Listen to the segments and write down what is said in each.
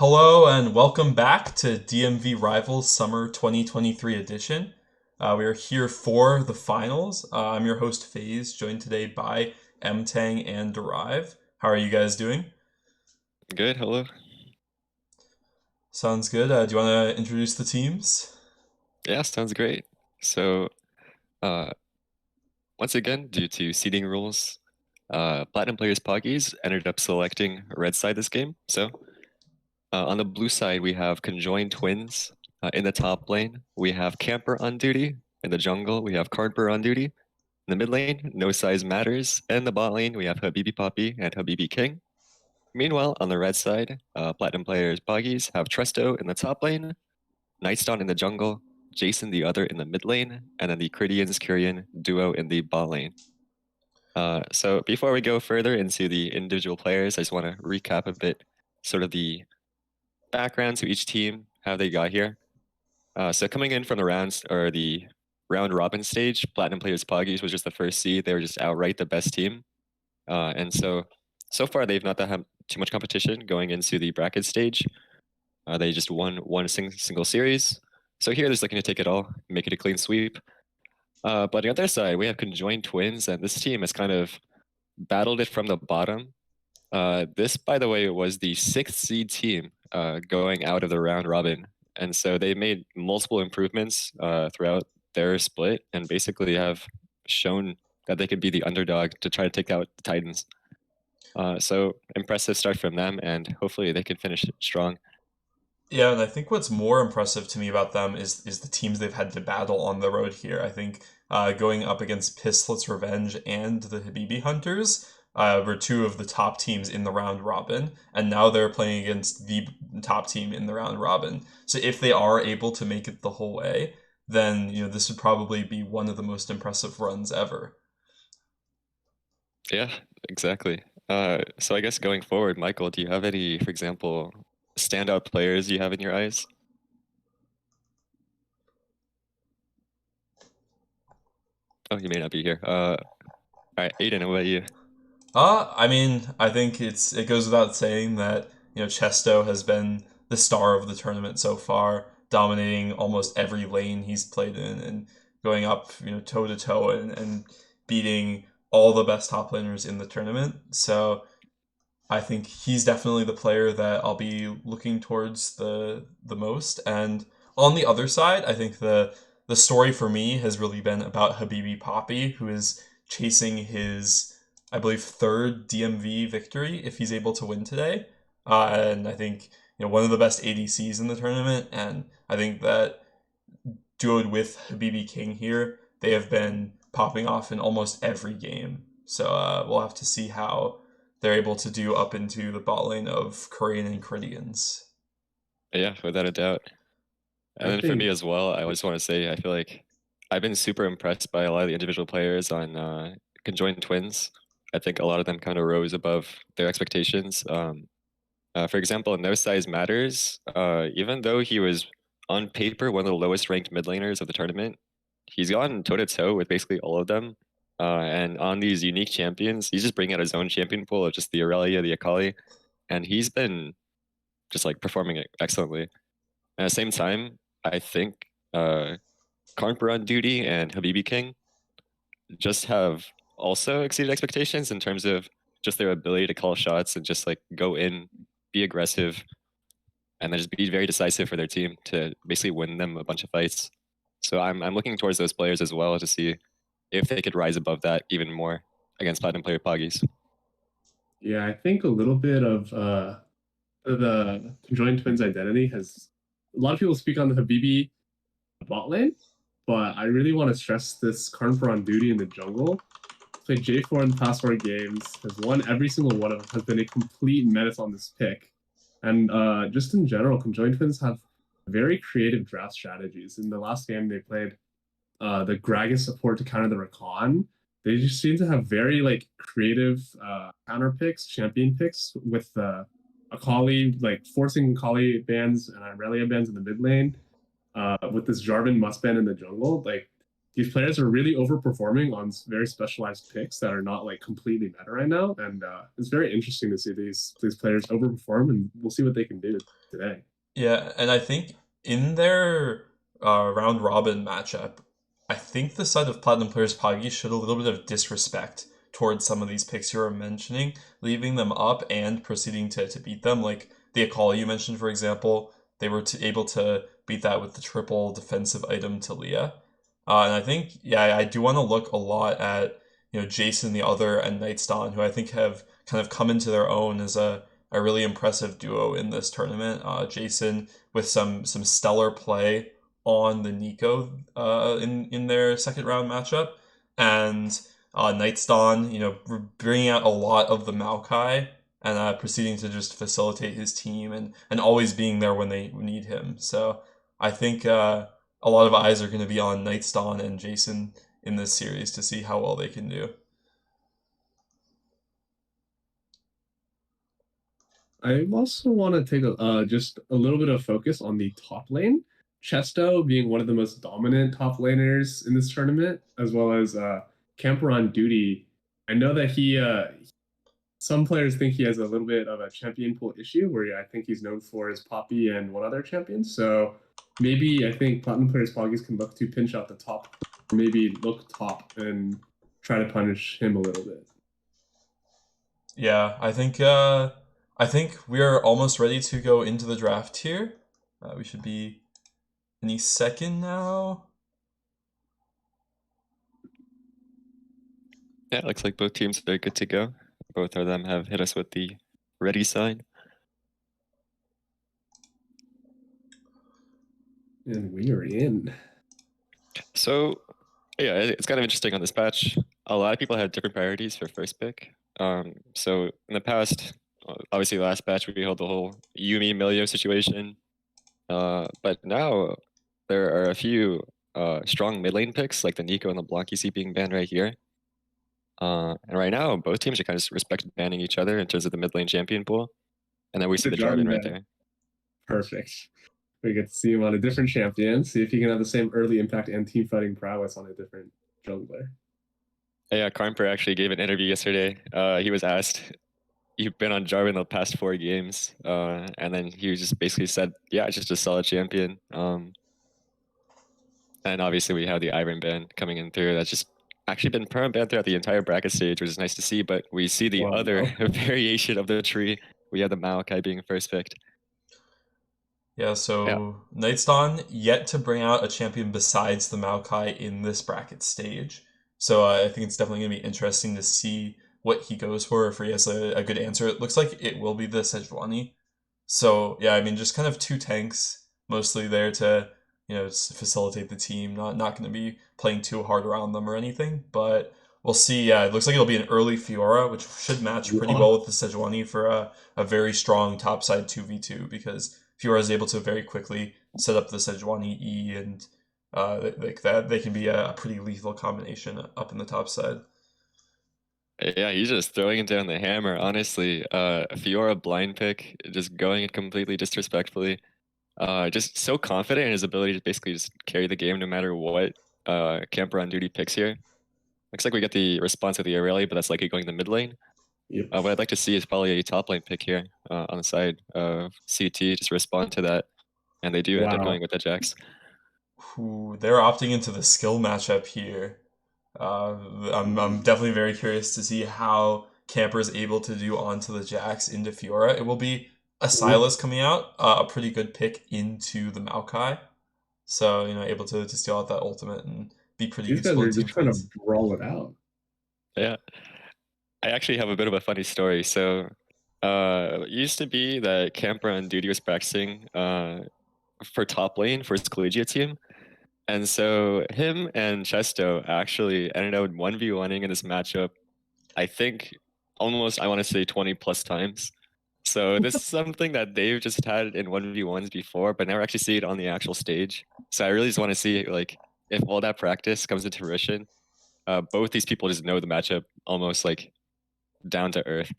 Hello and welcome back to DMV Rivals Summer 2023 edition. We are here for the finals. I'm your host FaZe, joined today by Mtang and Derive. How are you guys doing? Good, hello. Sounds good. Do you want to introduce the teams? Yeah, sounds great. So, uh, once again, due to seeding rules, Platinum Players Poggies ended up selecting red side this game. So, on the blue side, we have Conjoined Twins. In the top lane, we have Camper on duty. In the jungle, we have Cardper on duty. In the mid lane, No Size Matters. And in the bot lane, we have Habibi Poppy and Habibi King. Meanwhile, on the red side, Platinum Players Poggies have Tresto in the top lane, Nightstone in the jungle, Jason the other in the mid lane, and then the Cridians Kyrian duo in the bot lane. So before we go further into the individual players, I just want to recap a bit, sort of the background to each team, how they got here. So coming in from the rounds or the round robin stage, Platinum Players Poggies was just the first seed. They were just outright the best team, and so far they've not had too much competition going into the bracket stage. They just won one single series. So here they're just looking to take it all, make it a clean sweep. But on the other side, we have Conjoined Twins, and this team has kind of battled it from the bottom. This, by the way, was the sixth seed team going out of the round robin. And so they made multiple improvements throughout their split and basically have shown that they could be the underdog to try to take out the Titans. So impressive start from them, and hopefully they can finish strong. Yeah, and I think what's more impressive to me about them is the teams they've had to battle on the road here. I think going up against Pistlet's Revenge and the Habibi Hunters were two of the top teams in the round robin, and now they're playing against the top team in the round robin. So if they are able to make it the whole way, then this would probably be one of the most impressive runs ever. Yeah, exactly. So I guess going forward, Michael, do you have any, for example, standout players you have in your eyes? Oh, you may not be here. All right, Aiden, what about you? I mean, I think it goes without saying that Chesto has been the star of the tournament so far, dominating almost every lane he's played in and going up toe to toe and beating all the best top laners in the tournament. So I think he's definitely the player that I'll be looking towards the most. And on the other side, I think the story for me has really been about Habibi Poppy, who is chasing his, I believe, third DMV victory if he's able to win today. And I think one of the best ADCs in the tournament, and I think that duoed with Habibi King here, they have been popping off in almost every game. So we'll have to see how they're able to do up into the bot lane of Korean and Cridians. Yeah, without a doubt. And I then for me think as well, I just want to say I feel like I've been super impressed by a lot of the individual players on Conjoined Twins. I think a lot of them kind of rose above their expectations. For example, No Size Matters, even though he was on paper one of the lowest ranked mid laners of the tournament, he's gone toe to toe with basically all of them. And on these unique champions, he's just bringing out his own champion pool of just the Aurelia, the Akali, and he's been just like performing excellently. At the same time, I think Karnper on duty and Habibi King just have also exceeded expectations in terms of just their ability to call shots and just like go in, be aggressive, and then just be very decisive for their team to basically win them a bunch of fights. So I'm looking towards those players as well to see if they could rise above that even more against Platinum Player Poggies. yeah, I think a little bit of the conjoined twins identity has a lot of people speak on the Habibi bot lane, but I really want to stress this Karnper on duty in the jungle. Played J4 in the past 4 games, has won every single one of them, has been a complete menace on this pick. And just in general, conjoined twins have very creative draft strategies. In the last game, they played the Gragas support to counter the Rakan. They just seem to have very like creative counter picks, champion picks with Akali, like forcing Akali bans and Irelia bans in the mid lane. With this Jarvan must ban in the jungle, like these players are really overperforming on very specialized picks that are not like completely meta right now, and it's very interesting to see these players overperform, and we'll see what they can do today. Yeah, and I think in their round robin matchup, I think the side of Platinum Players Poggy showed a little bit of disrespect towards some of these picks you were mentioning, leaving them up and proceeding to beat them. Like the Akali you mentioned, for example, they were able to beat that with the triple defensive item to Leah. And I think, yeah, I do want to look a lot at, Jason the other and Nightsdawn, who I think have kind of come into their own as a really impressive duo in this tournament. Jason with some stellar play on the Nico in their second round matchup, and Night's Dawn, bringing out a lot of the Maokai and proceeding to just facilitate his team and always being there when they need him. So I think a lot of eyes are going to be on Night's Dawn and Jason in this series to see how well they can do. I also want to take just a little bit of focus on the top lane. Chesto being one of the most dominant top laners in this tournament, as well as Camper on Duty. I know that some players think he has a little bit of a champion pool issue, where I think he's known for his Poppy and one other champion. So maybe I think Platinum Players Poggies can look to pinch out the top, or maybe look top and try to punish him a little bit. Yeah, I think we are almost ready to go into the draft here. We should be any second now. Yeah, looks like both teams are good to go. Both of them have hit us with the ready sign. And we are in. So, yeah, it's kind of interesting on this patch. A lot of people had different priorities for first pick. So in the past, obviously last patch we held the whole Yumi Milio situation. But now there are a few strong mid lane picks like the Nico and the Blanc you see being banned right here. And right now both teams are kind of respect banning each other in terms of the mid lane champion pool. And then we see The the Jarvan right Jarvan there. Perfect. We get to see him on a different champion, see if he can have the same early impact and team fighting prowess on a different jungler. Yeah, Karmper actually gave an interview yesterday. He was asked, "You've been on Jarvan the past 4 games," and then he just basically said, "Yeah, it's just a solid champion." And obviously we have the Iron band coming in through. That's just actually been perm banned throughout the entire bracket stage, which is nice to see. But we see the other variation of the tree. We have the Maokai being first picked. Yeah, so Night's Dawn yet to bring out a champion besides the Maokai in this bracket stage. So I think it's definitely going to be interesting to see what he goes for, if he has a good answer. It looks like it will be the Sejuani. So yeah, I mean, just kind of two tanks mostly there to facilitate the team. Not going to be playing too hard around them or anything, but we'll see. Yeah, it looks like it'll be an early Fiora, which should match pretty well with the Sejuani for a very strong topside 2v2, because Fiora is able to very quickly set up the Sejuani E, and like that they can be a pretty lethal combination up in the top side. Yeah, he's just throwing it down the hammer, honestly. Fiora blind pick, just going it completely disrespectfully. Just so confident in his ability to basically just carry the game no matter what Camper on Duty picks here. Looks like we get the response of the Aurelia, but that's likely going the mid lane. Yep. What I'd like to see is probably a top lane pick here on the side of CT, just respond to that. And they do end up going with the Jax. Ooh, they're opting into the skill matchup here. I'm definitely very curious to see how Camper is able to do onto the Jax into Fiora. It will be a Sylas coming out, a pretty good pick into the Maokai. So, able to steal out that ultimate and be pretty These guys useful are in team just trying fights. to brawl it out. Yeah. I actually have a bit of a funny story. So it used to be that Camper on Duty was practicing for top lane for his collegiate team. And so him and Chesto actually ended up 1v1ing in this matchup, I think almost, I want to say 20 plus times. So this is something that they've just had in 1v1s before, but never actually see it on the actual stage. So I really just want to see like if all that practice comes into fruition. Both these people just know the matchup almost like down to earth.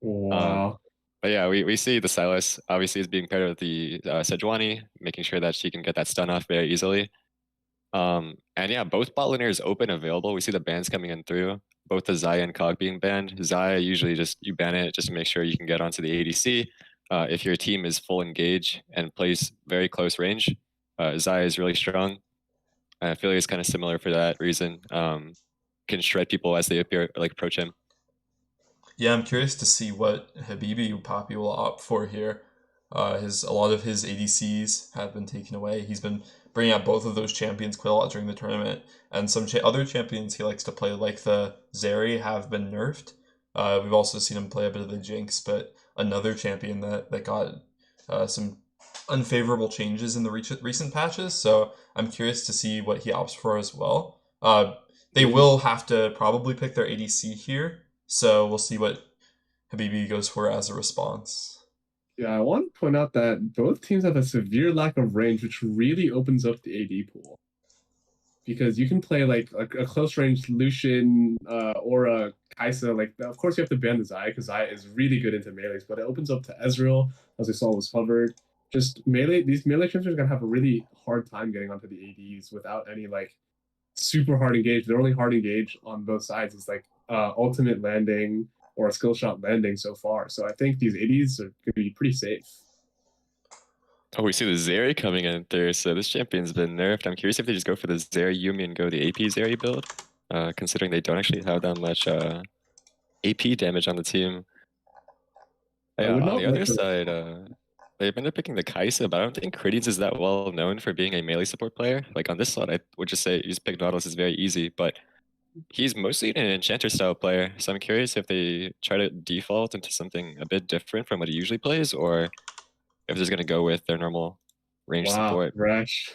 Wow. But yeah, we see the Sylas obviously is being paired with the Sejuani, making sure that she can get that stun off very easily. And yeah, both bot laners open available. We see the bans coming in through. Both the Xayah and Cog being banned. Xayah usually just you ban it just to make sure you can get onto the ADC. If your team is full engage and plays very close range, Xayah is really strong. I feel like it's kind of similar for that reason. Can shred people as they appear like approach him. Yeah, I'm curious to see what Habibi Papi will opt for here. A lot of his ADCs have been taken away. He's been bringing out both of those champions quite a lot during the tournament, and some other champions he likes to play, like the Zeri, have been nerfed. We've also seen him play a bit of the Jinx, but another champion that got some unfavorable changes in the recent patches. So I'm curious to see what he opts for as well. They will have to probably pick their ADC here, so we'll see what Habibi goes for as a response. Yeah, I want to point out that both teams have a severe lack of range, which really opens up the AD pool. Because you can play like a close range Lucian or a Kai'Sa. Like, of course, you have to ban the Xayah because Xayah is really good into melees, but it opens up to Ezreal, as we saw was covered. Just melee, these melee champions are gonna have a really hard time getting onto the ADs without any like super hard engage. They're only hard engage on both sides. It's like ultimate landing or a skill shot landing so far. So I think these ADs are gonna be pretty safe. Oh, we see the Zeri coming in there, so this champion's been nerfed. I'm curious if they just go for the Zeri Yumi and go the AP Zeri build, considering they don't actually have that much AP damage on the team. I Yeah, would on not the want other to. side, they've ended up picking the Kai'Sa, but I don't think Critians is that well known for being a melee support player. Like on this slot, I would just say just pick Nautilus is very easy, but he's mostly an Enchanter style player, so I'm curious if they try to default into something a bit different from what he usually plays, or if they're just gonna go with their normal range Wow, support. Rash.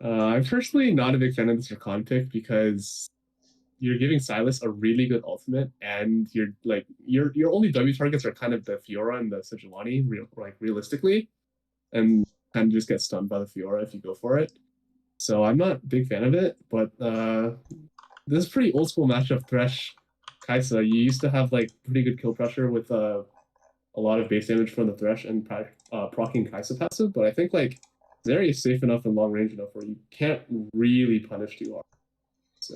I'm personally not a big fan of this Rakan pick because you're giving Silas a really good ultimate, and you're like your only W targets are kind of the Fiora and the Sejuani, realistically, and kind of just get stunned by the Fiora if you go for it. So I'm not a big fan of it, but this is pretty old school matchup. Thresh, Kai'Sa. You used to have like pretty good kill pressure with a lot of base damage from the Thresh and proccing Kai'Sa passive, but I think like Zeri is safe enough and long range enough where you can't really punish too hard. So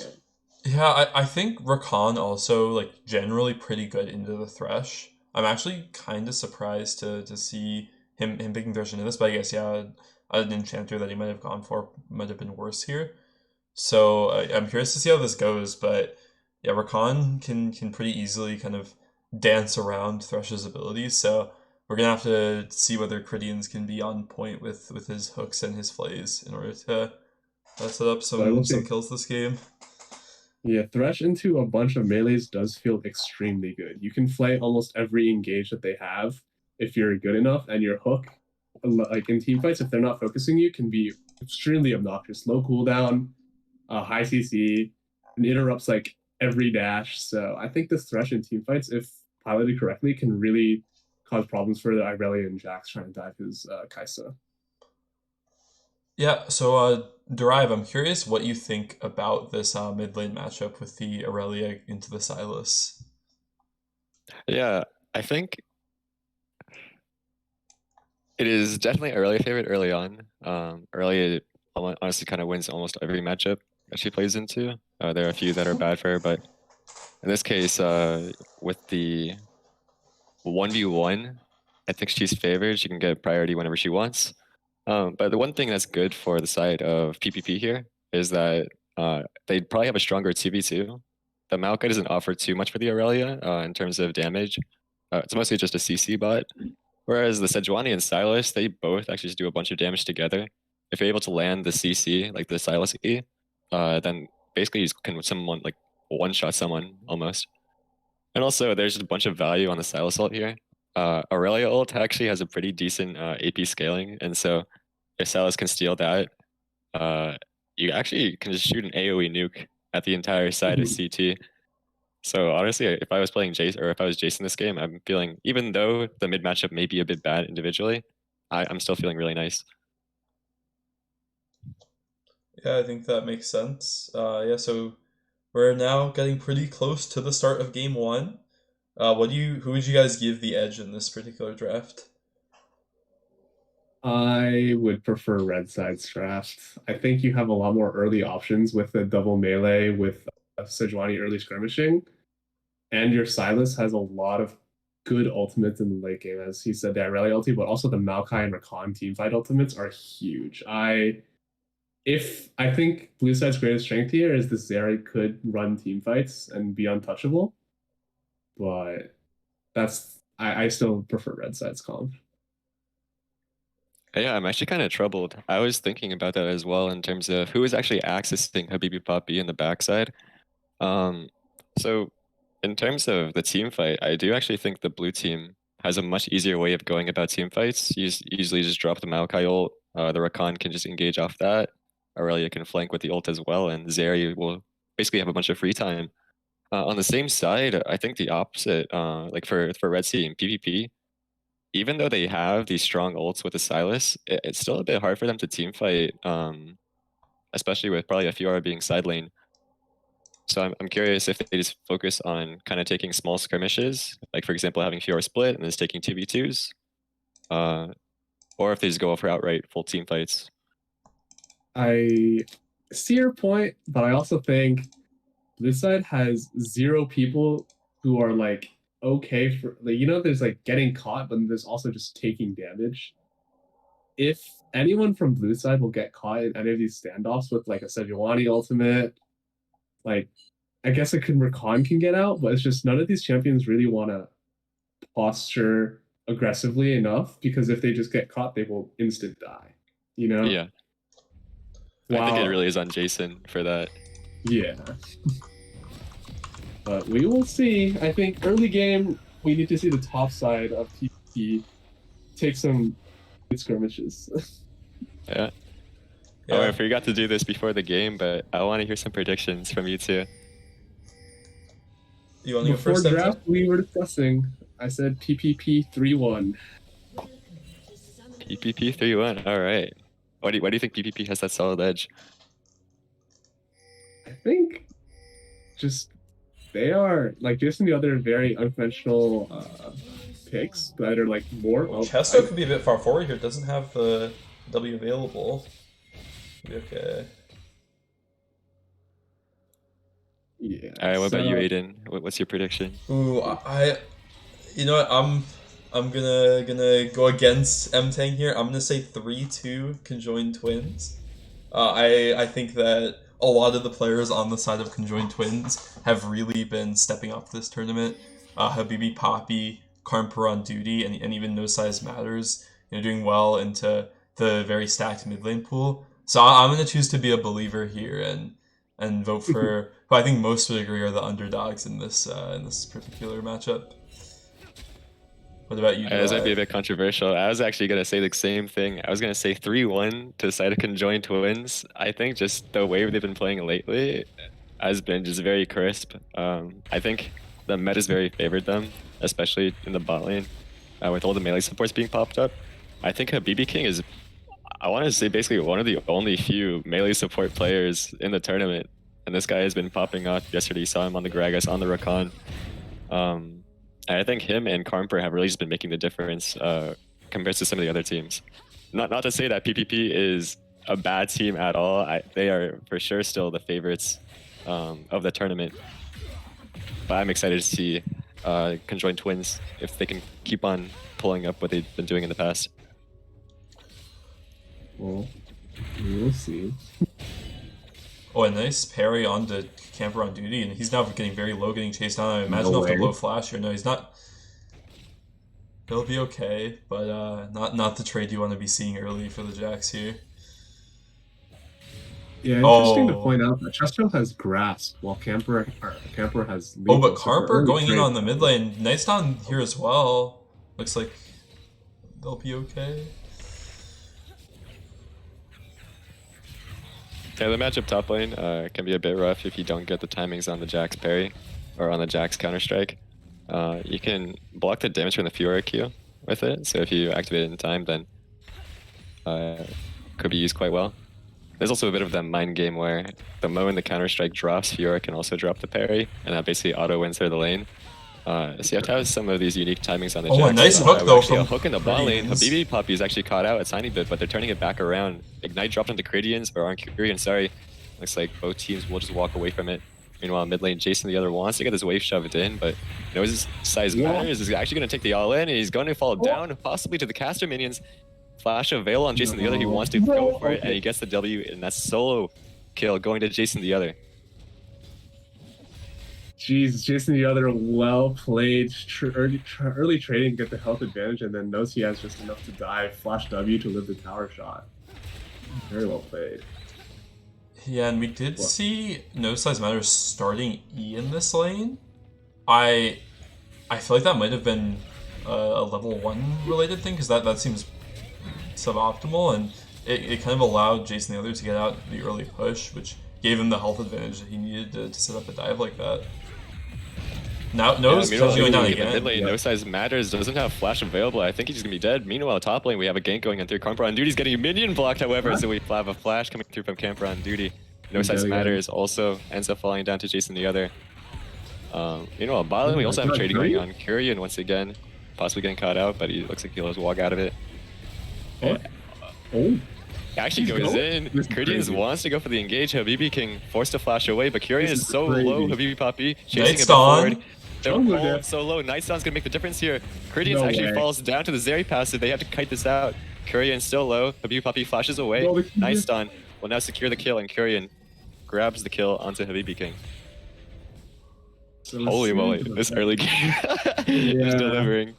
Yeah, I think Rakan also like generally pretty good into the Thresh. I'm actually kind of surprised to see him picking Thresh into this, but I guess yeah, an Enchanter that he might have gone for might have been worse here. So I'm curious to see how this goes, but yeah, Rakan can pretty easily kind of dance around Thresh's abilities. So we're gonna have to see whether Cridians can be on point with his hooks and his flays in order to set up but I will some say, kills this game. yeah, Thresh into a bunch of melees does feel extremely good. You can play almost every engage that they have if you're good enough, and your hook, like in team fights, if they're not focusing you, can be extremely obnoxious. Low cooldown, high CC, and interrupts like every dash. So I think this Thresh in team fights, if piloted correctly, can really cause problems for the Irelia and Jax trying to dive his Kai'Sa. Yeah, so Derive, I'm curious what you think about this mid lane matchup with the Aurelia into the Silas. Yeah, I think it is definitely Aurelia favorite early on. Aurelia honestly kind of wins almost every matchup that she plays into. There are a few that are bad for her, but in this case, with the 1v1, I think she's favored. She can get priority whenever she wants. But the one thing that's good for the side of PPP here is that they'd probably have a stronger 2v2. The Maokai doesn't offer too much for the Aurelia in terms of damage. It's mostly just a CC bot. Whereas the Sejuani and Silas, they both actually just do a bunch of damage together. If you're able to land the CC, like the Silas E, then basically you can someone like one-shot someone almost. And also there's just a bunch of value on the Silas ult here. Aurelia ult actually has a pretty decent AP scaling, and so if Silas can steal that, you actually can just shoot an AoE nuke at the entire side of CT. So honestly, if I was playing Jace or if I was Jason this game, I'm feeling, even though the mid matchup may be a bit bad individually, I'm still feeling really nice. Yeah, I think that makes sense. Yeah, so we're now getting pretty close to the start of game one. Who would you guys give the edge in this particular draft? I would prefer red side's draft. I think you have a lot more early options with the double melee with Sejuani early skirmishing, and your Silas has a lot of good ultimates in the late game. As he said, the Irelia ulti, but also the Maokai and Rakan teamfight ultimates are huge. I think blue side's greatest strength here is the Zeri could run team fights and be untouchable, but I still prefer red side's comp. Yeah, I'm actually kind of troubled. I was thinking about that as well in terms of who is actually accessing Habibi Poppy in the backside. Um, so in terms of the team fight, I do actually think the blue team has a much easier way of going about team fights. You usually just drop the Maokai ult. The Rakan can just engage off that. Aurelia can flank with the ult as well, and Zeri will basically have a bunch of free time. On the same side, I think the opposite, like for Red Sea and PPP, even though they have these strong ults with the Silas, it's still a bit hard for them to team fight, especially with probably a Fiora being side lane. So I'm curious if they just focus on kind of taking small skirmishes, like for example having Fiora split and then just taking 2v2s, or if they just go for outright full team fights. I see your point, but I also think this side has 0 people who are like okay for like there's like getting caught, but there's also just taking damage. If anyone from blue side will get caught in any of these standoffs with like a Sejuani ultimate, like I guess a Rakan can get out, but it's just none of these champions really want to posture aggressively enough because if they just get caught, they will instant die. Yeah. I think it really is on Jason for that. Yeah. But we will see. I think early game, we need to see the top side of PPP take some good skirmishes. Yeah. Oh, I forgot to do this before the game, but I want to hear some predictions from you too. You want to go Before first, draft, we were discussing. I said PPP 3-1. PPP 3-1. All right. Why do you think PPP has that solid edge? I think just they are like just in the other very unconventional picks that are like more. Well, Chesto could be a bit far forward here. It doesn't have the W available. Okay. Yeah. All right. What about you, Aiden? What's your prediction? Ooh, you know what? I'm gonna go against M-Tang here. I'm gonna say 3-2 conjoined twins. I think that a lot of the players on the side of conjoined twins have really been stepping up this tournament. Habibi Poppy, Karmper on duty, and even No Size Matters, doing well into the very stacked mid lane pool. So I'm gonna choose to be a believer here and vote for who I think most would agree are the underdogs in this particular matchup. What about you? This might be a bit controversial. I was actually going to say the same thing. I was going to say 3-1 to side of conjoined twins. I think just the way they've been playing lately has been just very crisp. I think the meta's very favored them, especially in the bot lane, with all the melee supports being popped up. I think Habibi King is, I want to say, basically one of the only few melee support players in the tournament. And this guy has been popping off. Yesterday you saw him on the Gragas, on the Rakan. I think him and Karmper have really just been making the difference compared to some of the other teams. Not to say that PPP is a bad team at all. They are for sure still the favorites of the tournament. But I'm excited to see conjoined twins if they can keep on pulling up what they've been doing in the past. Well, we will see. Oh, a nice parry onto Camper on duty, and he's now getting very low, getting chased down. I imagine off the low flash here. No, he's not. He'll be okay, but not the trade you want to be seeing early for the Jacks here. Yeah, interesting to point out that Chesto has grasp while Camper has lethal. Oh, but Karmper going in on the mid lane. Nice down here as well. Looks like they'll be okay. Yeah, the matchup top lane can be a bit rough if you don't get the timings on the Jax parry or on the Jax counter-strike. You can block the damage from the Fiora Q with it, so if you activate it in time, then could be used quite well. There's also a bit of that mind game where the moment the counter-strike drops, Fiora can also drop the parry, and that basically auto-wins her the lane. So you have to have some of these unique timings on the Oh, a Jax. nice side. hook, though, Actually, a from hook in the bot lane. Critians. Habibi Poppy's actually caught out a tiny bit, but they're turning it back around. Ignite dropped onto Critians, or on Kyrian, sorry. Looks like both teams will just walk away from it. Meanwhile, mid lane, Jason the other wants to get his wave shoved in, but knows his size matters. He's actually going to take the all in, and he's going to fall down, possibly to the caster minions. Flash of Veil on Jason the other. He wants to go for it, and he gets the W, and that's solo kill going to Jason the other. Jeez, Jason the other, well played. Early trading to get the health advantage, and then knows he has just enough to dive. Flash W to live the tower shot. Very well played. Yeah, and we did see No Size Matters starting E in this lane. I feel like that might have been a level 1 related thing, because that seems suboptimal, and it kind of allowed Jason the other to get out the early push, which gave him the health advantage that he needed to set up a dive like that. Now No's going down again. Mid lane, No Size Matters doesn't have flash available. I think he's gonna be dead. Meanwhile, top lane we have a gank going in through. Camper on Duty's getting a minion blocked, however, so we have a flash coming through from Camper on Duty. No Size Matters also ends up falling down to Jason the other. Meanwhile, bot lane we also have trading going on. Kyrian once again, possibly getting caught out, but he looks like he'll just walk out of it. Oh. Actually goes in. Critians wants to go for the engage. Habibi King forced to flash away, but Kyrian is so low. Habibi Poppy chasing it forward. They're all so low. Nightstunn's gonna make the difference here. Critians actually falls down to the Zeri passive. They have to kite this out. Kyrian still low. Habibi Poppy flashes away. Nightstun will now secure the kill, and Kyrian grabs the kill onto Habibi King. Holy moly, this early game is delivering.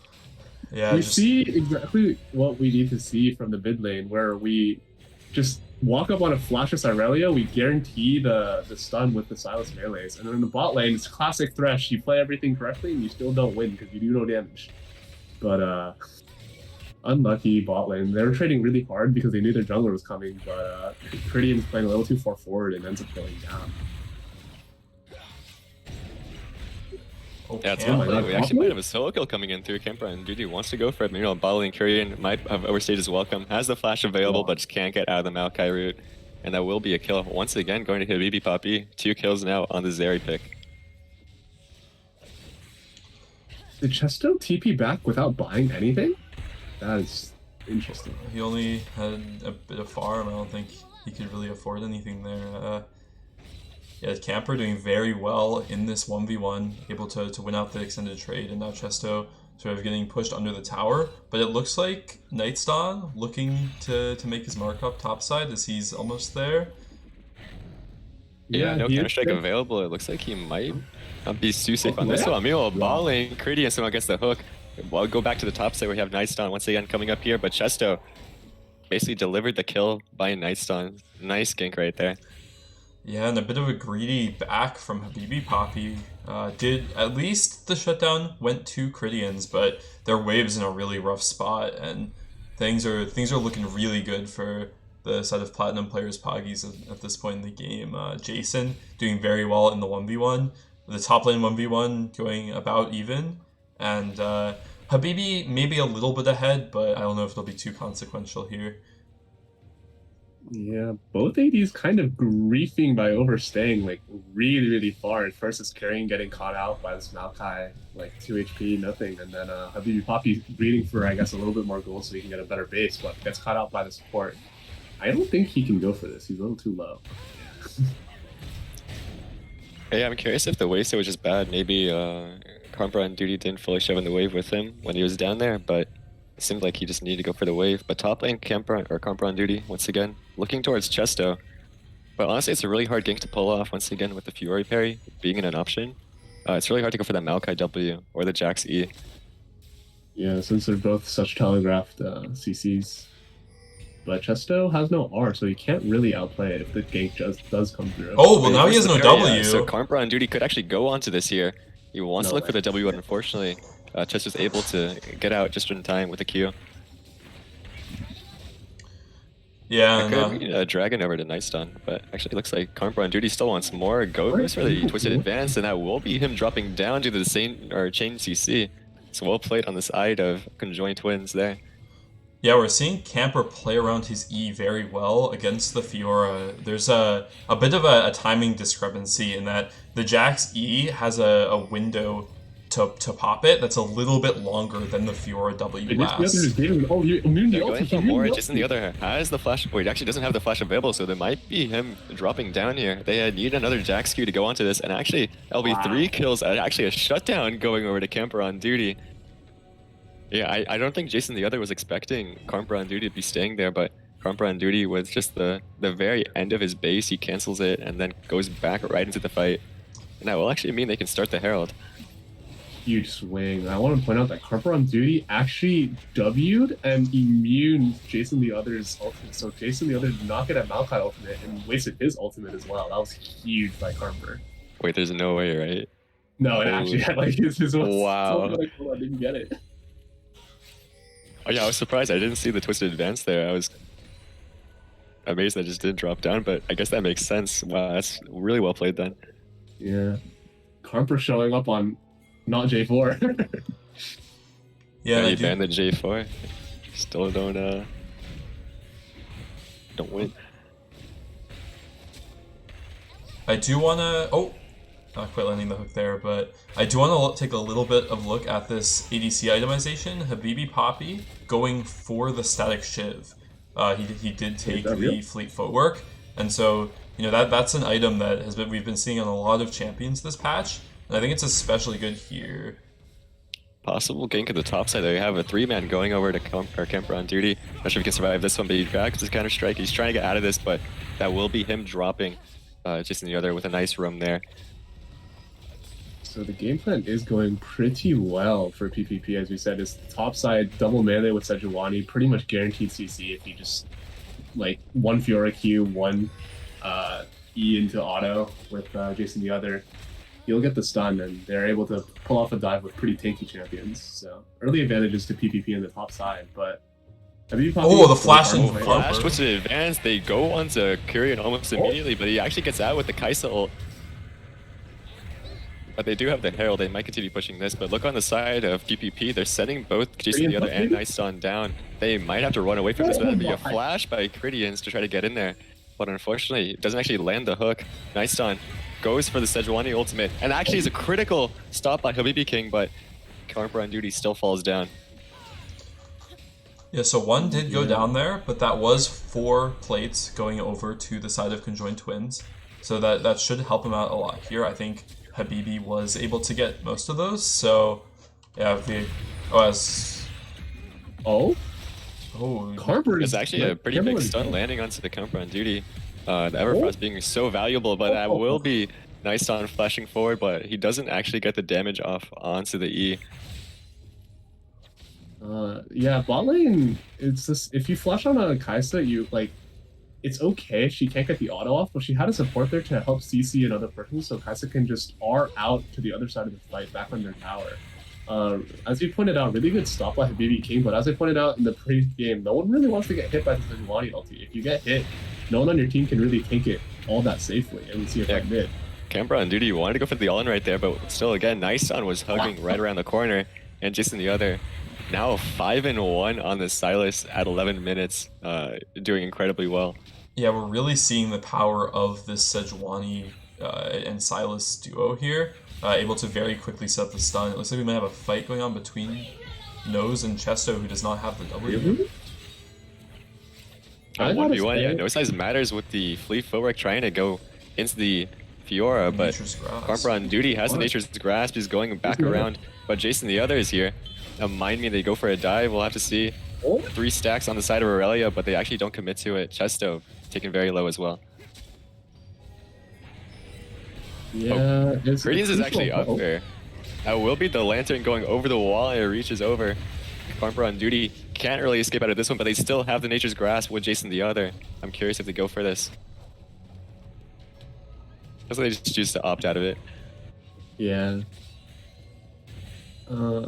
Yeah, we see exactly what we need to see from the mid lane, where we just walk up on a flash of Irelia, we guarantee the stun with the Silas melees. And then in the bot lane, it's classic Thresh. You play everything correctly and you still don't win because you do no damage. But unlucky bot lane. They were trading really hard because they knew their jungler was coming, but Critian's playing a little too far forward and ends up going down. Yeah, it's not late. We actually might have a solo kill coming in through Camper, and Duty wants to go for it. You know, Bottle and Kyrian might have overstayed his welcome. Has the flash available, but just can't get out of the Maokai route. And that will be a kill. Once again, going to Habibi Poppy. 2 kills now on the Zeri pick. Did Chesto TP back without buying anything? That is interesting. He only had a bit of farm. I don't think he could really afford anything there. Yeah, Camper doing very well in this 1v1, able to win out the extended trade, and now Chesto sort of getting pushed under the tower. But it looks like Nightstone looking to make his mark up topside as he's almost there. Yeah, no Counter-Strike available. It looks like he might not be too safe on this one. Meanwhile, balling, Critian somehow gets the hook. We'll go back to the top side. We have Nightstone once again coming up here, but Chesto basically delivered the kill by Nightstone. Nice gank right there. Yeah, and a bit of a greedy back from Habibi Poppy. Did at least the shutdown went to Critians, but their wave's in a really rough spot, and things are looking really good for the set of Platinum players Poggies at this point in the game. Jason doing very well in the 1v1, the top lane 1v1 going about even, and Habibi maybe a little bit ahead, but I don't know if it'll be too consequential here. Yeah, both ADs kind of griefing by overstaying like really, really far. At first it's Carrying getting caught out by this Maokai, like 2 HP, nothing. And then Habibi Poppy breeding for, I guess, a little bit more gold so he can get a better base, but gets caught out by the support. I don't think he can go for this. He's a little too low. Hey, I'm curious if the wave state was just bad. Maybe Camper on Duty didn't fully shove in the wave with him when he was down there, but it seemed like he just needed to go for the wave. But top lane Camper on Duty once again, looking towards Chesto. But honestly, it's a really hard gank to pull off once again with the Fury parry being an option. It's really hard to go for that Maokai W or the Jax E. Yeah, since they're both such telegraphed CCs. But Chesto has no R, so he can't really outplay it if the gank does come through. Oh, well now he has no W. So Camper on Duty could actually go onto this here. He wants to look for the W, but unfortunately, Chesto's able to get out just in time with the Q. Yeah, could Dragon over to Nightstone, but actually it looks like Camper on Duty still wants more. Goes for the Twisted Advance, and that will be him dropping down to the same chain CC. So well played on the side of Conjoined Twins there. Yeah, we're seeing Camper play around his E very well against the Fiora. There's a bit of a timing discrepancy in that the Jax E has a window to pop it that's a little bit longer than the Fiora W Jason the other lasts. just gave him. Oh, you immune the They're ulti. going for He more. immune the Jason the ulti. other has the flash. Wait, actually doesn't have the flash available, so there might be him dropping down here. They need another Jack skew to go onto this, and actually LB3 kills actually a shutdown going over to Camper on duty. Yeah, I don't think Jason the other was expecting Camper on duty to be staying there, but Camper on duty was just the very end of his base. He cancels it and then goes back right into the fight. And that will actually mean they can start the Herald. Huge swing. I want to point out that Carper on duty actually W'd and immuned Jason the other's ultimate. So Jason the other did not get a Maokai ultimate and wasted his ultimate as well. That was huge by Carper. Wait, there's no way, right? No, it actually had like his was Wow. so cool. I didn't get it. Oh yeah, I was surprised. I didn't see the twisted advance there. I was amazed that it just didn't drop down, but I guess that makes sense. Wow, that's really well played then. Yeah. Carper showing up on not J4. Yeah, He I do- banned the J4. Still don't win. I do want to. Oh, not quite landing the hook there, but I do want to take a little bit of look at this ADC itemization. Habibi Poppy going for the static shiv. He did take that the real? fleet footwork, and so that's an item that we've been seeing on a lot of champions this patch, and I think it's especially good here. Possible gank at the top side. They have a 3-man going over to Camper on duty. Not sure if he can survive this one, but he grabs his counter strike. He's trying to get out of this, but that will be him dropping Jason the other with a nice roam there. So the game plan is going pretty well for PPP, as we said. Is top side double melee with Sejuani, pretty much guaranteed CC if you just like one Fiora Q, one E into auto with Jason the other. You'll get the stun, and they're able to pull off a dive with pretty tanky champions. So early advantages to PPP in the top side, but Oh, the flash and Carper. Flash twisted advance. They go onto Kyrian almost immediately, but he actually gets out with the Kaisa ult. But they do have the Herald. They might continue pushing this, but look on the side of PPP. They're sending both Jason the other and Nightstone down. They might have to run away from this, but that'd be a flash by Cridians to try to get in there. But unfortunately, it doesn't actually land the hook. Nightstone goes for the Sejuani ultimate, and actually is a critical stop by Habibi King, but Carper on duty still falls down. Yeah, so one did go down there, but that was 4 plates going over to the side of Conjoined Twins. So that should help him out a lot here. I think Habibi was able to get most of those. So yeah, the OS. Oh, Oh, Carper It's is actually a pretty big stun landing onto the Camper on duty. The Everfrost being so valuable, but that will be Nightstone flashing forward, but he doesn't actually get the damage off onto the E. Yeah, bot lane. It's just if you flash on a Kaisa, you like. It's okay if she can't get the auto off, but she had a support there to help CC another person, so Kaisa can just R out to the other side of the fight, back on their tower. As you pointed out, really good stop by Habibi King, but as I pointed out in the pre-game, no one really wants to get hit by the Sejuani ulti. If you get hit, no one on your team can really tank it all that safely, and we see it like mid. Camper on duty wanted to go for the all-in right there, but still, again, Nightstone was hugging right around the corner, and Jason the other. Now 5-1 on the Silas at 11 minutes, doing incredibly well. yeah, we're really seeing the power of this Sejuani and Silas duo here. Able to very quickly set the stun. It looks like we might have a fight going on between Nose and Chesto, who does not have the W. Really? I gotta 1v1, yeah, say- no size matters with the fleet footwork trying to go into the Fiora, but Nature's Grasp. Carper on duty has the What? Nature's Grasp, he's going back Isn't it? around, but Jason the other is here. Mind me, they go for a dive, we'll have to see. Oh, 3 stacks on the side of Aurelia, but they actually don't commit to it. Chesto taken very low as well. yeah. It's Gradients is crucial. actually up Oh, there. That will be the Lantern going over the wall, and it reaches over. Carper on duty can't really escape out of this one, but they still have the Nature's Grasp with Jason the other. I'm curious if they go for this. Looks like they just choose to opt out of it. Yeah. Yeah,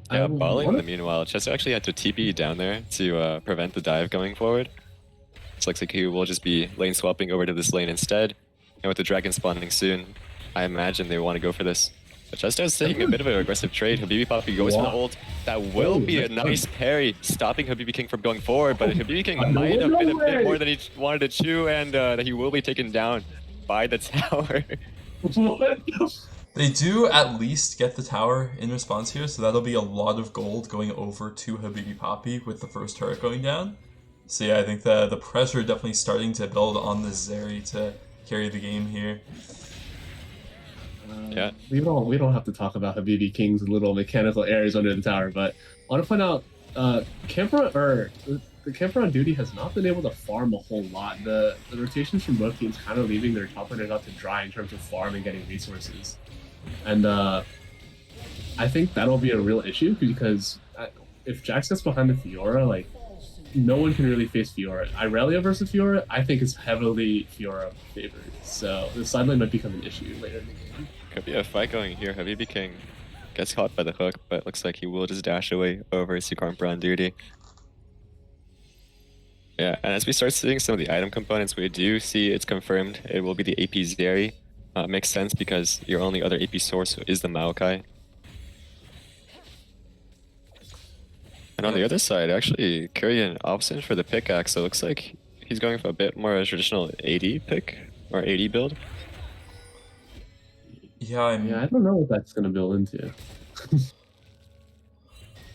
I Balling in wanna- the meanwhile, Chesto actually had to TP down there to prevent the dive going forward. So looks like he will just be lane swapping over to this lane instead. And with the dragon spawning soon, I imagine they want to go for this. But Chesto's taking a bit of an aggressive trade. Habibi Poppy goes for the Wow. ult. That will Oh, be a that's nice parry, stopping Habibi King from going forward. But Habibi King no might have been a way. bit more than he wanted to chew, and that he will be taken down by the tower. What? They do at least get the tower in response here, so that'll be a lot of gold going over to Habibi Poppy with the first turret going down. So yeah, I think the pressure definitely starting to build on the Zeri to carry the game here. Yeah. We don't have to talk about Habibi King's little mechanical errors under the tower, but I want to point out the camper on duty has not been able to farm a whole lot. The rotations from both teams kind of leaving their top laners out to dry in terms of farm and getting resources. And I think that'll be a real issue because if Jax gets behind the Fiora, like no one can really face Fiora. Irelia versus Fiora, I think is heavily Fiora favored. So the sideline might become an issue later in the game. Could be a fight going here. Habibi King gets caught by the hook, but looks like he will just dash away over to Karmpa on duty. Yeah, and as we start seeing some of the item components, we do see it's confirmed it will be the AP Zeri. Makes sense because your only other AP source is the Maokai. And on the other side, actually, Kyrian option for the pickaxe, so it looks like he's going for a bit more a traditional AD pick, or AD build. Yeah, I don't know what that's going to build into.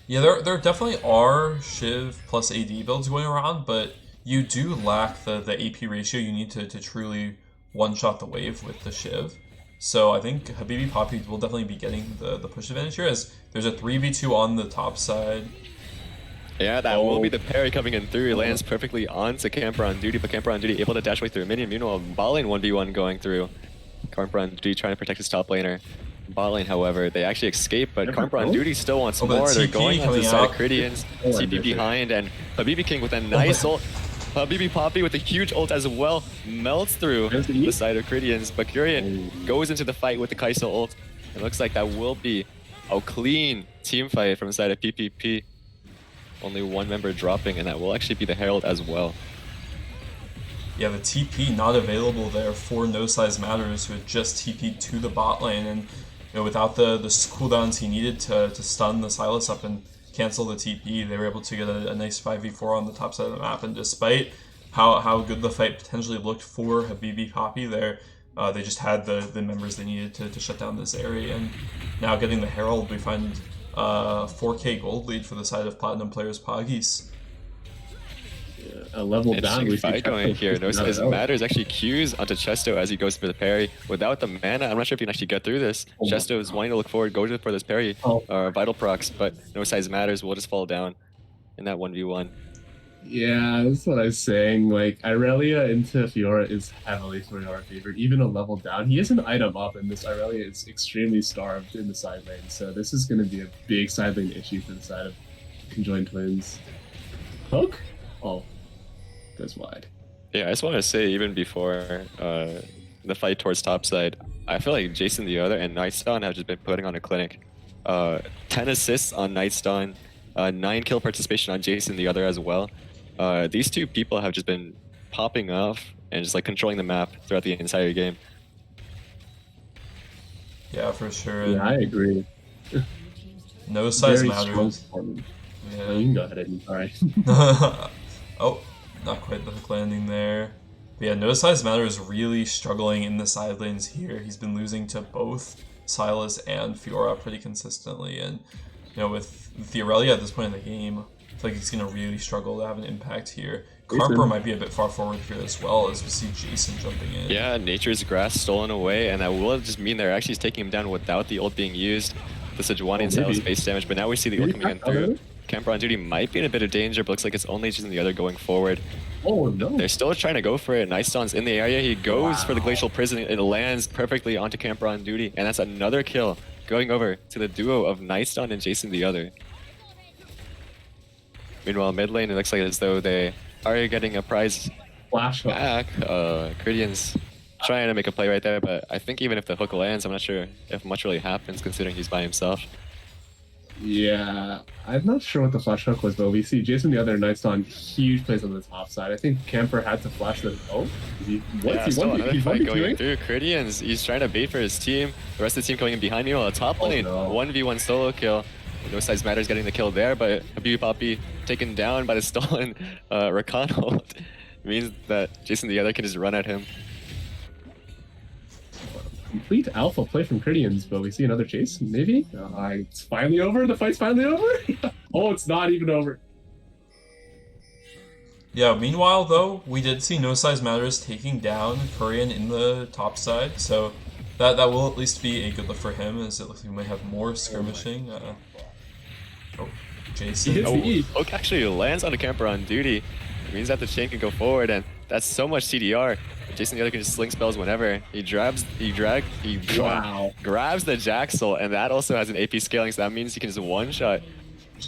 Yeah, there definitely are Shiv plus AD builds going around, but you do lack the AP ratio you need to truly one-shot the wave with the Shiv. So I think Habibi Poppy will definitely be getting the push advantage here, as there's a 3v2 on the top side. Yeah, that will be the parry coming in through. He lands perfectly onto Camper on duty, but Camper on duty able to dash away through a minion. Meanwhile, bot lane 1v1 going through. Camper on duty trying to protect his top laner. Bot lane, however, they actually escape, but Karmpa on duty still wants more. They're going on the side of Cridians, TP behind, and Habibi King with a nice ult. Habibi Poppy with a huge ult as well, melts through the side of Cridians, but Kyrian goes into the fight with the Kai'Sa ult. It looks like that will be a clean team fight from the side of PPP. Only one member dropping, and that will actually be the Herald as well. Yeah, the TP not available there for No Size Matters, who had just TP'd to the bot lane, and without the cooldowns he needed to stun the Sylas up and cancel the TP, they were able to get a nice 5v4 on the top side of the map. And despite how good the fight potentially looked for Habibi Poppy there, they just had the members they needed to shut down this area. And now getting the Herald, we find 4k gold lead for the side of Platinum players Poggies. A level down. We fight going here. No Size Matters actually Qs onto Chesto as he goes for the parry. Without the mana, I'm not sure if he can actually get through this. Chesto is wanting to look forward, go for this parry, Vital procs, but No Size Matters will just fall down in that 1v1. Yeah, that's what I was saying. Like, Irelia into Fiora is heavily Fiora favored. Even a level down, he is an item up, and this Irelia is extremely starved in the side lane. So this is going to be a big side lane issue for the side of Conjoined Twins. Hook? Oh, goes wide. Yeah, I just want to say, even before the fight towards topside, I feel like Jason the Other and Nightstone have just been putting on a clinic. 10 assists on Nightstone, 9 kill participation on Jason the Other as well. These two people have just been popping off and just like controlling the map throughout the entire game. Yeah, for sure. Yeah, I agree. No Size Very Matters. Yeah, you can go ahead and all right. Oh, not quite the hook landing there. But yeah, No Size Matters really struggling in the side lanes here. He's been losing to both Sylas and Fiora pretty consistently, and with Theorelia at this point in the game, I feel like he's gonna really struggle to have an impact here. Karmpa might be a bit far forward here as well, as we see Jason jumping in. Yeah, Nature's Grass stolen away, and that will just mean they're actually taking him down without the ult being used. The Sejuani and Sylas base damage, but now we see the ult coming in through. Camper on duty might be in a bit of danger, but looks like it's only Jason the Other going forward. Oh no! They're still trying to go for it. Nightstone's in the area. He goes for the Glacial Prison. It lands perfectly onto Camper on duty, and that's another kill going over to the duo of Nightstone and Jason the Other. Meanwhile, mid lane, it looks like as though they are getting a prize back. Cridian's trying to make a play right there, but I think even if the hook lands, I'm not sure if much really happens considering he's by himself. Yeah, I'm not sure what the flash hook was, but we see Jason the Other Nightstone huge plays on the top side. I think Camper had to flash the. Oh, still another fight going through. Cridians, he's trying to bait for his team. The rest of the team coming in behind me. While top lane, 1v1 solo kill. No Size Matters getting the kill there, but Habibi Poppy taken down by the stolen Rakan ult. Means that Jason the Other can just run at him. complete alpha play from Critians, but we see another chase, maybe? It's finally over? The fight's finally over? Oh, it's not even over. Yeah, meanwhile, though, we did see No Size Matters taking down Korean in the top side, so that will at least be a good look for him, as it looks like we might have more skirmishing. Jason. Oak actually lands on a camper on duty. It means that the chain can go forward, and that's so much CDR. Jason the other can just sling spells whenever. He grabs the Jaxel, and that also has an AP scaling, so that means he can just one-shot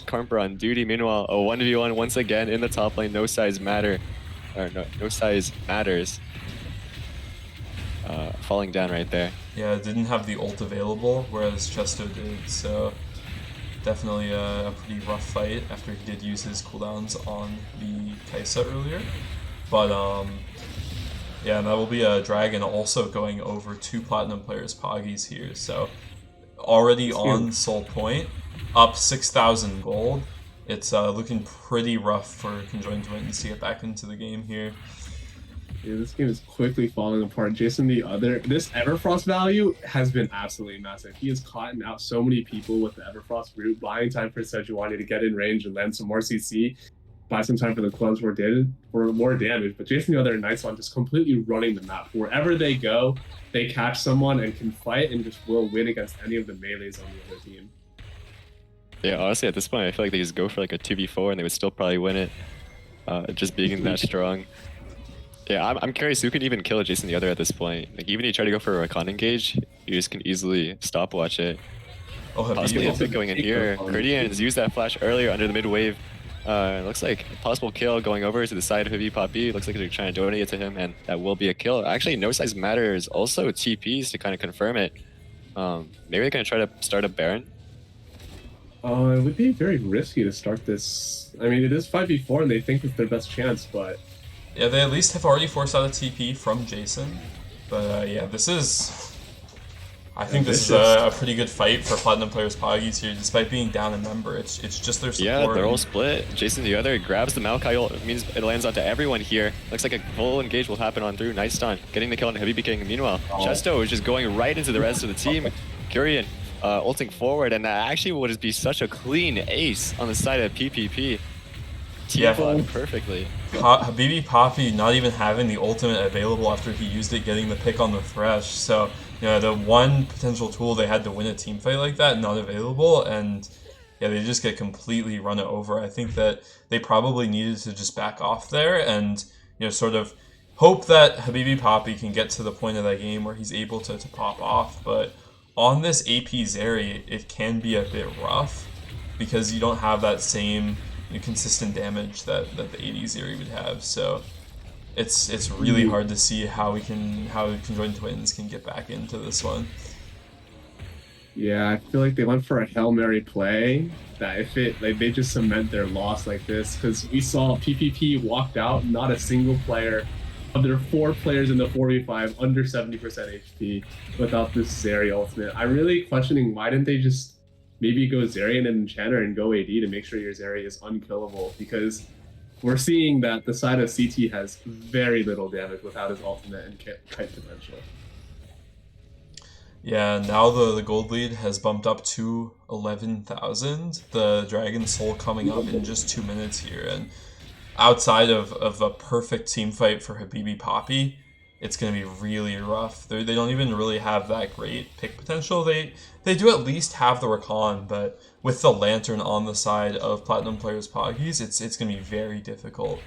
Camper on duty. Meanwhile, a 1v1 once again in the top lane. No size matters. Falling down right there. Yeah, didn't have the ult available, whereas Chesto did, so definitely a pretty rough fight after he did use his cooldowns on the Kaisa earlier. But yeah, and that will be a Dragon also going over 2 Platinum players' Poggies here, so already on Soul Point, up 6,000 gold. It's looking pretty rough for Conjoined Twins to get back into the game here. Yeah, this game is quickly falling apart. Jason this Everfrost value has been absolutely massive. He has caught out so many people with the Everfrost root, buying time for Sejuani to get in range and land some more CC, buy some time for the clones for more damage. But Jason and Nice One just completely running the map. Wherever they go, they catch someone and can fight and just will win against any of the melees on the other team. Yeah, honestly, at this point, I feel like they just go for like a 2v4 and they would still probably win it. Just being that strong. Yeah, I'm curious who can even kill Jason the other at this point. Like, even if you try to go for a recon engage, you just can easily stopwatch it. Possibly a pick going in here. Kurdians used that flash earlier under the mid wave. Looks like a possible kill going over to the side of PPP. Looks like they're trying to donate it to him, and that will be a kill. Actually, No Size Matters also TPs to kind of confirm it. Maybe they're going to try to start a Baron. It would be very risky to start this. I mean, it is 5v4 and they think it's their best chance, but... Yeah, they at least have already forced out a TP from Jason. But yeah, this is... I think this is a pretty good fight for Platinum players' Poggies here, despite being down a member. It's just their support. Yeah, they're all split. Jason the other grabs the Maokai ult. It means it lands onto everyone here. Looks like a full engage will happen on through. Nice stun. Getting the kill on Habibi King. Meanwhile, Chesto is just going right into the rest of the team. Kurian ulting forward, and that actually would be such a clean ace on the side of PPP. Yeah, perfectly. Habibi Poppy not even having the ultimate available after he used it, getting the pick on the Thresh. So, you know, the one potential tool they had to win a team fight like that, not available, and yeah, they just get completely run over. I think that they probably needed to just back off there and, you know, sort of hope that Habibi Poppy can get to the point of that game where he's able to pop off. But on this AP Zeri, it can be a bit rough because you don't have that same consistent damage that the 80 Zeri would have. So it's really hard to see how Conjoined Twins can get back into this one. Yeah, I feel like they went for a Hail Mary play that if they just cement their loss like this, because we saw PPP walked out, not a single player of their 4 players in the 4v5 under 70% HP without this Zeri ultimate. I'm really questioning why didn't they just maybe go Zeri and Enchanter and go AD to make sure your Zeri is unkillable, because we're seeing that the side of CT has very little damage without his ultimate and kite potential. Yeah, now the gold lead has bumped up to 11,000. The Dragon Soul coming up in just 2 minutes here, and outside of a perfect team fight for Habibi Poppy, it's going to be really rough. They don't even really have that great pick potential. They do at least have the Recon, but with the Lantern on the side of Platinum players' Poggies, it's going to be very difficult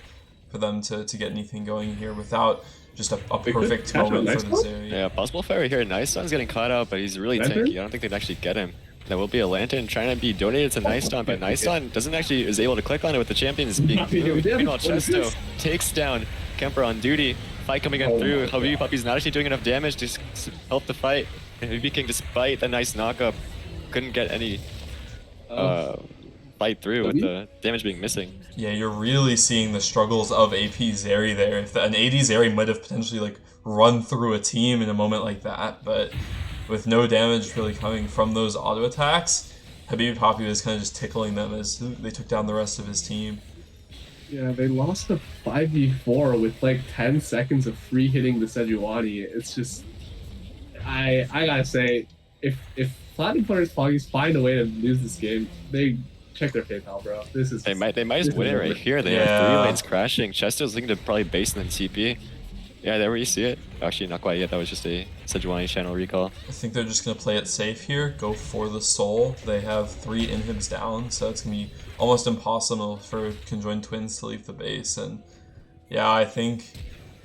for them to get anything going here without just a perfect moment for the Zeri. Yeah, possible fire here. Nice Sun's getting caught out, but he's really tanky. I don't think they'd actually get him. There will be a Lantern trying to be donated to Nice Sun, but Nice Sun is able to click on it with the champions being moved. Meanwhile, Chesto takes down Kemper on duty. Fight coming in through. Habibi Poppy's not actually doing enough damage to help the fight. And Habibi King, despite the nice knockup, couldn't get any fight through with the damage being missing. Yeah, you're really seeing the struggles of AP Zeri there. If an AD Zeri might have potentially like run through a team in a moment like that, but with no damage really coming from those auto attacks, Habibi Poppy was kind of just tickling them as they took down the rest of his team. Yeah, they lost a 5v4 with like 10 seconds of free hitting the Sejuani. It's just... I gotta say, if Platinum players Poggies find a way to lose this game, they check their PayPal, bro. They might just this is win it right over. here. They have 3 lanes crashing. Chesto's looking to probably base and then TP. Yeah, there where you see it. Actually, not quite yet. That was just a Sejuani channel recall. I think they're just going to play it safe here, go for the soul. They have 3 inhibs down, so it's going to be almost impossible for conjoined twins to leave the base. And yeah, I think...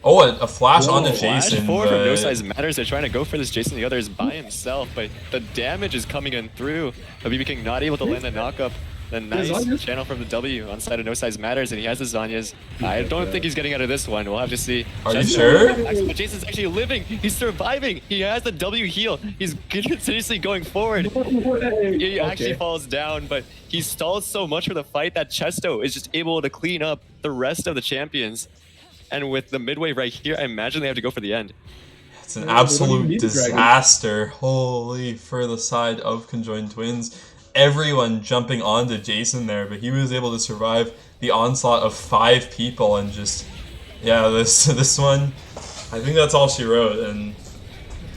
Oh, a flash Whoa, onto Flash Jason, forward from No but... Size Matters. They're trying to go for this Jason. The other is by himself, but the damage is coming in through. BB King not able to land the knockup. The nice channel from the W on side of No Size Matters, and he has the Zanyas. I don't think he's getting out of this one. We'll have to see. Are you sure? But Jason's actually living. He's surviving. He has the W heal. He's continuously going forward. He actually falls down, but he stalls so much for the fight that Chesto is just able to clean up the rest of the champions. And with the midway right here, I imagine they have to go for the end. It's an absolute disaster. Holy, for the side of conjoined twins. Everyone jumping onto Jason there, but he was able to survive the onslaught of 5 people and just... Yeah, this one, I think that's all she wrote, and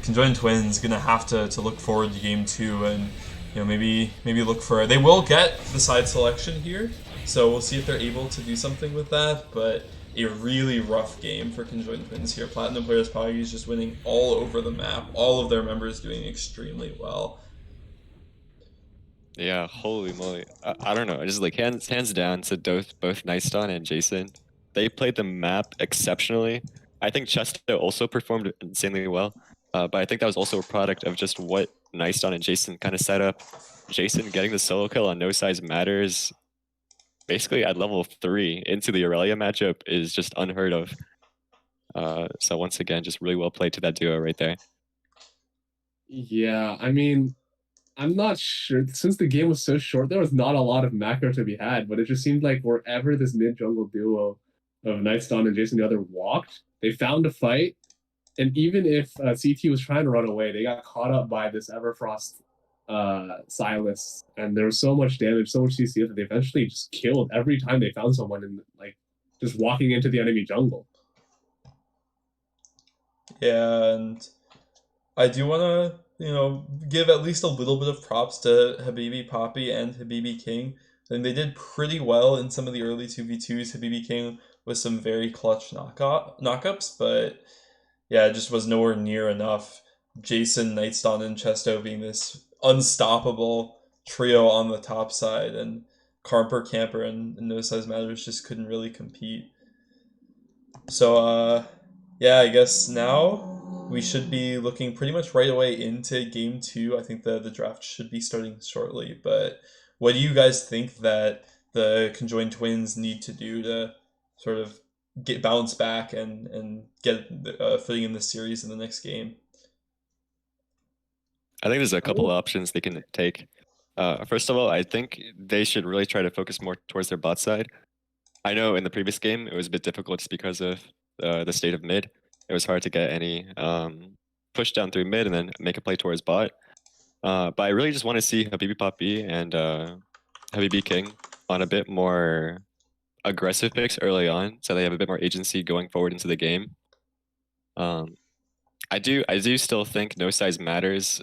conjoined twins gonna have to look forward to game 2 and maybe look for... They will get the side selection here, so we'll see if they're able to do something with that, but a really rough game for conjoined twins here. Platinum players Poggies just winning all over the map, all of their members doing extremely well. Yeah, holy moly. I don't know. Just like hands down to both Nightston and Jason. They played the map exceptionally. I think Chesto also performed insanely well. But I think that was also a product of just what Nightston and Jason kind of set up. Jason getting the solo kill on No Size Matters basically at level 3 into the Aurelia matchup is just unheard of. So once again, just really well played to that duo right there. Yeah, I mean, I'm not sure. Since the game was so short, there was not a lot of macro to be had, but it just seemed like wherever this mid-jungle duo of Nightstone and Jason the Other walked, they found a fight. And even if CT was trying to run away, they got caught up by this Everfrost Silas. And there was so much damage, so much CC that they eventually just killed every time they found someone in, like, just walking into the enemy jungle. Yeah, and I do want to, give at least a little bit of props to Habibi Poppy and Habibi King. And they did pretty well in some of the early 2v2s. Habibi King with some very clutch knockups, but yeah, it just was nowhere near enough. Jason, Nightston, and Chesto being this unstoppable trio on the top side, and Carper, Camper, and No Size Matters just couldn't really compete. So, yeah, I guess now we should be looking pretty much right away into game 2. I think the draft should be starting shortly, but what do you guys think that the conjoined twins need to do to sort of bounce back and get footing in the series in the next game? I think there's a couple of options they can take. First of all, I think they should really try to focus more towards their bot side. I know in the previous game it was a bit difficult just because of the state of mid. It was hard to get any push down through mid and then make a play towards bot. But I really just want to see Habibi Poppy and Habibi King on a bit more aggressive picks early on, so they have a bit more agency going forward into the game. I do still think No Size Matters.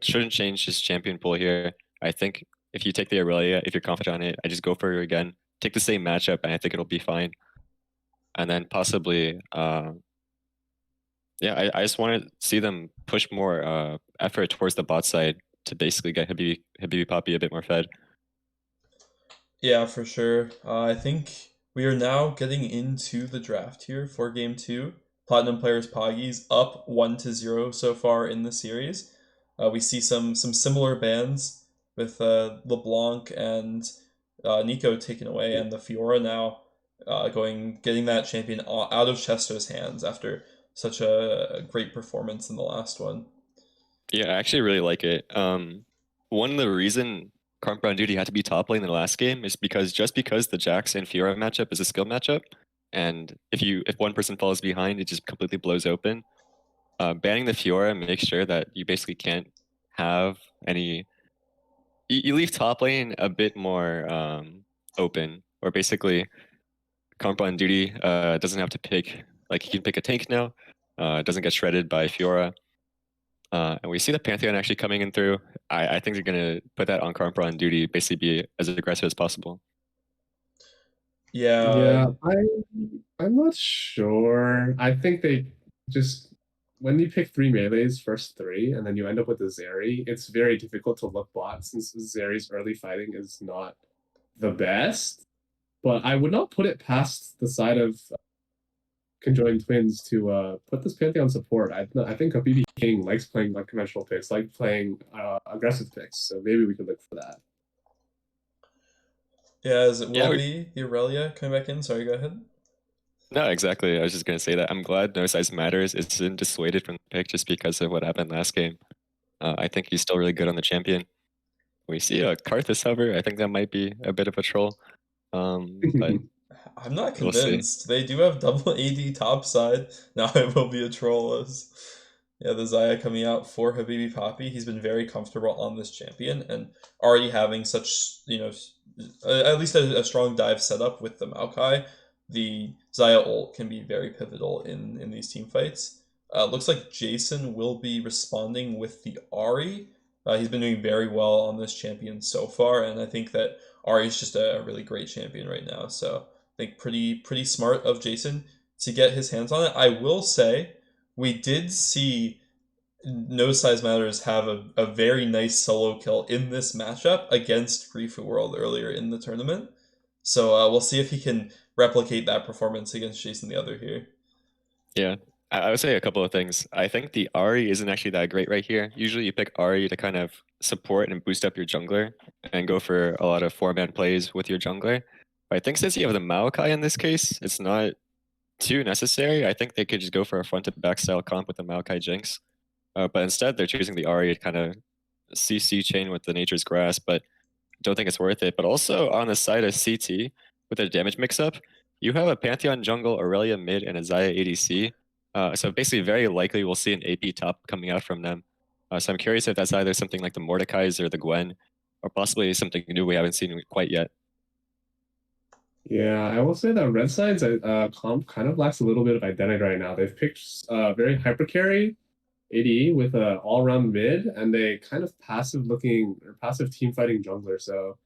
Shouldn't change his champion pool here. I think if you take the Aurelia, if you're confident on it, I just go for it again. Take the same matchup, and I think it'll be fine. And then possibly, yeah, I just want to see them push more effort towards the bot side to basically get Habibi Poppy a bit more fed. Yeah, for sure. I think we are now getting into the draft here for game 2. Platinum players Poggies up 1-0 so far in the series. We see some similar bans with LeBlanc and Nico taken away, and the Fiora now getting that champion out of Chesto's hands after such a great performance in the last one. Yeah, I actually really like it. One of the reason Karma Brown Duty had to be top lane in the last game is because the Jax and Fiora matchup is a skill matchup, and if one person falls behind, it just completely blows open. Banning the Fiora makes sure that you basically can't have any. You leave top lane a bit more open, or basically, Karma Brown Duty doesn't have to pick. Like he can pick a tank now. Doesn't get shredded by Fiora. And we see the Pantheon actually coming in through. I think they're gonna put that on Karmpra on duty, basically be as aggressive as possible. Yeah, Yeah, I'm not sure. I think they just when you pick three melees, first three, and then you end up with a Zeri, it's very difficult to look bot since Zeri's early fighting is not the best. But I would not put it past the side of conjoined twins to put this Pantheon support. I think Habibi King likes playing like conventional picks, like playing aggressive picks. So maybe we could look for that. yeah, as it Yeah, will be the Aurelia coming back in. Sorry, go ahead. no, exactly. I was just gonna say that I'm glad no size matters isn't dissuaded from the pick just because of what happened last game. I think he's still really good on the champion. We see a Karthus hover. I think that might be a bit of a troll. But I'm not we'll see. convinced. They do have double AD topside. Now it will be a troll as yeah, the Zaya coming out for Habibi Poppy. He's been very comfortable on this champion and already having such, at least a strong dive setup with the Maokai. The Zaya ult can be very pivotal in these team fights. Looks like Jason will be responding with the Ari. He's been doing very well on this champion so far, and I think that Ari is just a really great champion right now. So I think pretty smart of Jason to get his hands on it. I will say we did see No Size Matters have a very nice solo kill in this matchup against Grifu World earlier in the tournament. So we'll see if he can replicate that performance against Jason the Other here. Yeah, I would say a couple of things. I think the Ari isn't actually that great right here. Usually you pick Ari to kind of support and boost up your jungler and go for a lot of four-man plays with your jungler. But I think since you have the Maokai in this case, it's not too necessary. I think they could just go for a front to back style comp with the Maokai Jinx. But instead they're choosing the Ari to kind of CC chain with the Nature's Grass, but don't think it's worth it. But also on the side of CT, with the damage mix-up, you have a Pantheon jungle, Aurelia mid, and a Xayah ADC. So basically, very likely we'll see an AP top coming out from them. So I'm curious if that's either something like the Mordekai's or the Gwen, or possibly something new we haven't seen quite yet. Yeah, I will say that Red Side's comp kind of lacks a little bit of identity right now. They've picked very hyper carry AD with a all-around mid, and they kind of passive looking or passive team fighting jungler. So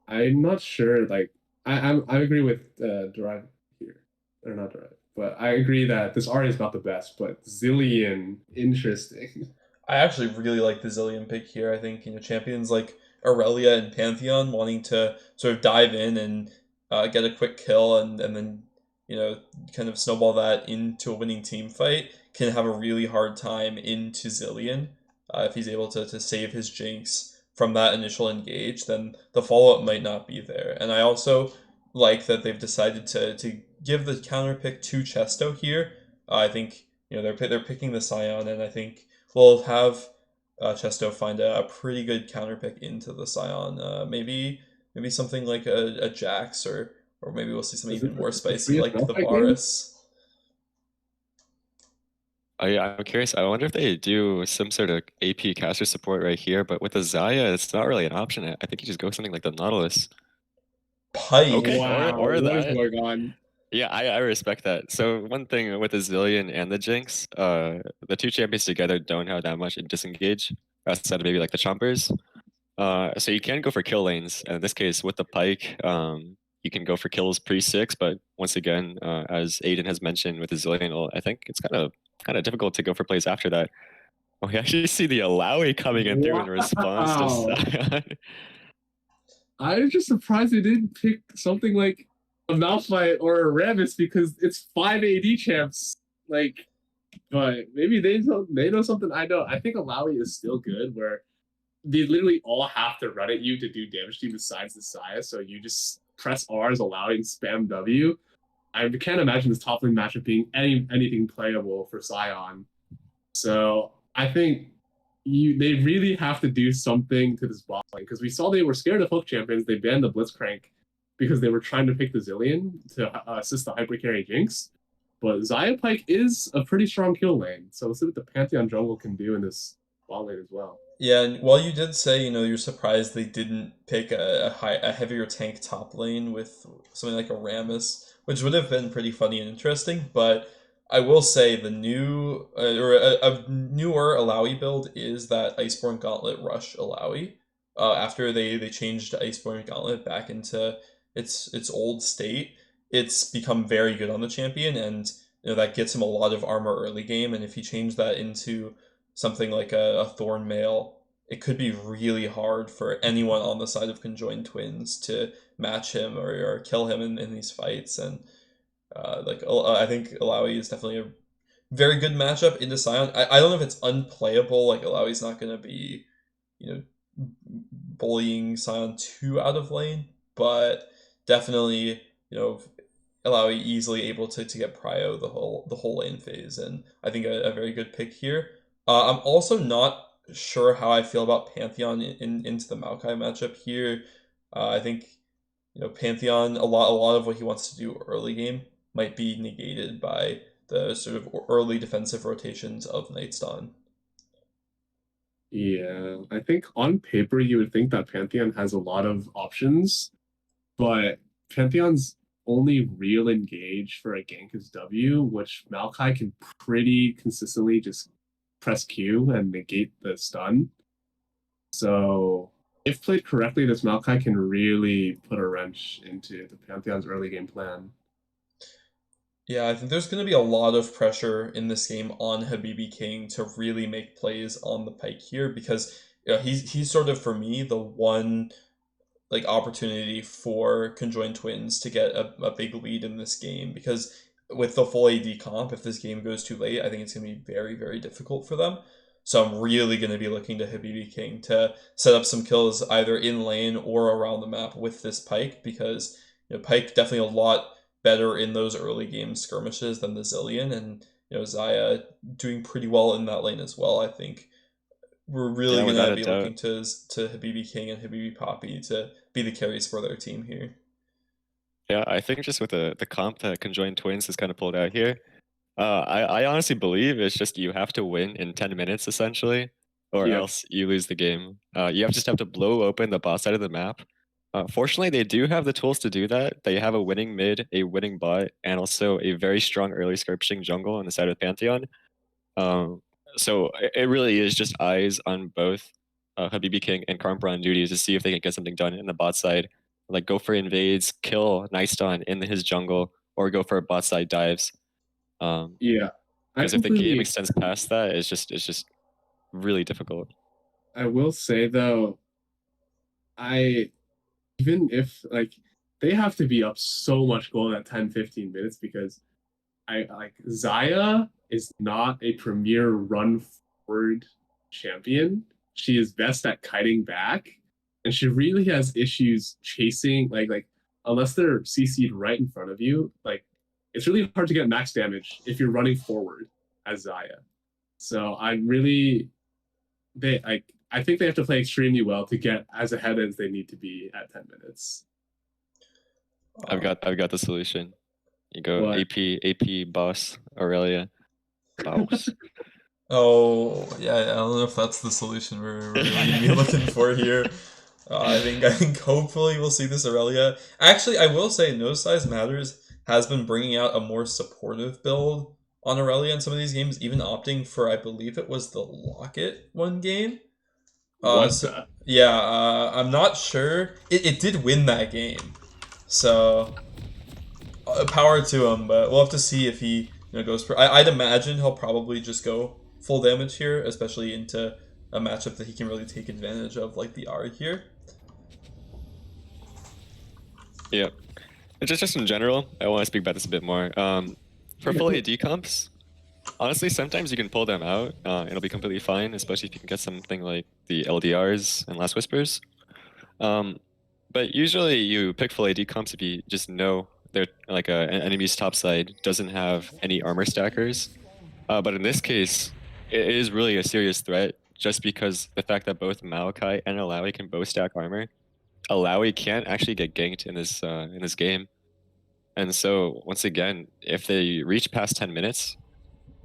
I'm not sure. Like I agree with Derive here, or not Derive, but I agree that this art is not the best. But Zillion, interesting. I actually really like the Zillion pick here. I think champions like Aurelia and Pantheon wanting to sort of dive in and get a quick kill and then kind of snowball that into a winning team fight can have a really hard time into Zillion. If he's able to save his Jinx from that initial engage, then the follow up might not be there. And I also like that they've decided to give the counter pick to Chesto here. I think they're picking the Scion, and I think we'll have Chesto find a pretty good counter pick into the Scion. Maybe something like a Jax or maybe we'll see something Is it even more the spicy freest like the Malphite game? Varus. I'm curious. I wonder if they do some sort of AP caster support right here, but with the Xayah, it's not really an option. I think you just go something like the Nautilus. Pike. Okay, Wow, or what is that. going on? Yeah, I respect that. So one thing with the Zillion and the Jinx, the two champions together don't have that much in disengage outside of maybe like the Chompers. So you can go for kill lanes. And in this case, with the Pike, you can go for kills pre-6, but once again, as Aiden has mentioned with the Zillion ult, I think it's kind of difficult to go for plays after that. We actually see the Alawi coming in through in response to Wow. Sion. I'm just surprised they didn't pick something like a Malphite or a Rammus because it's 5 AD champs. Like, but maybe they know something I don't. I think Alawi is still good where they literally all have to run at you to do damage to you besides the Saya. So you just press R as allowing spam W. I can't imagine this top lane matchup being anything playable for Sion. So I think they really have to do something to this bot lane because we saw they were scared of hook champions. They banned the Blitzcrank because they were trying to pick the Zillion to assist the hyper carry Jinx. But Xayah Pike is a pretty strong kill lane, so we'll see what the Pantheon jungle can do in this bot lane as well. Yeah, and while you did say, you're surprised they didn't pick a heavier tank top lane with something like a Rammus, which would have been pretty funny and interesting, but I will say the new or a newer Alawi build is that Iceborne Gauntlet Rush Alawi. After they changed Iceborne Gauntlet back into its old state, it's become very good on the champion, and that gets him a lot of armor early game. And if you change that into something like a Thorn Mail, it could be really hard for anyone on the side of Conjoined Twins to match him or kill him in these fights. And I think Alawi is definitely a very good matchup into Sion. I don't know if it's unplayable. Like Alawi's not going to be, you know, bullying Sion too out of lane, but definitely, Alawi easily able to get prio the whole lane phase, and I think a very good pick here. I'm also not sure how I feel about Pantheon into the Maokai matchup here. I think Pantheon, a lot of what he wants to do early game might be negated by the sort of early defensive rotations of Nightstone. Yeah, I think on paper you would think that Pantheon has a lot of options, but Pantheon's only real engage for a gank is W, which Maokai can pretty consistently just press Q and negate the stun. So if played correctly, this Maokai can really put a wrench into the Pantheon's early game plan. Yeah, I think there's going to be a lot of pressure in this game on Habibi King to really make plays on the pike here, because he's sort of, for me, the one like opportunity for Conjoined Twins to get a big lead in this game, because with the full AD comp, if this game goes too late, I think it's going to be very, very difficult for them. So I'm really going to be looking to Habibi King to set up some kills either in lane or around the map with this Pike, because Pike definitely a lot better in those early game skirmishes than the Zillion, and Zaya doing pretty well in that lane as well. I think we're really Yeah, without gonna a be doubt. looking to Habibi King and Habibi Poppy to be the carries for their team here. Yeah, I think just with the comp that Conjoined Twins has kind of pulled out here, I honestly believe it's just you have to win in 10 minutes essentially, or Yep. else you lose the game. You just have to blow open the boss side of the map. Fortunately, they do have the tools to do that. They have a winning mid, a winning bot, and also a very strong early skirmishing jungle on the side of the Pantheon. Um, so it really is just eyes on both Habibi King and Karmpra on duty to see if they can get something done in the bot side. Like go for invades, kill Nightstone in his jungle, or go for bot side dives. Yeah, I Because if the game completely. extends past that, it's just really difficult. I will say though, I even if like they have to be up so much gold at 10-15 minutes because I like Zaya is not a premier run forward champion. She is best at kiting back, and she really has issues chasing like unless they're CC'd right in front of you, like it's really hard to get max damage if you're running forward as Zaya. So I really I think they have to play extremely well to get as ahead as they need to be at 10 minutes. I've got the solution. You go What? AP boss Aurelia. Boss. Oh yeah, I don't know if that's the solution we're really gonna be looking for here. I think hopefully we'll see this Aurelia. Actually, I will say No Size Matters has been bringing out a more supportive build on Aurelia in some of these games, even opting for, I believe it was the Locket one game. What So the? yeah, I'm not sure. It did win that game, so power to him. But we'll have to see if he goes for. I'd imagine he'll probably just go full damage here, especially into a matchup that he can really take advantage of, like the R here. Yeah. Just in general, I want to speak about this a bit more. For full AD comps, honestly, sometimes you can pull them out. It'll be completely fine, especially if you can get something like the LDRs and Last Whispers. But usually you pick full AD comps if you just know they're like an enemy's top side doesn't have any armor stackers. But in this case, it is really a serious threat just because the fact that both Maokai and Alawi can both stack armor. Alawi can't actually get ganked in this game. And so once again, if they reach past 10 minutes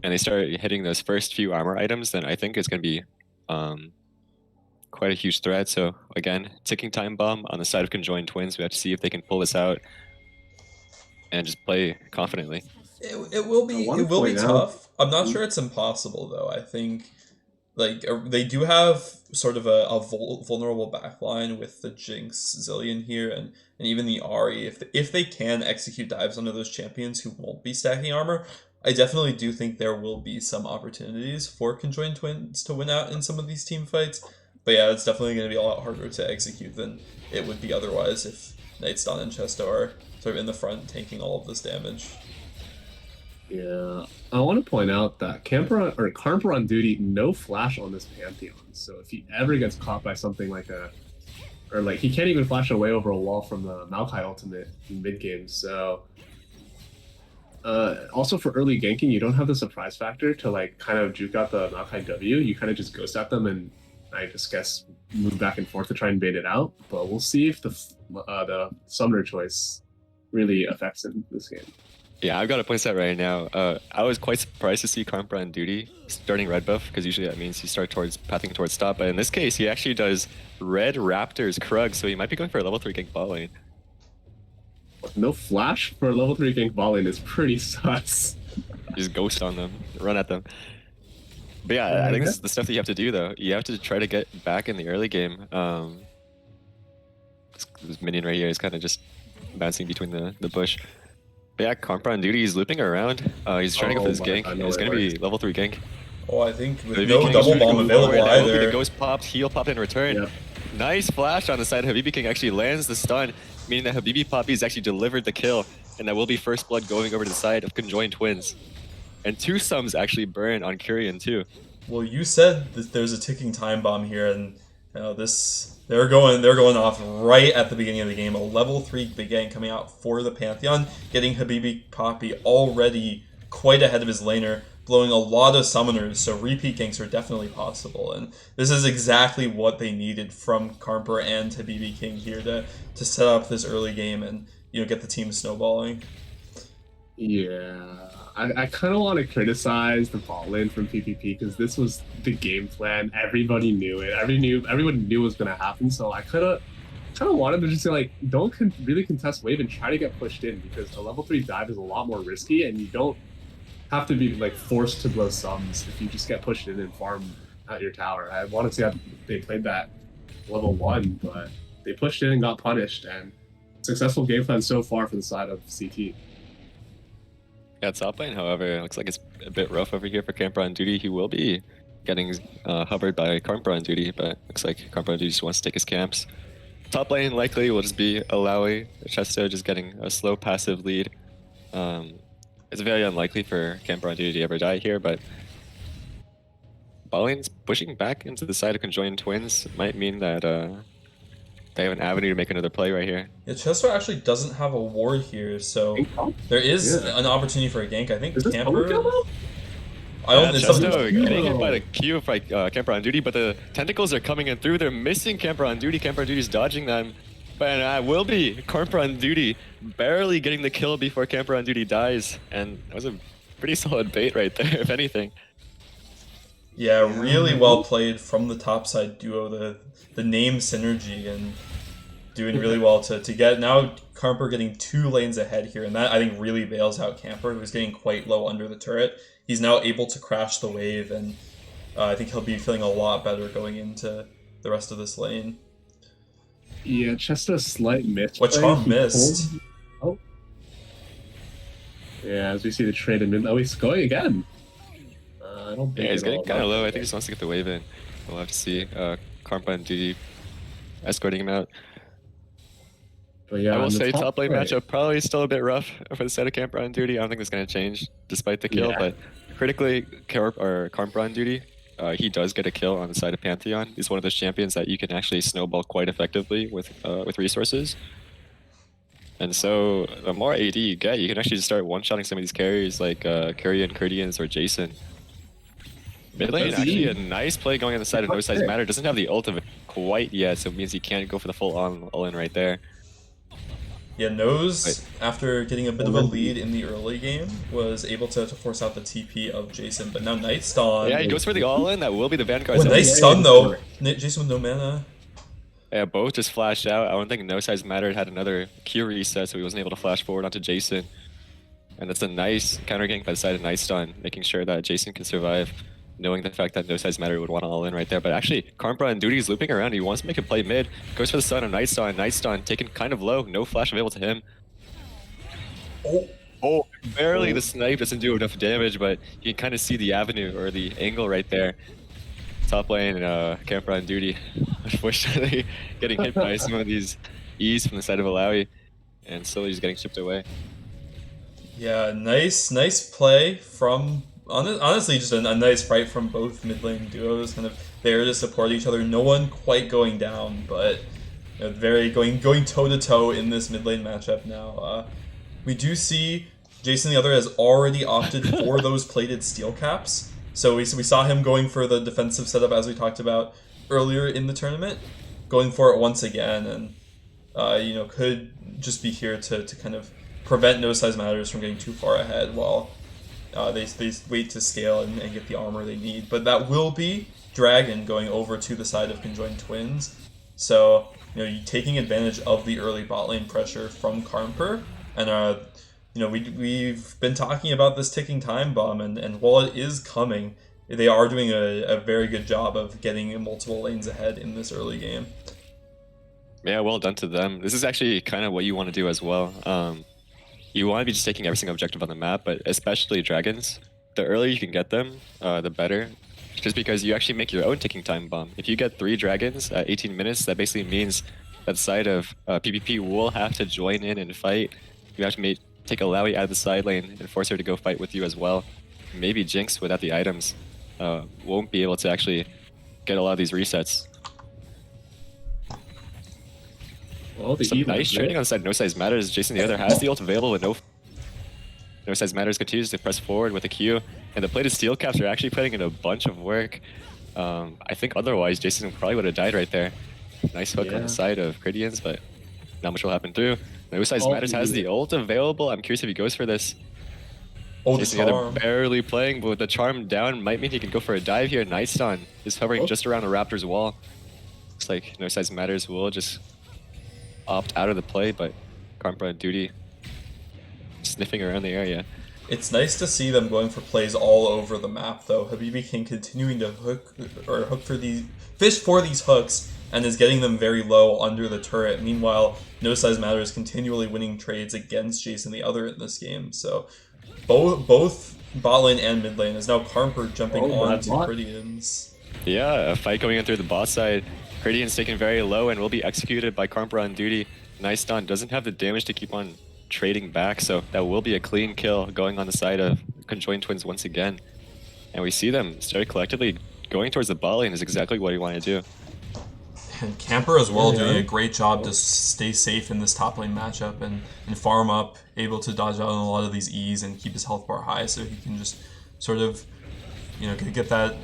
and they start hitting those first few armor items, then I think it's going to be quite a huge threat. So again, ticking time bomb on the side of Conjoined Twins. We have to see if they can pull this out and just play confidently. It will be wanna it will be point out- tough. I'm not sure it's impossible though. I think like they do have sort of a vulnerable backline with the Jinx Zillion here and even the Ari. If they can execute dives onto those champions who won't be stacking armor, I definitely do think there will be some opportunities for conjoined twins to win out in some of these team fights. But yeah, it's definitely going to be a lot harder to execute than it would be otherwise if Nightston and Chesto are sort of in the front taking all of this damage. Yeah, I want to point out that Camper on duty, no flash on this Pantheon. So if he ever gets caught by something like he can't even flash away over a wall from the Maokai ultimate in mid game. So also for early ganking, you don't have the surprise factor to like kind of juke out the Maokai W. You kind of just ghost at them and I just guess move back and forth to try and bait it out. But we'll see if the summoner choice really affects in this game. Yeah, I've got a playset right now. I was quite surprised to see Karmpra on duty starting red buff, because usually that means you start pathing towards stop. But in this case, he actually does red Raptors Krug, so he might be going for a level 3 gank bot lane. No flash for a level 3 gank bot lane is pretty sus. Just ghost on them, run at them. But yeah, I think this is the stuff that you have to do, though. You have to try to get back in the early game. This minion right here is kind of just bouncing between the bush. But yeah, Karmpra on duty, he's looping around. He's trying to go for this gank. It's going to be level 3 gank. Oh, I think with Habibi no King double is bomb going available forward. either. The ghost popped, heal popped in return. Yep. Nice flash on the side. Habibi King actually lands the stun, meaning that Habibi Poppy's actually delivered the kill, and that will be first blood going over to the side of conjoined twins. And 2 sums actually burn on Kyrian too. Well, you said that there's a ticking time bomb here, and you know they're going off right at the beginning of the game. A level 3 big gang coming out for the Pantheon, getting Habibi Poppy already quite ahead of his laner, blowing a lot of summoners, so repeat ganks are definitely possible. And this is exactly what they needed from Karmpra and Habibi King here to set up this early game and get the team snowballing. Yeah, I kind of want to criticize the bot lane from PPP because this was the game plan. Everybody knew it. Everyone knew it was going to happen. So I kind of wanted to just say, like, don't really contest wave and try to get pushed in, because a level 3 dive is a lot more risky, and you don't have to be like forced to blow sums if you just get pushed in and farm out your tower. I want to see how they played that level 1, but they pushed in and got punished, and successful game plan so far for the side of CT. Yeah, top lane, however, it looks like it's a bit rough over here for Karmpra on duty. He will be getting hovered by Karmpra on duty, but looks like Karmpra on duty just wants to take his camps. Top lane likely will just be Alawi, Chesto just getting a slow passive lead. It's very unlikely for Karmpra on duty to ever die here, but bot lane's pushing back into the side of conjoined twins might mean that they have an avenue to make another play right here. Yeah, Chesto actually doesn't have a ward here, so there is an opportunity for a gank. I think Camper. Chesto getting hit by the Q by Karmpra on duty, but the tentacles are coming in through. They're missing Karmpra on duty. Karmpra on duty's dodging them. But I will be Karmpra on duty, barely getting the kill before Karmpra on duty dies. And that was a pretty solid bait right there, if anything. Yeah, really well played from the topside duo. The name synergy and doing really well to get now Karmpra getting 2 lanes ahead here, and that I think really bails out Camper, who's getting quite low under the turret. He's now able to crash the wave, and I think he'll be feeling a lot better going into the rest of this lane. Yeah, just a slight miss. What Charm missed? Oh. Yeah, as we see the trade in mid. Oh, he's going again. I don't think. Yeah, he's getting kind of low. I think he just wants to get the wave in. We'll have to see. Karmpra and duty escorting him out. But yeah, I will say top lane matchup probably still a bit rough for the side of Karmpra on duty. I don't think it's going to change despite the kill, but critically, Karmpra on duty, he does get a kill on the side of Pantheon. He's one of those champions that you can actually snowball quite effectively with resources. And so the more AD you get, you can actually just start one-shotting some of these carries like Kyrian, Kurdians, or Jason. Mid lane, actually a nice play going on the side of No Size Matter. Doesn't have the ult of it quite yet, so it means he can't go for the full all-in right there. Yeah, Nose, after getting a bit of a lead in the early game, was able to force out the TP of Jason, but now Nightstone... Yeah, he goes for the all-in, that will be the Vanguard. Well, nice stun though, Jason with no mana. Yeah, both just flashed out. I don't think No Size Mattered had another Q reset, so he wasn't able to flash forward onto Jason. And that's a nice counter gank by the side of Nice Stun, making sure that Jason can survive, knowing the fact that No Size Matter would want to all in right there. But actually, Karmbra and Duty is looping around. He wants to make a play mid, goes for the stun on Nice Stun. Nice Stun taken kind of low, no flash available to him. Oh, barely the snipe doesn't do enough damage, but you can kind of see the avenue or the angle right there. Top lane, Karmbra and Duty, unfortunately, getting hit by some of these E's from the side of Alawi, and slowly just getting chipped away. Yeah, nice play from honestly just a nice fight from both mid lane duos, kind of there to support each other. No one quite going down, but very going toe to toe in this mid lane matchup now. We do see Jason the other has already opted for those plated steel caps, so we saw him going for the defensive setup as we talked about earlier in the tournament, going for it once again, and could just be here to kind of prevent No Size Matters from getting too far ahead while they wait to scale and get the armor they need. But that will be Dragon going over to the side of Conjoined Twins. So, you taking advantage of the early bot lane pressure from Karmper. And, we've been talking about this ticking time bomb, and while it is coming, they are doing a very good job of getting multiple lanes ahead in this early game. Yeah, well done to them. This is actually kind of what you want to do as well. You want to be just taking every single objective on the map, but especially dragons. The earlier you can get them, the better. Just because you actually make your own ticking time bomb. If you get 3 dragons at 18 minutes, that basically means that side of PPP will have to join in and fight. You have to take Alawi out of the side lane and force her to go fight with you as well. Maybe Jinx, without the items, won't be able to actually get a lot of these resets. Well, Some nice trading on the side. No Size Matters. Jason the other has the ult available with No Size Matters continues to press forward with a Q. And the plated steel caps are actually putting in a bunch of work. I think otherwise Jason probably would have died right there. Nice hook on the side of Cridians, but not much will happen through. No Size Matters has the ult available. I'm curious if he goes for this. Oh, Jason the other barely playing, but with the charm down, might mean he can go for a dive here. Nice stun. Is hovering just around the Raptor's wall. Looks like No Size Matters will just opt out of the play, but Karmbra and Duty sniffing around the area. It's nice to see them going for plays all over the map, though. Habibi King continuing to fish for these hooks and is getting them very low under the turret. Meanwhile, No Size Matters continually winning trades against Jason the other in this game. So both bot lane and mid lane is now Karmper jumping on to Cridians. Yeah, a fight going in through the bot side. Cridian's taken very low and will be executed by Karmbra on Duty. Nice stun, doesn't have the damage to keep on trading back, so that will be a clean kill going on the side of Conjoined Twins once again. And we see them start collectively going towards the bot lane is exactly what you want to do. And Camper as well doing a great job to stay safe in this top lane matchup and farm up, able to dodge out on a lot of these E's and keep his health bar high so he can just sort of, get that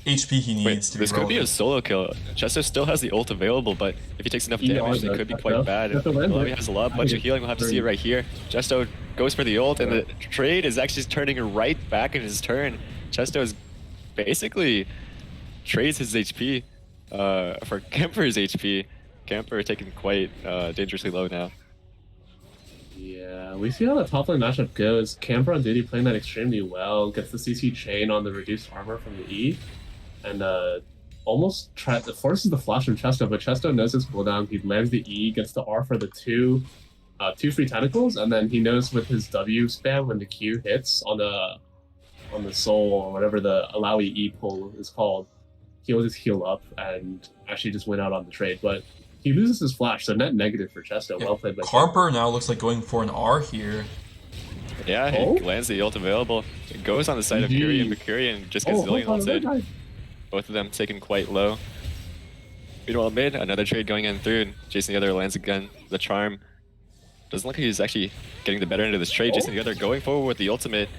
HP he needs to be This could be a solo kill. Chesto still has the ult available, but if he takes enough damage, it could be quite bad. Alawi has a bunch of healing. We'll have to see it right here. Chesto goes for the ult, and the trade is actually turning right back in his turn. Chesto is basically trades his HP for Camper's HP. Camper taking quite dangerously low now. Yeah, we see how the top lane matchup goes. Camper on Duty playing that extremely well, gets the CC chain on the reduced armor from the E. And almost forces the flash from Chesto, but Chesto knows his cooldown. He lands the E, gets the R for the two free tentacles, and then he knows with his W spam when the Q hits on the soul or whatever the Alawi E pull is called, he'll just heal up and actually just win out on the trade. But he loses his flash, so net negative for Chesto. Well played by Karmper now looks like going for an R here. Yeah, he lands the ult available. It goes on the side of Kyrian, but Kyrian just gets zillion ulted. Both of them taken quite low. Meanwhile, mid, another trade going in through. Jason the other lands again. The charm doesn't look like he's actually getting the better end of this trade. Jason the other going forward with the ultimate.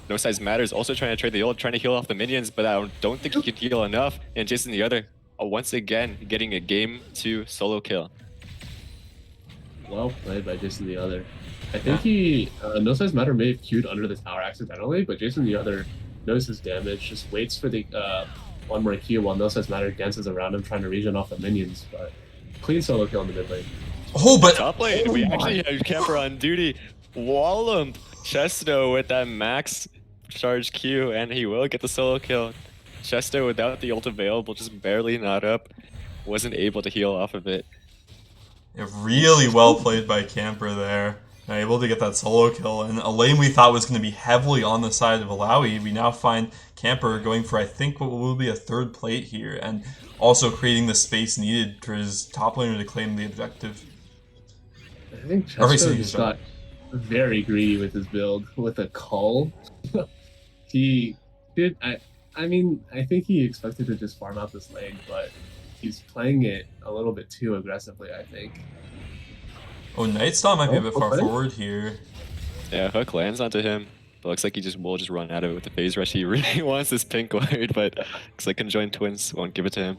No Size Matters also trying to trade the ult, trying to heal off the minions, but I don't think he can heal enough. And Jason the other, once again, getting a game 2 solo kill. Well played by Jason the other. I think No Size Matter may have queued under the tower accidentally, but Jason the other knows his damage, just waits for the one more Q while No Size Matter dances around him trying to regen off the minions, but clean solo kill in the mid lane. Oh, but top lane, we actually have Camper on Duty. Wall him. Chesto with that max charge Q, and he will get the solo kill. Chesto without the ult available, just barely not up, wasn't able to heal off of it. Yeah, really well played by Camper there. Able to get that solo kill, and a lane we thought was going to be heavily on the side of Alawi, we now find Camper going for, I think, what will be a third plate here, and also creating the space needed for his top laner to claim the objective. I think Or Chesto basically, just got very greedy with his build with a cull. He did. I mean, I think he expected to just farm out this lane, but he's playing it a little bit too aggressively, I think. Oh, Nightstar might be a bit far okay. forward here. Yeah, hook lands onto him. But looks like he will just run out of it with the phase rush. He really wants this pink ward, but looks like conjoined twins won't give it to him.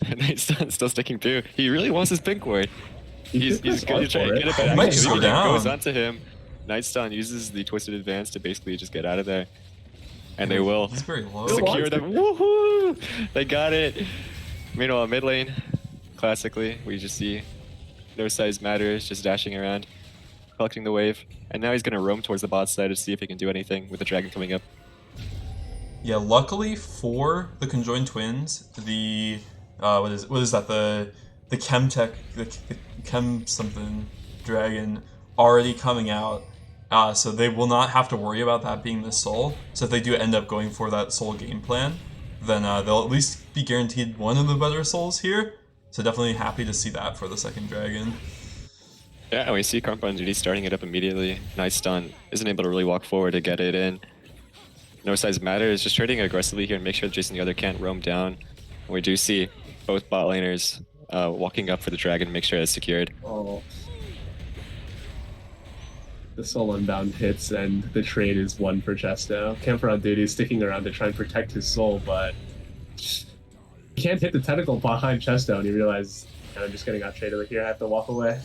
And Nightstar's still sticking through. He really wants his pink ward. He's good to try to get it, but Might actually slow it down. goes onto him. Nightstone uses the Twisted Advance to basically just get out of there. And they will He's very low. secure them. Woohoo! They got it! Meanwhile, mid lane, classically, we just see no size matters, just dashing around, collecting the wave. And now he's going to roam towards the bot side to see if he can do anything with the dragon coming up. Yeah, luckily for the conjoined twins, the what is that, the Chemtech, the Chem something dragon already coming out, so they will not have to worry about that being the soul. So if they do end up going for that soul game plan, then they'll at least be guaranteed one of the better souls here. So definitely happy to see that for the second dragon. Yeah, and we see Karmpa on duty starting it up immediately. Nice stun. Isn't able to really walk forward to get it in. No size matters, just trading aggressively here and make sure Jason the other can't roam down. And we do see both bot laners walking up for the dragon, make sure it's secured. Oh. The soul unbound hits and the trade is one for Chesto. Camper on duty is sticking around to try and protect his soul, but he can't hit the tentacle behind Chesto and you realize, I'm just getting out traded here, I have to walk away.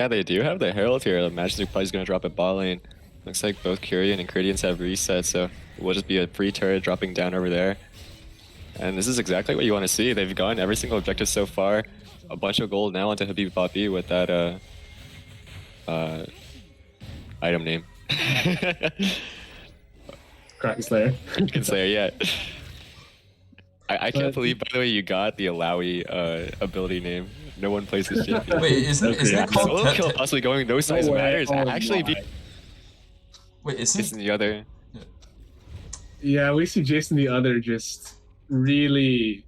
Yeah, they do have the Herald here. Imagine probably is going to drop at bot lane. Looks like both Curian and Credians have reset, so it will just be a free turret dropping down over there. And this is exactly what you want to see. They've gotten every single objective so far. A bunch of gold now onto Habib Bot B with that item name. Kraken Slayer. Kraken Slayer, yeah. I can't believe, by the way, you got the Alawi ability name. No one plays this shit. Wait, isn't it called Solo kill possibly going no size matters? Oh Actually, Wait, Jason the other. Yeah, we see Jason the other just really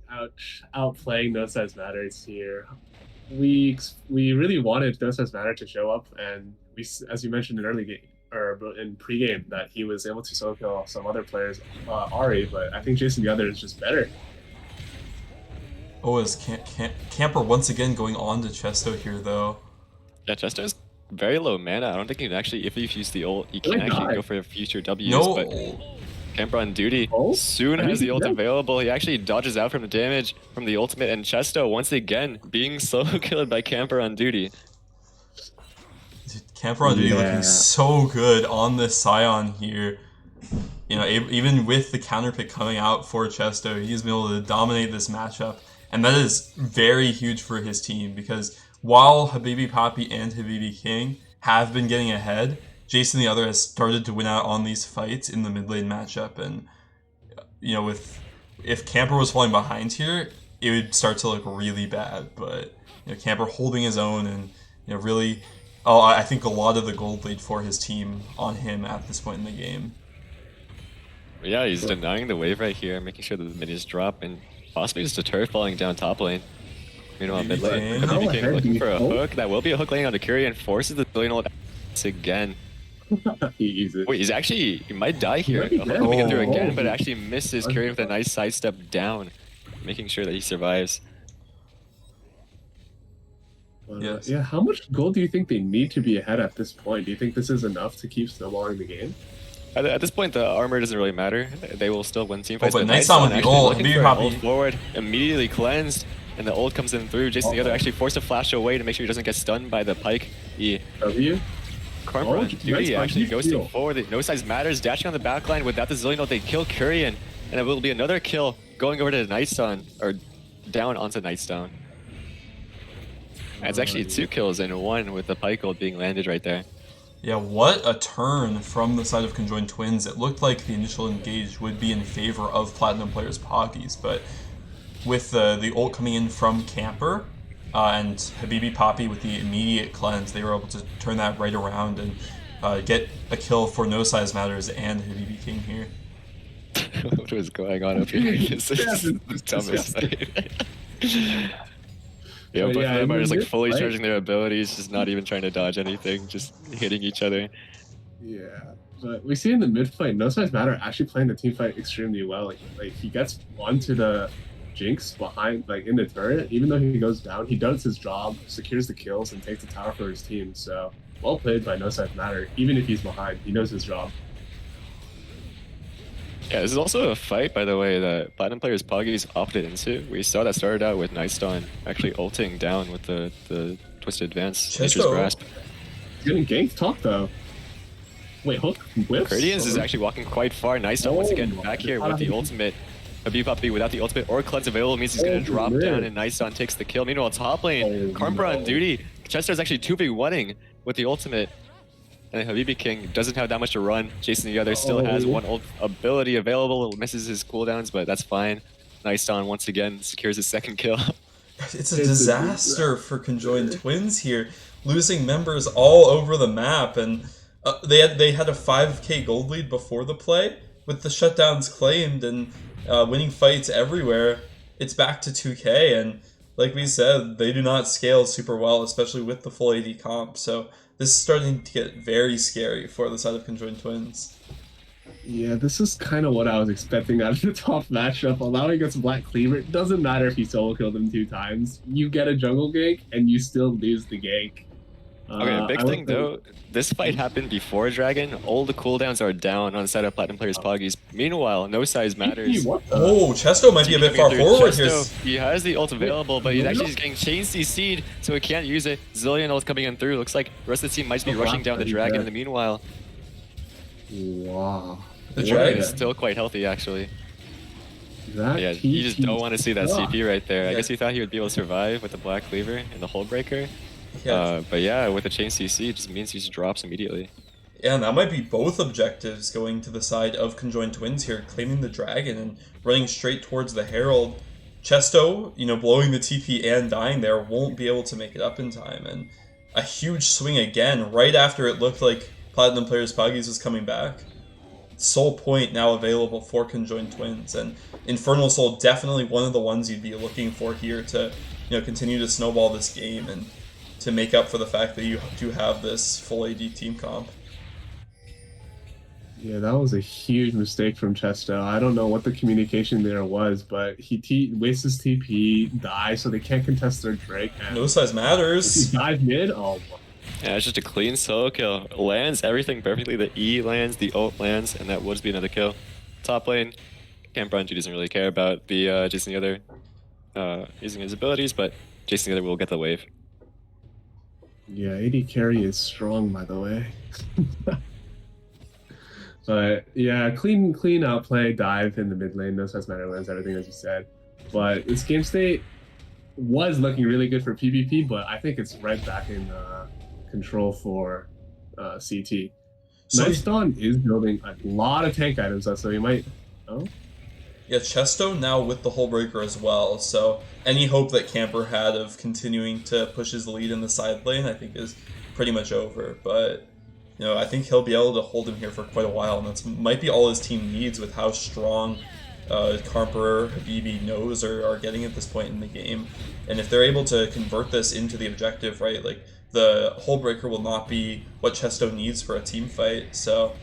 outplaying No Size Matters here. We really wanted No Size Matter to show up, and we, as you mentioned in early game or in pregame, that he was able to solo kill some other players, Ari. But I think Jason the other is just better. Oh, is Camper once again going on to Chesto here though? Yeah, Chesto's very low mana. I don't think you can actually, if you use the ult, you can Really actually not. go for future W's. No. But Camper on duty Oh, soon I has the mean, ult yeah. available. He actually dodges out from the damage from the ultimate, and Chesto once again being solo killed by Camper on duty. Dude, Camper on duty looking so good on this Scion here. You know, even with the counter pick coming out for Chesto, he's been able to dominate this matchup. And that is very huge for his team because while Habibi Poppy and Habibi King have been getting ahead, Jason the other has started to win out on these fights in the mid lane matchup. And, you know, if Camper was falling behind here, it would start to look really bad. But, you know, Camper holding his own and, you know, really, I think a lot of the gold laid for his team on him at this point in the game. Yeah, he's denying the wave right here, making sure that the minions drop, and possibly just a turret falling down top lane. Meanwhile, mid lane, King. BB King looking for a hook. That will be a hook lane on the Curie and forces the billion ult again. Easy. Wait, he might die here. Might be A hook dead. coming in through Oh. again, but actually misses Curie with a nice sidestep down, making sure that he survives. Yes. Yeah, how much gold do you think they need to be ahead at this point? Do you think this is enough to keep snowballing the game? At this point, the armor doesn't really matter. They will still win team fights. but Nice Nightstone with Stone the actually ult, looking Habibi for an Poppy. ult forward, immediately cleansed, and the ult comes in through. Jason the other actually forced to flash away to make sure he doesn't get stunned by the pike. W? Karma on duty nice actually Poppy ghosting steal. forward. No size matters, dashing on the backline without the Zillion ult. They kill Curian, and it will be another kill going over to Nightstone, or down onto Nightstone. And it's actually 2 kills in 1 with the pike ult being landed right there. Yeah, what a turn from the side of Conjoined Twins. It looked like the initial engage would be in favor of Platinum players' Poggies, but with the ult coming in from Camper and Habibi Poppy with the immediate cleanse, they were able to turn that right around and get a kill for No Size Matters and Habibi King here. What was going on up here? This is the dumbest fight. Yeah, both of them are just like fully charging their abilities, just not even trying to dodge anything, just hitting each other. Yeah, but we see in the mid fight, No Size Matter actually playing the team fight extremely well. Like he gets onto the Jinx behind, like in the turret. Even though he goes down, he does his job, secures the kills, and takes the tower for his team. So well played by No Size Matter. Even if he's behind, he knows his job. Yeah, this is also a fight, by the way, that Platinum players Poggies opted into. We saw that started out with Nightstone actually ulting down with the Twisted Advance, Nature's Grasp. He's getting ganked top though. Wait, hook whips? Guardians is actually walking quite far. Nightstone once again back here with the ultimate. Habibi Poppy without the ultimate or cleanse available means he's going to drop down and Nightstone takes the kill. Meanwhile, top lane, Karmbra on duty. Chester's actually 2v1ing with the ultimate. And Habibi King doesn't have that much to run. Jason the other still has one ult ability available. Misses his cooldowns, but that's fine. Nightstone once again secures his second kill. It's a disaster for Conjoined Twins here, losing members all over the map, and they had a 5k gold lead before the play with the shutdowns claimed and winning fights everywhere. It's back to 2k, and like we said, they do not scale super well, especially with the full AD comp. So this is starting to get very scary for the side of Conjoined Twins. Yeah, this is kind of what I was expecting out of the top matchup. Allowing against Black Cleaver, it doesn't matter if you solo killed him 2 times. You get a jungle gank, and you still lose the gank. Okay, big thing though, this fight happened before Dragon. All the cooldowns are down on the side of Platinum players Poggies. Meanwhile, No Size Matters. Oh, Chesto might be a bit far forward here. He has the ult available, but he's actually just getting chain CC'd, so he can't use it. Zillion ult coming in through. Looks like the rest of the team might be rushing down the Dragon in the meanwhile. Wow. The Dragon is still quite healthy, actually. Yeah, you just don't want to see that CP right there. I guess you thought he would be able to survive with the Black Cleaver and the Hullbreaker. But yeah, with the chain CC, it just means he just drops immediately. Yeah, and that might be both objectives going to the side of Conjoined Twins here, claiming the Dragon and running straight towards the Herald. Chesto, blowing the TP and dying there, won't be able to make it up in time. And a huge swing again, right after it looked like Platinum players Poggies was coming back. Soul Point now available for Conjoined Twins, and Infernal Soul definitely one of the ones you'd be looking for here to continue to snowball this game and to make up for the fact that you do have this full AD team comp. Yeah, that was a huge mistake from Chesto. I don't know what the communication there was, but he wastes his TP, dies, so they can't contest their Drake. No Size Matters. If he dives mid, oh. Yeah, it's just a clean solo kill. Lands everything perfectly. The E lands, the ult lands, and that would be another kill. Top lane, Camper doesn't really care about the Jason the other using his abilities, but Jason the other will get the wave. Yeah, AD carry is strong, by the way. But yeah, clean outplay, dive in the mid lane, No Size Matter lands everything as you said. But this game state was looking really good for PPP, but I think it's right back in control for CT. So Nightstone is building a lot of tank items, so he might. Oh. Yeah, Chesto now with the Hullbreaker as well, so any hope that Camper had of continuing to push his lead in the side lane, I think, is pretty much over. But I think he'll be able to hold him here for quite a while, and that might be all his team needs with how strong Camper, Habibi, Nose are getting at this point in the game. And if they're able to convert this into the objective, right, like the Hullbreaker will not be what Chesto needs for a team fight. So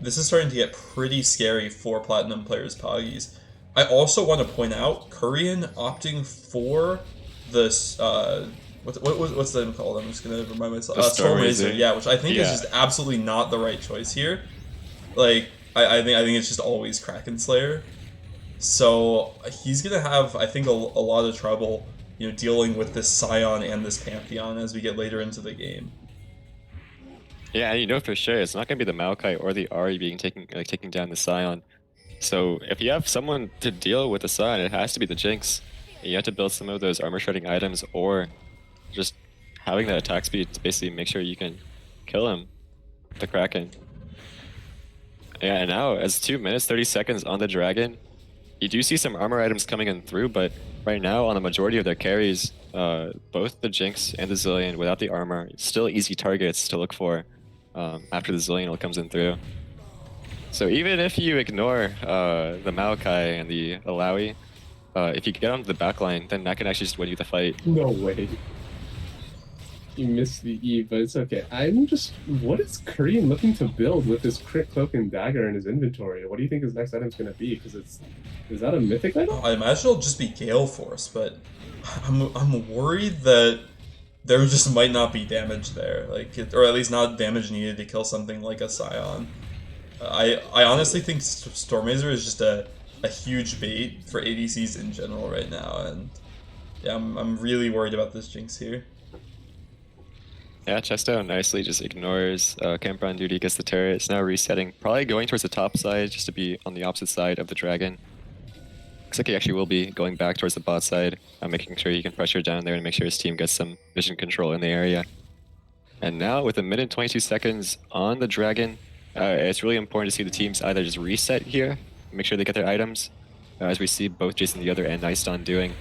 this is starting to get pretty scary for Platinum players Poggies. I also want to point out Korean opting for this what's the name called? I'm just gonna remind myself. Stormrazor, yeah, which I think is just absolutely not the right choice here. Like I think it's just always Kraken Slayer. So he's gonna have, I think, a lot of trouble, dealing with this Scion and this Pantheon as we get later into the game. Yeah, and for sure it's not gonna be the Maokai or the Ahri being taking down the Scion. So if you have someone to deal with the Scion, it has to be the Jinx. You have to build some of those armor shredding items, or just having that attack speed to basically make sure you can kill him. the Kraken. Yeah, and now as 2 minutes 30 seconds on the Dragon, you do see some armor items coming in through, but right now on the majority of their carries, both the Jinx and the Zillion without the armor, still easy targets to look for after the Zillion comes in through. So even if you ignore the Maokai and the Alawi, if you get onto the backline, then that can actually just win you the fight. No way. You missed the E, but it's okay. I'm just... What is Korean looking to build with this Crit Cloak and Dagger in his inventory? What do you think his next item's going to be? Because it's... Is that a mythic item? I imagine it'll just be Gale Force, but I'm worried that there just might not be damage there, like, or at least not damage needed to kill something like a Scion. I honestly think Stormazer is just a huge bait for ADCs in general right now, and yeah, I'm really worried about this Jinx here. Yeah, Chesto nicely just ignores camper on duty, gets the turret. It's now resetting, probably going towards the top side just to be on the opposite side of the Dragon. Looks like he actually will be going back towards the bot side, making sure he can pressure down there and make sure his team gets some vision control in the area. And now with 1 minute 22 seconds on the Dragon, it's really important to see the teams either just reset here, make sure they get their items, as we see both Jason the Other and Nicedon doing.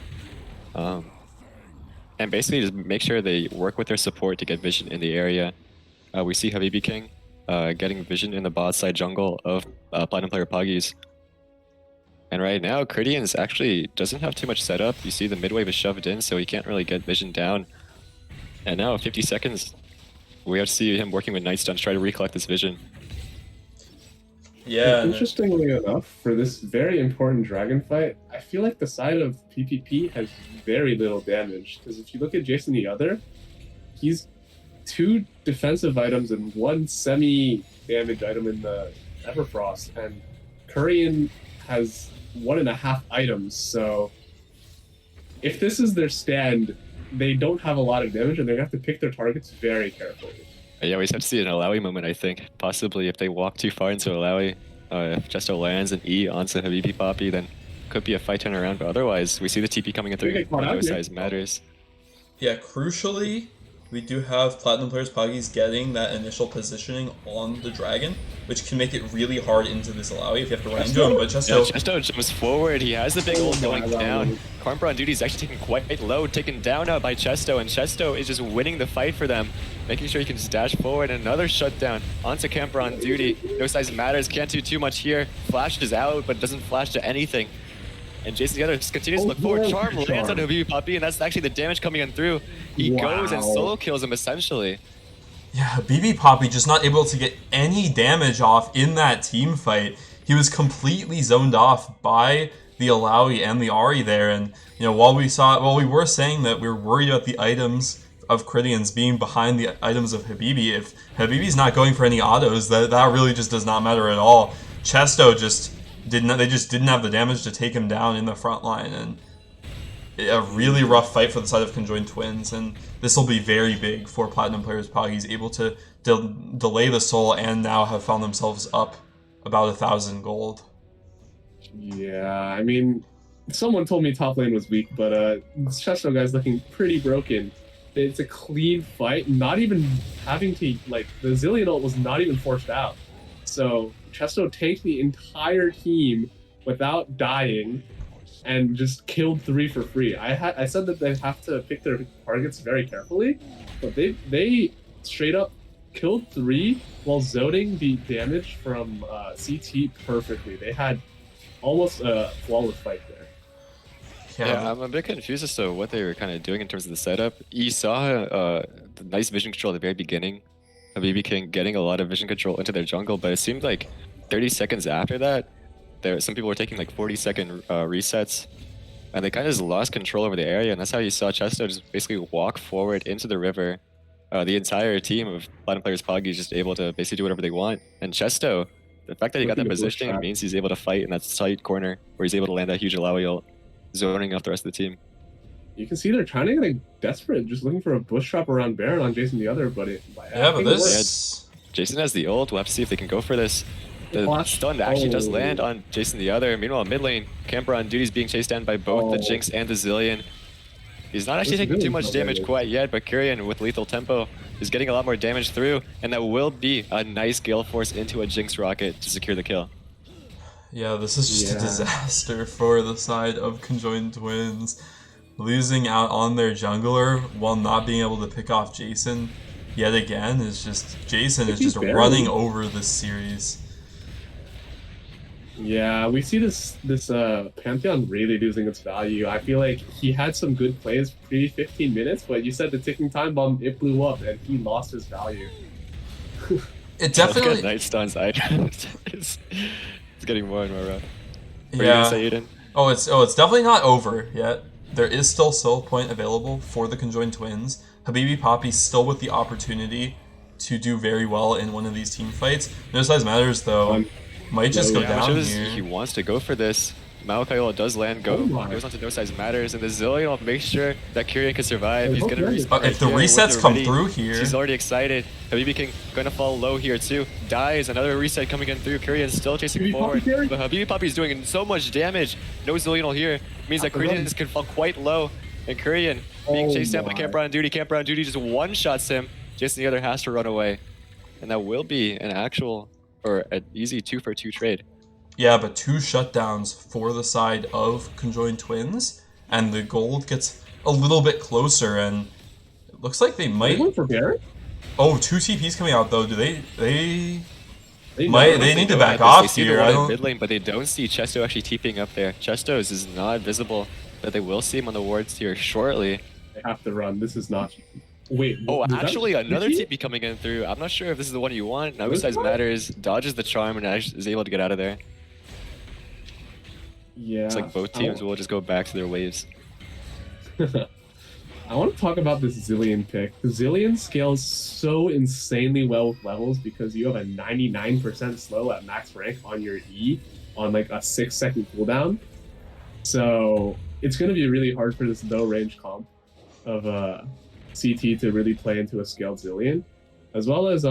And basically just make sure they work with their support to get vision in the area. We see Habibi King getting vision in the bot side jungle of Platinum player Poggies. And right now, Cridians actually doesn't have too much setup. You see the mid wave is shoved in, so he can't really get vision down. And now, 50 seconds, we have to see him working with Nightstone to try to recollect this vision. Yeah. Interestingly enough, for this very important Dragon fight, I feel like the side of PPP has very little damage. Because if you look at Jason the Other, he's 2 defensive items and 1 semi-damage item in the Everfrost, and Korean has 1.5 items, so if this is their stand, they don't have a lot of damage, and they're going to have to pick their targets very carefully. Yeah, we just have to see an Alawi moment, I think. Possibly if they walk too far into Alawi, if Chesto lands an E onto Habibi Poppy, then could be a fight turn around, but otherwise, we see the TP coming in through. No size matters. Yeah, crucially, we do have Platinum players Poggies getting that initial positioning on the Dragon, which can make it really hard into this Alawi if you have to run into him, but Chesto... Yeah, Chesto jumps forward, he has the big ult going down. Karmbra on duty is actually taken quite low, taken down by Chesto, and Chesto is just winning the fight for them, making sure he can just dash forward. Another shutdown onto camper on duty. No size matters, can't do too much here. Flash is out, but doesn't flash to anything. And Jason the Other just continues to look forward. Charm lands on Habibi Poppy, and that's actually the damage coming in through. He goes and solo kills him, essentially. Yeah, Habibi Poppy just not able to get any damage off in that team fight. He was completely zoned off by the Alawi and the Ahri there, and you know, while we were saying that we were worried about the items of Cridians being behind the items of Habibi, if Habibi's not going for any autos, that really just does not matter at all. Chesto just didn't have the damage to take him down in the front line, and a really rough fight for the side of Conjoined Twins, and this will be very big for Platinum players Poggies, able to delay the soul and now have found themselves up about 1,000 gold. Yeah, I mean, someone told me top lane was weak, but this Chesto guy's looking pretty broken. It's a clean fight, not even having to, like, the Zillion ult was not even forced out. So Chesto tanked the entire team without dying and just killed 3 for free. I said that they have to pick their targets very carefully, but they straight up killed 3 while zoning the damage from CT perfectly. They had almost a flawless fight there. Yeah, I'm a bit confused as to what they were kind of doing in terms of the setup. You saw the nice vision control at the very beginning of BB King getting a lot of vision control into their jungle, but it seemed like 30 seconds after that, some people were taking like 40-second resets, and they kind of just lost control over the area, and that's how you saw Chesto just basically walk forward into the river. The entire team of Platinum players Poggy is just able to basically do whatever they want, and Chesto, the fact that he got that positioning means he's able to fight in that tight corner where he's able to land that huge Alawi ult, zoning off the rest of the team. You can see they're trying to get like desperate, just looking for a bush trap around Baron on Jason the Other, but Jason has the ult. We'll have to see if they can go for this. The stun actually does land on Jason the Other. Meanwhile, mid lane, camper on duty is being chased down by both the Jinx and the Zillion. He's not actually taking too much damage quite yet, but Kyrian with lethal tempo is getting a lot more damage through, and that will be a nice Gale Force into a Jinx Rocket to secure the kill. Yeah, this is just a Yeah. disaster for the side of Conjoined Twins. Losing out on their jungler while not being able to pick off Jason yet again is just... Jason is just Barely. running over this series. Yeah, we see this Pantheon really losing its value. I feel like he had some good plays pre 15 minutes, but you said the ticking time bomb, it blew up and he lost his value. It definitely... Nightstunn's item. It's getting more and more rough. What are you Yeah. gonna say, Aiden? Oh, it's definitely not over yet. There is still Soul Point available for the Conjoined Twins. Habibi Poppy's still with the opportunity to do very well in one of these team fights. No size matters though. Might just go yeah, down He here. wants to go for this. Malachi does land go. Oh my. Goes on to No Size Matters, and the Zillion will make sure that Kyrian can survive. He's gonna reset. If the resets come through here... She's already excited. Habibi King gonna fall low here too. Dies. Another reset coming in through. Kyrian still chasing Habibi forward. Poppy carry. But Habibi Poppy is doing so much damage. No Zillion here. Means that Kyrian can fall quite low. And Kyrian being chased down by Camper on Duty. Camper on Duty just one-shots him. Jason the other has to run away. And that will be an actual, or an easy 2-for-2 trade. Yeah, but 2 shutdowns for the side of Conjoined Twins, and the gold gets a little bit closer, and it looks like they might... They went for Barrett? Oh, 2 TPs coming out though. Do they They need to go back at this. off They see here. the I one in don't... mid lane, but they don't see Chesto actually TPing up there. Chesto's is not visible, but they will see him on the wards here shortly. They have to run. This is not. Wait. Oh, was that actually, another TP? TP coming in through. I'm not sure if this is the one you want. No This Size one? Matters, dodges the charm, and is able to get out of there. Yeah. It's like both teams will just go back to their waves. I want to talk about this Zillion pick. The Zillion scales so insanely well with levels because you have a 99% slow at max rank on your E on like a 6-second cooldown. So it's going to be really hard for this low range comp of CT to really play into a scaled Zillion. As well as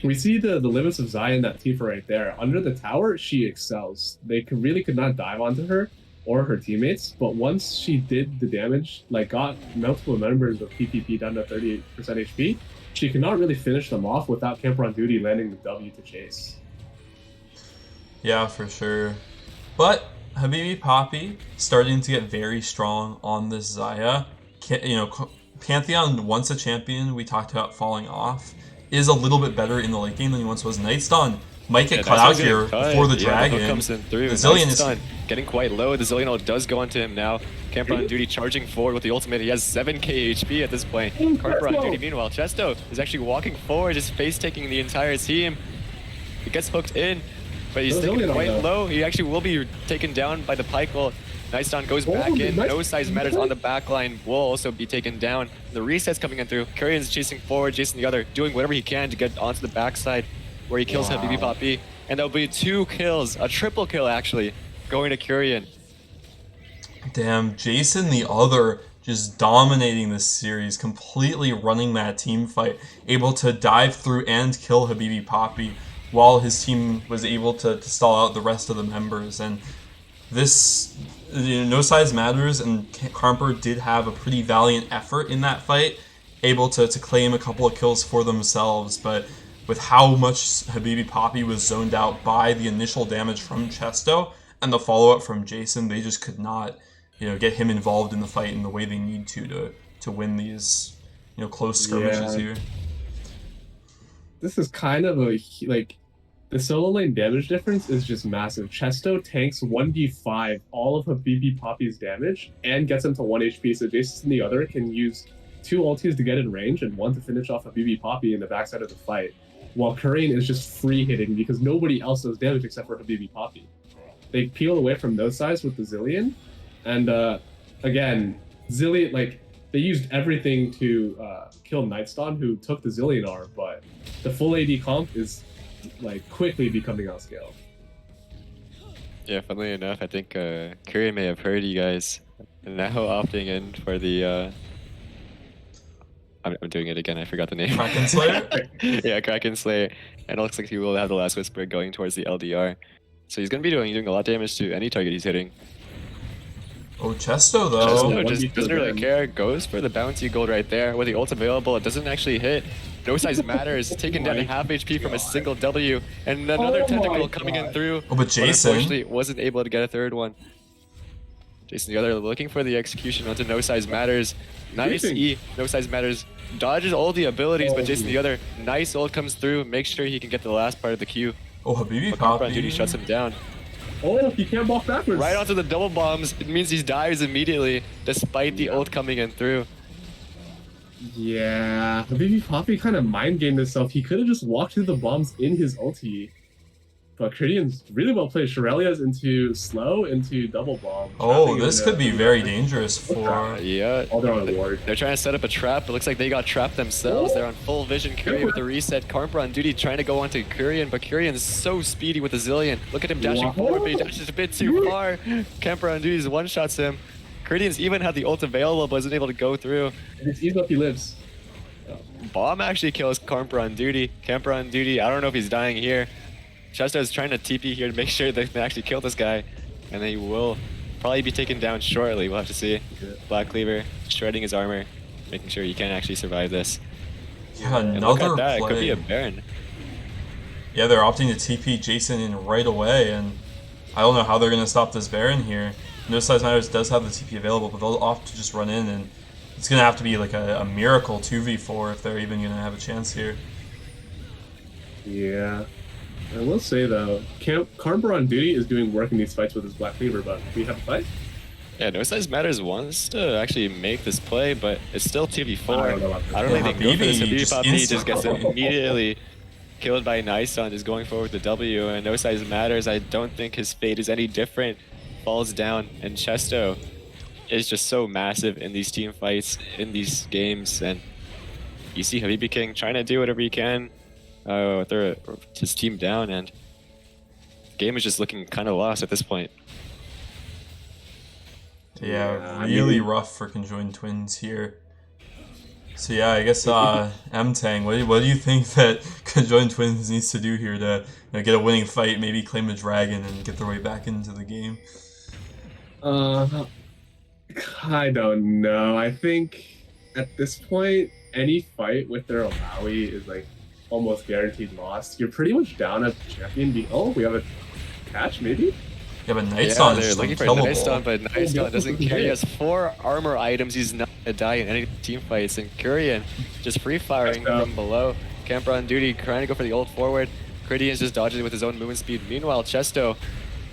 we see the limits of Zion, that Tifa right there. Under the tower, she excels. They really could not dive onto her or her teammates, but once she did the damage, like got multiple members of PPP down to 38% HP, she cannot really finish them off without Camper on Duty landing the W to chase. Yeah, for sure. But Habibi Poppy starting to get very strong on this Xayah. Pantheon, once a champion, we talked about falling off, is a little bit better in the late game than he once was. Nightstun might get cut out here before the dragon. The comes in through. The Zillion is getting quite low. The Zillion does go onto him now. Camper on Duty charging forward with the ultimate. He has 7k HP at this point. Camper on Duty, meanwhile, Chesto is actually walking forward, just face-taking the entire team. He gets hooked in, but he's taken quite low. He actually will be taken down by the Pike ult. Nightstun goes back in. No Size Matters on the backline will also be taken down. The reset's coming in through. Kyrian's chasing forward, Jason the other, doing whatever he can to get onto the backside where he kills Habibi Poppy. And there'll be 2 kills, a triple kill actually, going to Kyrian. Damn, Jason the other just dominating this series, completely running that team fight, able to dive through and kill Habibi Poppy while his team was able to stall out the rest of the members. And this, No Size Matters and Carper did have a pretty valiant effort in that fight, able to claim a couple of kills for themselves, but with how much Habibi Poppy was zoned out by the initial damage from Chesto and the follow-up from Jason, they just could not, get him involved in the fight in the way they need to win these, close skirmishes here. This is kind of the solo lane damage difference is just massive. Chesto tanks 1v5 all of Habibi Poppy's damage and gets him to 1 HP, so Jason the other can use 2 ultis to get in range and 1 to finish off Habibi Poppy in the backside of the fight, while Kyrian is just free hitting because nobody else does damage except for Habibi Poppy. They peel away from those sides with the Zillion, and again, Zillion, they used everything to kill Nightstun, who took the Zillion R, but the full AD comp is quickly becoming outscaled. Yeah, funnily enough, I think Kyrian may have heard you guys now opting in for the I'm doing it again, I forgot the name. Kraken Slayer? Yeah, Kraken Slayer. And it looks like he will have the last whisper going towards the LDR. So he's going to be doing a lot of damage to any target he's hitting. Oh, Chesto though. Chesto one just beat doesn't to the really ban. care, goes for the bounty gold right there. With the ult available, it doesn't actually hit. No size matters, taken down to my half HP from a God. single W, and another Oh my tentacle coming in God. through, Oh, but but Jason. unfortunately wasn't able to get a third one. Jason the other looking for the execution onto No Size Matters. Nice Briefing. E, No Size Matters dodges all the abilities, but Oh. Jason the other, nice ult comes through, makes sure he can get the last part of the queue. Oh, Habibi But Comp on Poppy. duty shuts him down. Oh, he can't walk backwards. Right onto the double bombs, it means he dies immediately, despite the Yeah. ult coming in through. Yeah, Baby Poppy kind of mind gamed himself. He could have just walked through the bombs in his ulti. But Caridian's really well played. Shirelia's into slow, into double bomb. Oh, trapping him this in a could be really very bad- dangerous for. Yeah, All they're on a ward. they're trying to set up a trap. It looks like they got trapped themselves. They're on full vision. Kyrian with the reset. Karmpa on duty trying to go onto Kyrian, but Kyrian's so speedy with the Zillion. Look at him dashing Wow. forward, but he dashes a bit too far. Kemper on duty one-shots him. Kyrian's even had the ult available, but wasn't able to go through. It's easy if he lives. Bomb actually kills Karmpa on duty. Kemper on duty. I don't know if he's dying here. Chesto is trying to TP here to make sure they can actually kill this guy. And they will probably be taken down shortly. We'll have to see. Black Cleaver shredding his armor, making sure he can actually survive this. Yeah, And look another at that. It could be play. a Baron. Yeah, they're opting to TP Jason in right away, and I don't know how they're gonna stop this Baron here. No Size Matters does have the TP available, but they'll opt to just run in, and it's gonna have to be like a miracle 2v4 if they're even gonna have a chance here. Yeah. I will say though, Karmpa on duty is doing work in these fights with his Black Cleaver, but we have a fight. Yeah, No Size Matters wants to actually make this play, but it's still 2v4. I don't know about I don't think they go for this. Habibi Habibi just Poppy just gets instant- immediately killed by Nice-on, just going forward with the W, and No Size Matters, I don't think his fate is any different. Falls down, and Chesto is just so massive in these team fights, in these games, and you see Habibi King trying to do whatever he can with his team down, and the game is just looking kind of lost at this point. Yeah, I really mean- rough for conjoined twins here. So yeah, I guess M-Tang, what do you think that conjoined twins needs to do here to get a winning fight, maybe claim a dragon and get their way back into the game? I don't know. I think at this point, any fight with their Alawi is like almost guaranteed loss. You're pretty much down as champion. Oh, we have a catch, maybe? Yeah, but Night's Yeah, on they're is looking for unkillable. Nice-on, but Nice-on that's doesn't what he care. He did. has 4 armor items. He's not gonna die in any team fights. And Kurian just free firing That's from below. Camper on duty, trying to go for the ult forward. Kurian's just dodging with his own movement speed. Meanwhile, Chesto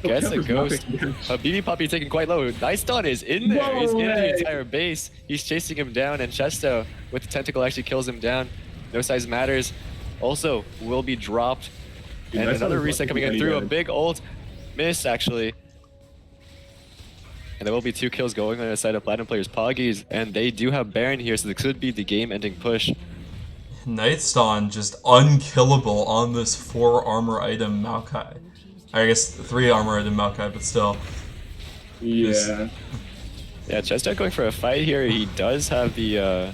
gets a Kemper's ghost. nothing. Habibi Poppy taking quite low. Nice-on is in there. No He's in way. the entire base. He's chasing him down, and Chesto with the tentacle actually kills him down. No Size Matters also will be dropped. Dude, And Nice-on another is reset lucky coming in any through. A damage. big ult. Miss, actually. And there will be 2 kills going on the side of Platinum players Poggies, and they do have Baron here, so this could be the game-ending push. Nightstone just unkillable on this 4 armor item Maokai. I guess 3 armor item Maokai, but still. Yeah. Yeah, Chesto going for a fight here. He does have the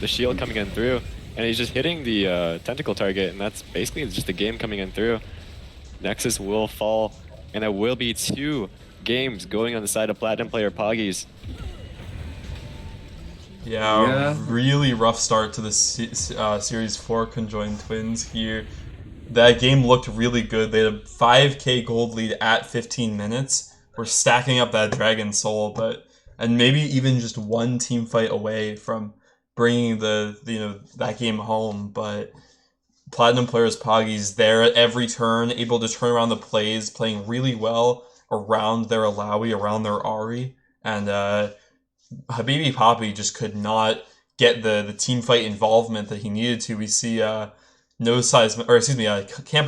shield coming in through, and he's just hitting the tentacle target, and that's basically just the game coming in through. Nexus will fall, and there will be 2 games going on the side of Platinum player Poggies. Yeah, really rough start to the Series 4 conjoined twins here. That game looked really good. They had a 5k gold lead at 15 minutes. We're stacking up that Dragon Soul, and maybe even just one team fight away from bringing that game home. But Platinum players Poggies there at every turn, able to turn around the plays, playing really well around their Alawi, around their Ari, and Habibi Poppy just could not get the team fight involvement that he needed to. We see Camper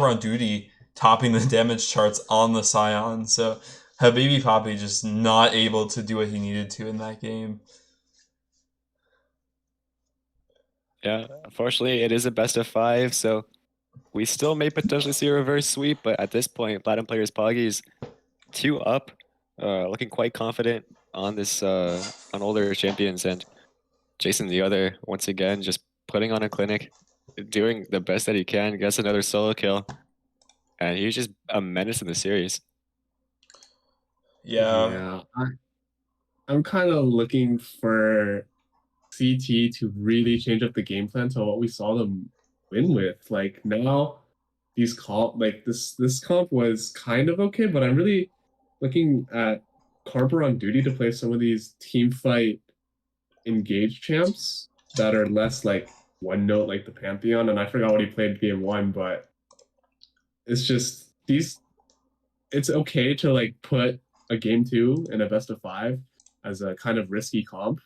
on duty topping the damage charts on the Scion. So Habibi Poppy just not able to do what he needed to in that game. Yeah, unfortunately, it is a best of 5, so we still may potentially see a reverse sweep, but at this point, Platinum players Poggies 2 up, looking quite confident on this on older champions, and Jason the other once again just putting on a clinic, doing the best that he can, gets another solo kill, and he's just a menace in the series. Yeah. I'm kind of looking for CT to really change up the game plan to what we saw them win with. Like now, these comp like this comp was kind of okay, but I'm really looking at Carper on duty to play some of these team fight engaged champs that are less like one note like the Pantheon. And I forgot what he played game one, but it's just these. It's okay to like put a game two in a best of five as a kind of risky comp,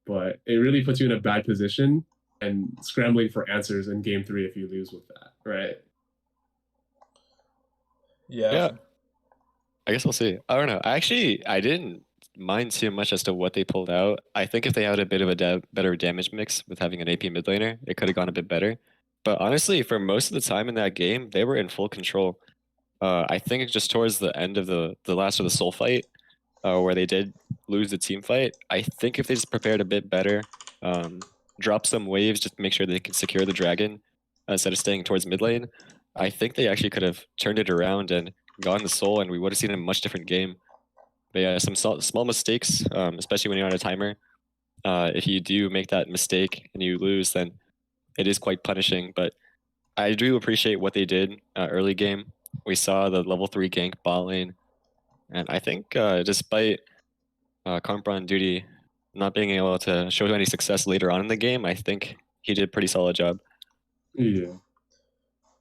but it really puts you in a bad position and scrambling for answers in game three if you lose with that, right? Yeah. Yeah, I guess we'll see. I don't know. I didn't mind too much as to what they pulled out. I think if they had a bit of a better damage mix with having an AP mid laner, it could have gone a bit better. But honestly, for most of the time in that game, they were in full control. I think just towards the end of the last of the soul fight, where they did lose the team fight, I think if they just prepared a bit better, drop some waves just to make sure they can secure the dragon instead of staying towards mid lane, I think they actually could have turned it around and gotten the soul, and we would have seen a much different game. But yeah, some small mistakes, especially when you're on a timer. If you do make that mistake and you lose, then it is quite punishing. But I do appreciate what they did early game. We saw the level 3 gank bot lane, and I think despite Compron Duty not being able to show any success later on in the game, I think he did a pretty solid job. Yeah.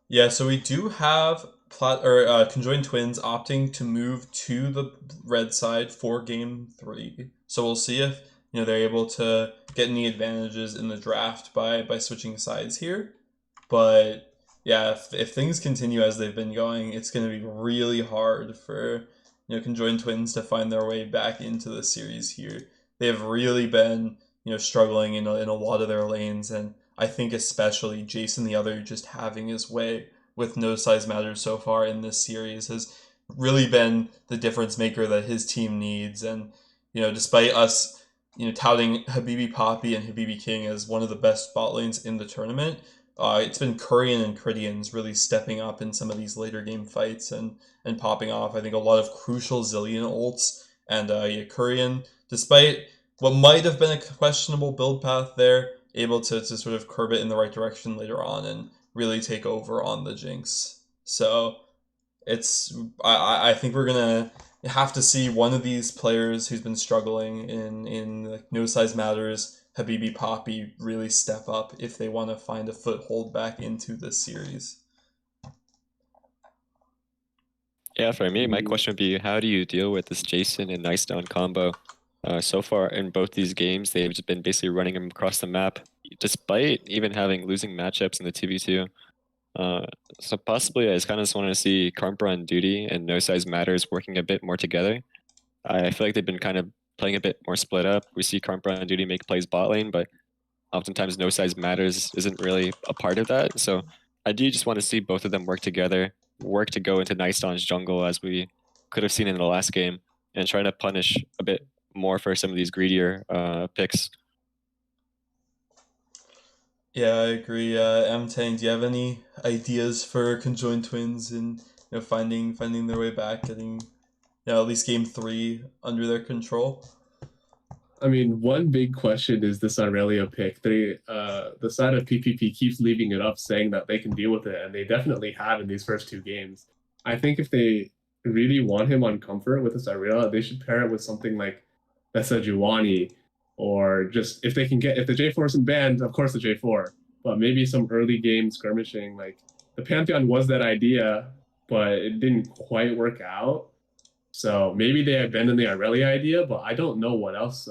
Yeah, so we do have conjoined twins opting to move to the red side for game 3. So we'll see if they're able to get any advantages in the draft by switching sides here. But yeah, if things continue as they've been going, it's going to be really hard for conjoined twins to find their way back into the series here. They have really been struggling in a lot of their lanes, and I think especially Jason the Other just having his way with No Size Matters so far in this series has really been the difference maker that his team needs. And despite us touting Habibi Poppy and Habibi King as one of the best bot lanes in the tournament, it's been Kurian and Cridians really stepping up in some of these later game fights and popping off. I think a lot of crucial Zillion ults, and yeah, Kurian, despite what might have been a questionable build path there, able to sort of curb it in the right direction later on and really take over on the Jinx. So it's I think we're gonna have to see one of these players who's been struggling in like No Size Matters, Habibi Poppy, really step up if they want to find a foothold back into this series. Yeah, for me, my question would be, how do you deal with this Jason and Nice Down combo? So far in both these games, they've just been basically running him across the map, despite even having losing matchups in the 2v2. So possibly I just kind of just want to see Karmpra on duty and No Size Matters working a bit more together. I feel like they've been kind of playing a bit more split up. We see Karmpra on duty make plays bot lane, but oftentimes No Size Matters isn't really a part of that. So I do just want to see both of them work together, work to go into Nice Dawn's jungle as we could have seen in the last game, and try to punish a bit more for some of these greedier picks. Yeah, I agree. M Tang, do you have any ideas for conjoined twins and finding their way back, getting at least game 3 under their control? I mean, one big question is this Aurelia pick. The side of PPP keeps leaving it up, saying that they can deal with it, and they definitely have in these first two games. I think if they really want him on comfort with this Aurelia, they should pair it with something like Bessa Juwani, or just if the J4 isn't banned, of course the J4, but maybe some early game skirmishing. Like the Pantheon was that idea, but it didn't quite work out. So maybe they abandoned the Aurelia idea, but I don't know what else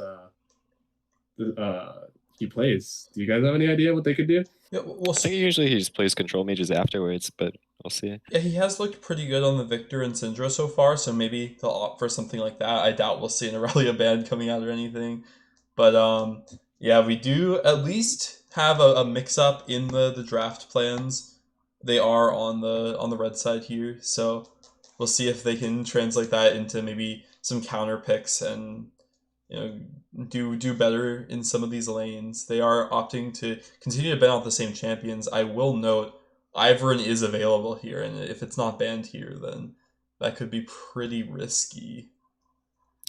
he plays. Do you guys have any idea what they could do? Yeah, we'll I think usually he just plays control mages afterwards, but we'll see. Yeah, he has looked pretty good on the Victor and Syndra so far, so maybe they'll opt for something like that. I doubt we'll see an Aurelia band coming out or anything. But yeah, we do at least have a mix up in the draft plans. They are on the red side here, so we'll see if they can translate that into maybe some counter picks and do better in some of these lanes. They are opting to continue to ban out the same champions. I will note Ivern is available here, and if it's not banned here, then that could be pretty risky.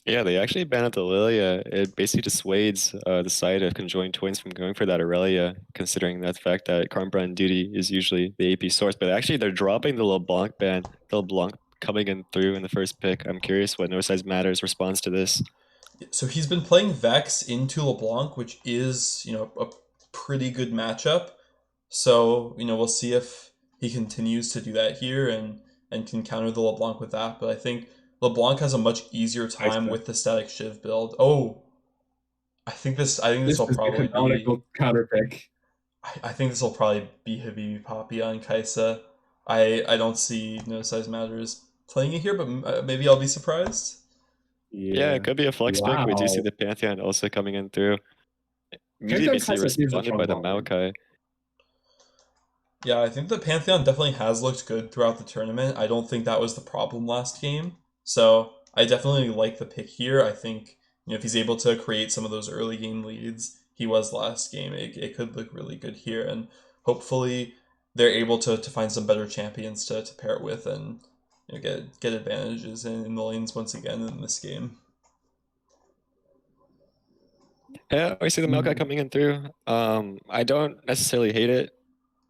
Yeah, they actually banned the Lilia. It basically dissuades the side of conjoined twins from going for that Aurelia, considering that fact that Karnbrand Duty is usually the AP source. But actually, they're dropping the LeBlanc ban. The LeBlanc coming in through in the first pick. I'm curious what No Size Matters responds to this. So he's been playing Vex into LeBlanc, which is, a pretty good matchup. So, we'll see if he continues to do that here and can counter the LeBlanc with that. But I think LeBlanc has a much easier time Kaisa. with the static Shiv build. Oh, I think this This will is the probably be canonical counter pick. I think this will probably be Habibi Poppy on Kaisa. I don't see No Size Matters playing it here, but maybe I'll be surprised. Yeah, Yeah. it could be a flex pick. We do see Wow. the Pantheon also coming in through. Immediately Pantheon basically Kaisa is a responded strong by the bot lane. Maokai. Yeah, I think the Pantheon definitely has looked good throughout the tournament. I don't think that was the problem last game. So I definitely like the pick here. I think if he's able to create some of those early game leads he was last game, it could look really good here. And hopefully they're able to find some better champions to pair it with and get advantages in the lanes once again in this game. Yeah, I see the Maokai coming in through. I don't necessarily hate it.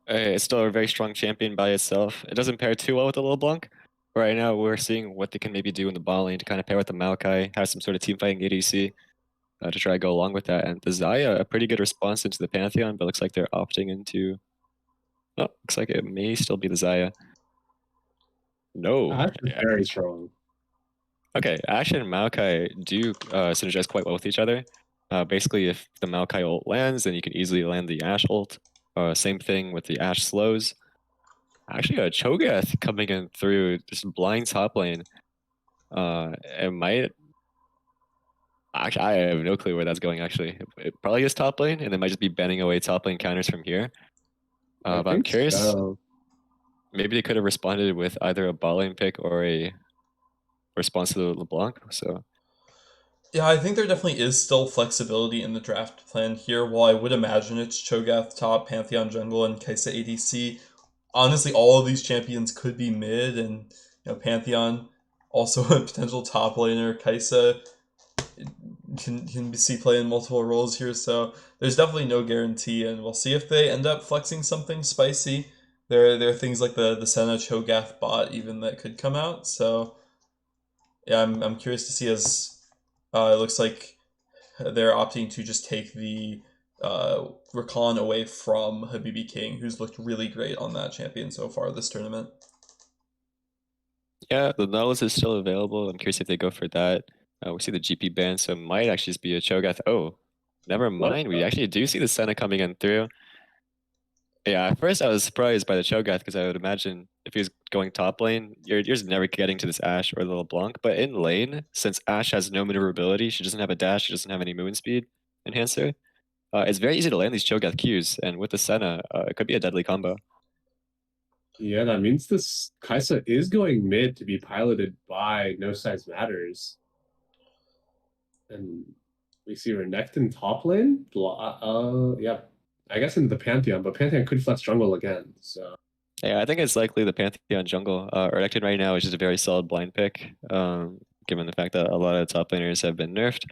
It's still a very strong champion by itself. It doesn't pair too well with the LeBlanc. But right now, we're seeing what they can maybe do in the bot lane to kind of pair with the Maokai, have some sort of team fighting ADC to try to go along with that. And the Xayah, a pretty good response into the Pantheon, but looks like they're opting into. Oh, looks like it may still be the Xayah. No. That's Yeah. very strong. Okay, Ashe and Maokai do synergize quite well with each other. Basically, if the Maokai ult lands, then you can easily land the Ashe ult. Same thing with the Ashe slows. Actually, a Cho'Gath coming in through just blind top lane. It might. Actually, I have no clue where that's going. Actually, it probably is top lane, and it might just be banning away top lane counters from here. I But I'm think curious. so. Maybe they could have responded with either a bot lane pick or a response to the LeBlanc. So Yeah, I think there definitely is still flexibility in the draft plan here. While I would imagine it's Cho'Gath top, Pantheon jungle, and Kaisa ADC, honestly, all of these champions could be mid, and Pantheon also a potential top laner. Kaisa can be see play in multiple roles here, so there's definitely no guarantee, and we'll see if they end up flexing something spicy. There are things like the Senna Cho'Gath bot even that could come out. So yeah, I'm curious to see as it looks like they're opting to just take the Rakan away from Habibi King, who's looked really great on that champion so far this tournament. yeah, the Nautilus is still available. I'm curious if they go for that. We see the GP ban, so it might actually just be a Cho'Gath. Oh, never What? mind. We actually do see the Senna coming in through. Yeah, at first I was surprised by the Cho'Gath because I would imagine if he was going top lane, you're just never getting to this Ashe or the LeBlanc. But in lane, since Ashe has no maneuverability, she doesn't have a dash, she doesn't have any movement speed enhancer, it's very easy to land these Cho'Gath Qs. And with the Senna, it could be a deadly combo. Yeah, that means this Kaisa is going mid to be piloted by No Size Matters. And we see Renekton top lane. Yeah, I guess into the Pantheon, but Pantheon could flex jungle again. So Yeah, I think it's likely the Pantheon jungle. Renekton right now is just a very solid blind pick, given the fact that a lot of top laners have been nerfed,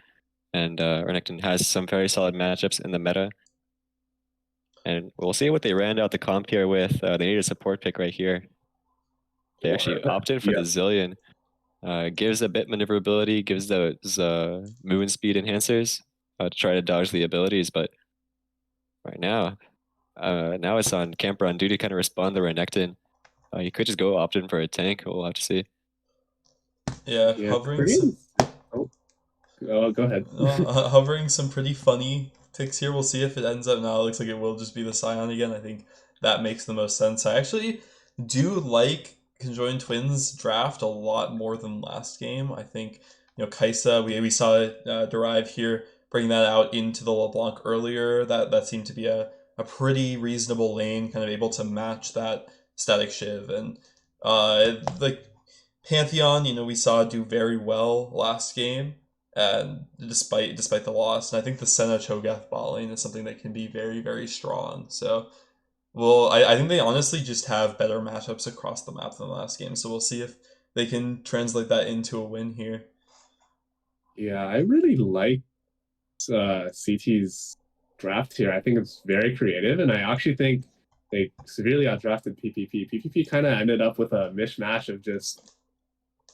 and Renekton has some very solid matchups in the meta. And we'll see what they round out the comp here with. They need a support pick right here. They actually opted for the Zillion. Gives a bit maneuverability, gives those movement speed enhancers to try to dodge the abilities, but right now, now it's on camper on duty to kind of respond to Renekton. You could just go opt in for a tank. We'll have to see. Yeah, yeah, hovering pretty. some Go ahead. hovering some pretty funny picks here. We'll see if it ends up now. It looks like it will just be the Scion again. I think that makes the most sense. I actually do like conjoined twins draft a lot more than last game. I think Kaisa, we saw it derive here, bring that out into the LeBlanc earlier. That seemed to be a pretty reasonable lane, kind of able to match that static Shiv. And like Pantheon, we saw do very well last game, and despite the loss. And I think the Senna Cho'Gath bot lane is something that can be very, very strong. So well, I think they honestly just have better matchups across the map than last game. So we'll see if they can translate that into a win here. Yeah, I really like CT's draft here. I think it's very creative, and I actually think they severely outdrafted PPP. PPP kind of ended up with a mishmash of just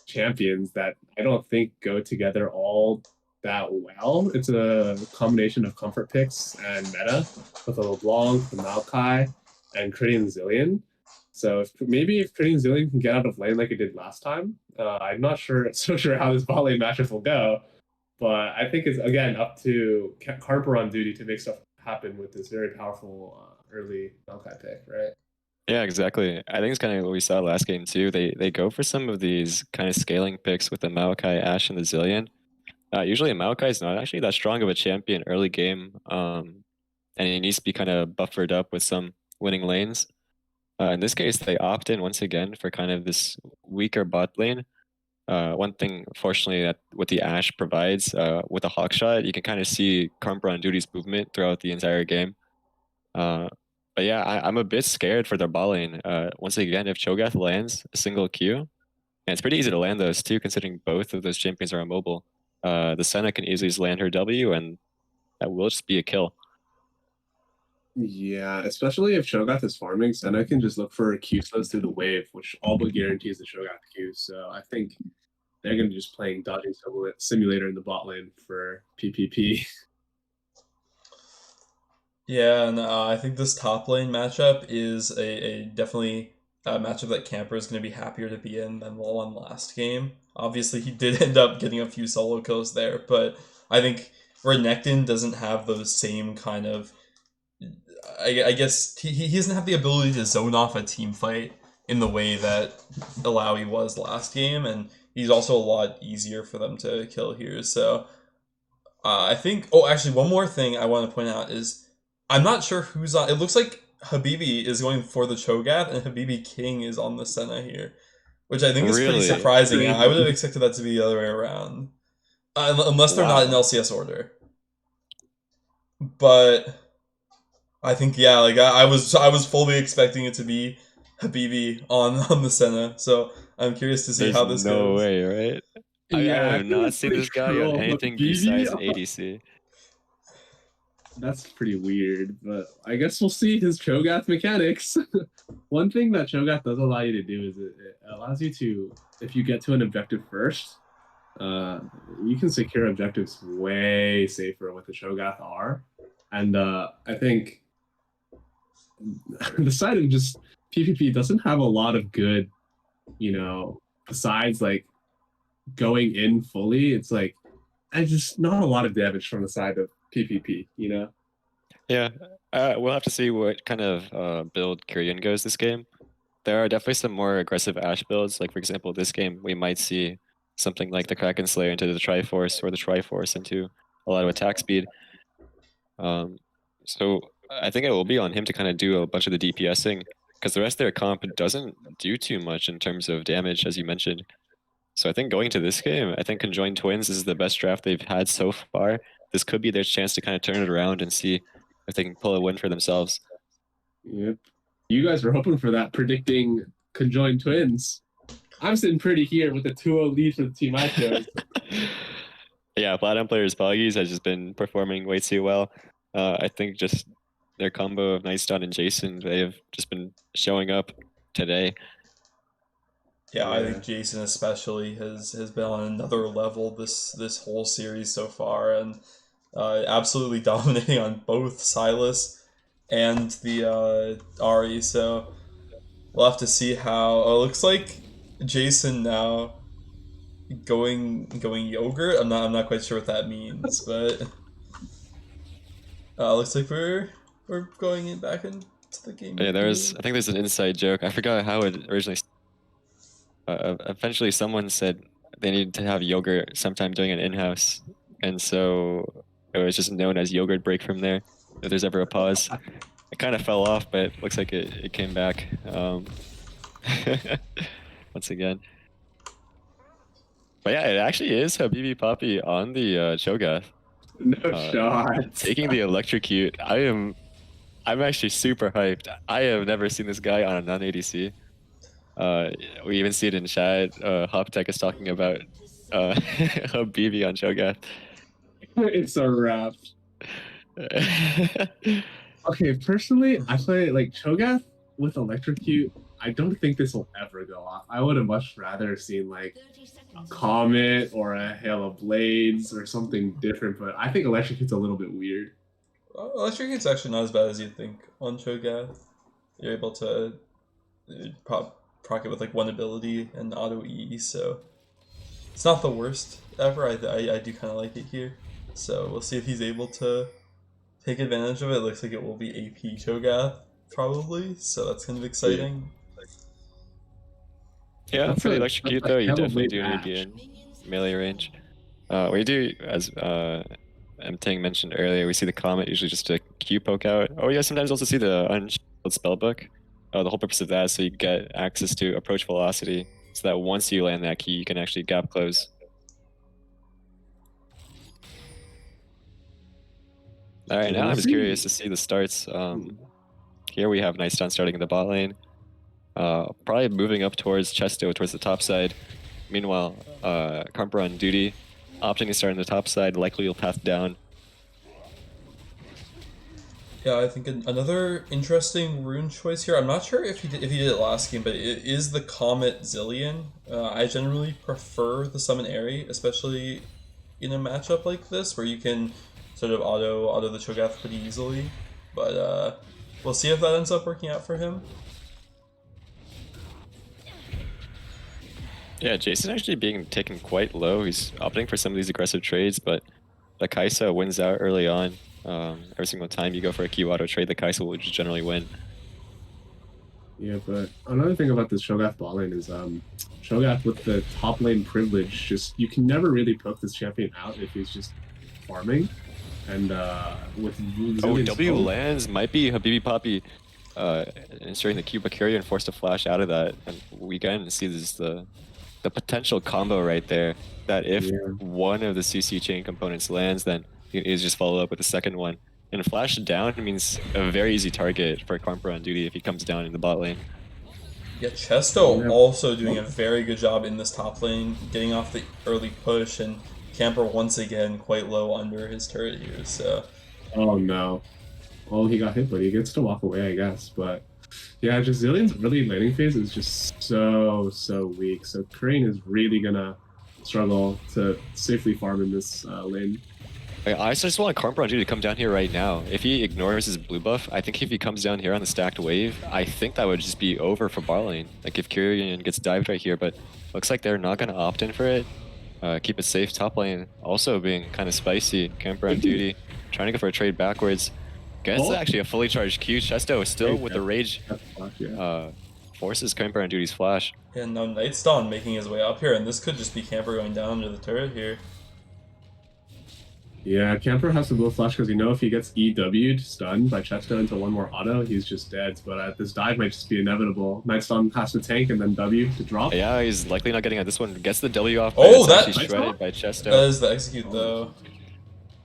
champions that I don't think go together all that well. It's a combination of comfort picks and meta with a LeBlanc, the Maokai, and Critting Zillion. So if Critting Zillion can get out of lane like it did last time, I'm not so sure how this bot lane matchup will go. But I think it's again up to Carper on duty to make stuff happen with this very powerful early Maokai pick, right? Yeah, exactly. I think it's kind of what we saw last game too. They go for some of these kind of scaling picks with the Maokai, Ashe, and the Zillion. Usually Maokai is not actually that strong of a champion early game, and he needs to be kind of buffered up with some winning lanes. In this case, they opt in once again for kind of this weaker bot lane. One thing, fortunately, that what the Ashe provides with a hawk shot, you can kind of see Karma on duty's movement throughout the entire game. But yeah, I'm a bit scared for their bot lane. Once again, if Cho'Gath lands a single Q, and it's pretty easy to land those too, considering both of those champions are immobile. The Senna can easily just land her W, and that will just be a kill. Yeah, especially if Shogath is farming, Senna can just look for Q slows through the wave, which all but guarantees the Shogath Q. So I think they're going to be just playing dodging simulator in the bot lane for PPP. Yeah, and I think this top lane matchup is a definitely a matchup that Camper is going to be happier to be in than the one last game. Obviously, he did end up getting a few solo kills there, but I think Renekton doesn't have those same kind of. I guess he doesn't have the ability to zone off a team fight in the way that Alawi was last game, and he's also a lot easier for them to kill here. So I think. Oh, actually, one more thing I want to point out is I'm not sure who's on. It looks like Habibi is going for the Cho'Gath, and Habibi King is on the Senna here, which I think is pretty Really? surprising. I would have Crazy. expected that to be the other way around, unless they're not in Wow. LCS order. But I think yeah, like I was fully expecting it to be Habibi on the Senna. So I'm curious to see There's how this no goes. way, right? I Yeah, I have think not that's seen pretty this guy on cruel. But anything BB, besides ADC. that's pretty weird. But I guess we'll see his Cho'Gath mechanics. One thing that Cho'Gath does allow you to do is it allows you to, if you get to an objective first, uh, you can secure objectives way safer with the Cho'Gath R. And I think the side of just PPP doesn't have a lot of good, besides like going in fully, it's like, I just not a lot of damage from the side of PPP. Yeah, we'll have to see what kind of build Korean goes this game. There are definitely some more aggressive Ashe builds. Like for example, this game we might see something like the Kraken Slayer into the Triforce or the Triforce into a lot of attack speed. So I think it will be on him to kind of do a bunch of the DPSing because the rest of their comp doesn't do too much in terms of damage, as you mentioned. So I think going to this game, I think Conjoined Twins is the best draft they've had so far. This could be their chance to kind of turn it around and see if they can pull a win for themselves. Yep. You guys were hoping for that, predicting conjoined twins. I'm sitting pretty here with a 2-0 lead for the team I chose. Yeah, Platinum Players Poggies has just been performing way too well. I think just their combo of Nightstone and Jason, they have just been showing up today. Yeah, I Yeah. think Jason especially has been on another level this whole series so far, and absolutely dominating on both Silas and the Ari. So we'll have to see how. It looks like Jason now going yogurt. I'm not quite sure what that means, but looks like we're going back into the game Yeah, of I think there's an inside joke. I forgot how it originally. Eventually, someone said they needed to have yogurt sometime doing an in-house, and so it was just known as yogurt break from there. If there's ever a pause, it kind of fell off, but it looks like it came back once again. But yeah, it actually is Habibi Poppy on the Cho'Gath, No shots. taking the electrocute. I'm actually super hyped. I have never seen this guy on a non-ADC. We even see it in chat. Hoptech is talking about Habibi on Cho'Gath. It's a wrap. Okay, personally, I play like Cho'Gath with Electrocute. I don't think this will ever go off. I would have much rather seen like a Comet or a Hail of Blades or something different, but I think Electrocute's a little bit weird. Electric Heat's actually not as bad as you'd think on Cho'Gath. You're able to proc it with like one ability and auto E, so it's not the worst ever. I do kind of like it here. So we'll see if he's able to take advantage of it. It looks like it will be AP Cho'Gath, probably, so that's kind of exciting. Yeah, That's for the a- Electrocute that's a though, you hell of a definitely do need to match. be in melee range. We do, as Tang mentioned earlier, we see the Comet usually just a Q poke out. Oh yeah, sometimes also see the Unshielded Spellbook. The whole purpose of that is so you get access to approach velocity, so that once you land that key, you can actually gap close. Alright, now I'm just curious to see the starts. Here we have Nightstone starting in the bot lane. Probably moving up towards Chesto, towards the top side. Meanwhile, Carper on duty, opting to start on the top side, likely will path down. Yeah, I think another interesting rune choice here. I'm not sure if he did it last game, but it is the Comet Zillion. I generally prefer the Summon Airy, especially in a matchup like this where you can sort of auto the Cho'Gath pretty easily. But we'll see if that ends up working out for him. Yeah, Jason actually being taken quite low. He's opting for some of these aggressive trades, but the Kai'Sa wins out early on. Every single time you go for a Q auto trade, the Kai'Sa will just generally win. Yeah, but another thing about this Cho'Gath bot lane is Cho'Gath with the top lane privilege, just you can never really poke this champion out if he's just farming. And with Oh, W lands might be Habibi Poppy inserting the Q Bakuria and forced to flash out of that. And we again see this the potential combo right there. That if one of the CC chain components lands, then you can just follow up with the second one. And flash down means a very easy target for Carper on duty if he comes down in the bot lane. Yeah, Chesto also doing a very good job in this top lane, getting off the early push, and Camper once again quite low under his turret here, so... Oh no. Well, he got hit, but he gets to walk away, I guess. But yeah, just Zillion's early laning phase is just so weak. So Crane is really gonna struggle to safely farm in this lane. I just want Carper on duty to come down here right now. If he ignores his blue buff, I think if he comes down here on the stacked wave, I think that would just be over for bot lane. Like if Kyrian gets dived right here, but looks like they're not gonna opt in for it. Keep it safe. Top lane also being kind of spicy. Camper on duty, trying to go for a trade backwards. Gets actually a fully charged Q. Chesto is still with the rage. Forces Camper on duty's flash. Yeah, no, Nightstone making his way up here, and this could just be Camper going down under the turret here. Yeah, Camper has to blow flash because if he gets EW'd, stunned by Chesto into one more auto, he's just dead. But this dive might just be inevitable. Nightstone has to tank and then W to drop. Yeah, he's likely not getting at this one. Gets the W off. Oh, that's actually shredded by Chesto. That is the execute though.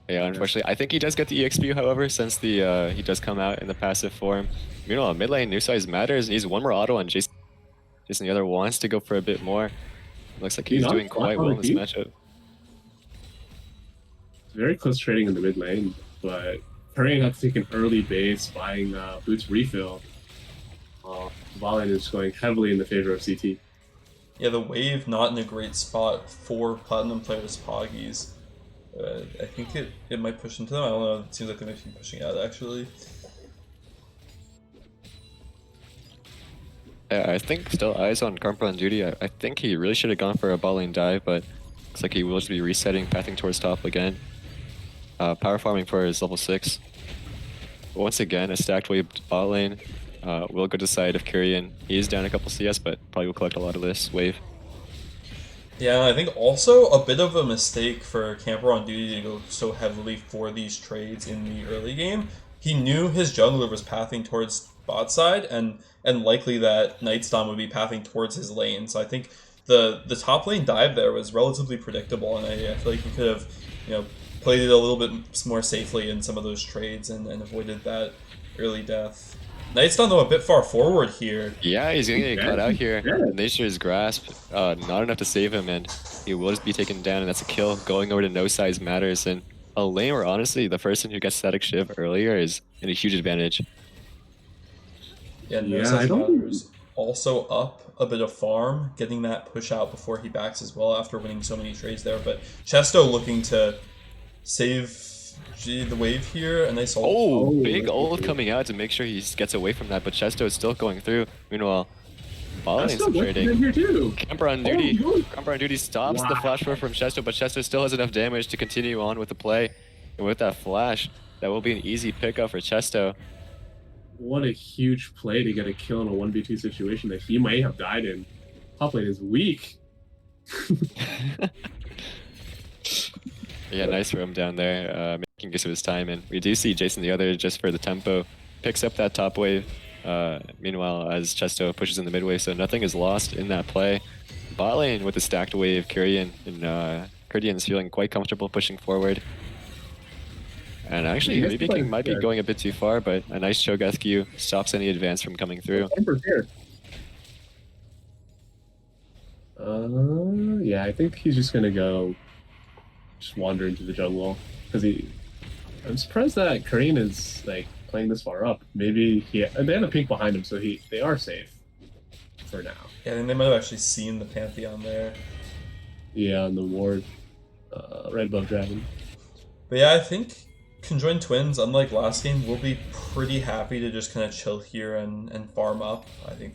Yeah, unfortunately, I think he does get the EXP, however, since the he does come out in the passive form. Meanwhile, mid lane, new size matters. He's one more auto on Jason. Jason the other wants to go for a bit more. Looks like he's doing quite well in this matchup. Very close trading in the mid lane, but Hurricane had to take an early base, buying Boots refill. Valen is going heavily in the favor of CT. Yeah, the wave not in a great spot for Platinum players Poggies. I think it might push into them. I don't know. It seems like they might be pushing out actually. I think still eyes on Carper on duty. I think he really should have gone for a bot lane dive, but looks like he will just be resetting, pathing towards top again. Power farming for his level 6. Once again, a stacked wave bot lane. Will go decide if Kyrian, he is down a couple CS, but probably will collect a lot of this wave. Yeah, and I think also a bit of a mistake for Camper on duty to go so heavily for these trades in the early game. He knew his jungler was pathing towards bot side, and likely that Nightstorm would be pathing towards his lane. So I think the top lane dive there was relatively predictable, and I feel like he could have played it a little bit more safely in some of those trades and avoided that early death. Knight's done though a bit far forward here. Yeah, he's gonna get caught out here. Yeah. Nature's grasp, not enough to save him, and he will just be taken down, and that's a kill. Going over to no size matters, and a lane where honestly the person who gets static shiv earlier is in a huge advantage. Yeah, no Yeah, size I don't- matters. Also up a bit of farm, getting that push out before he backs as well after winning so many trades there. But Chesto looking to save the wave here. A nice ult. Oh, Oh, big that's ult good. coming out to make sure he gets away from that, but Chesto is still going through. Meanwhile, bot That's lane's still good trading. here too. Camper on Oh, duty. good. Camper on duty stops the Wow. flash throw from Chesto, but Chesto still has enough damage to continue on with the play. And with that flash, that will be an easy pickup for Chesto. What a huge play to get a kill in a 1v2 situation that he might have died in. Top lane is weak. Yeah, nice roam down there, making use of his time. And we do see Jason the other, just for the tempo, picks up that top wave. Meanwhile, as Chesto pushes in the mid wave, so nothing is lost in that play. Bot lane with the stacked wave, Kyrian, and Kyrian's feeling quite comfortable pushing forward. And actually, Yeah, maybe he's King might be good. going a bit too far, but a nice Cho'Gath Q stops any advance from coming through. Emperor's here. Yeah, I think he's just gonna go, just wander into the jungle because I'm surprised that Korean is like playing this far up. Maybe they have a pink behind him, so they are safe for now. Yeah, I think they might have actually seen the Pantheon there. Yeah, on the ward, right above Dragon. But yeah, I think Conjoined Twins, unlike last game, will be pretty happy to just kind of chill here and farm up. I think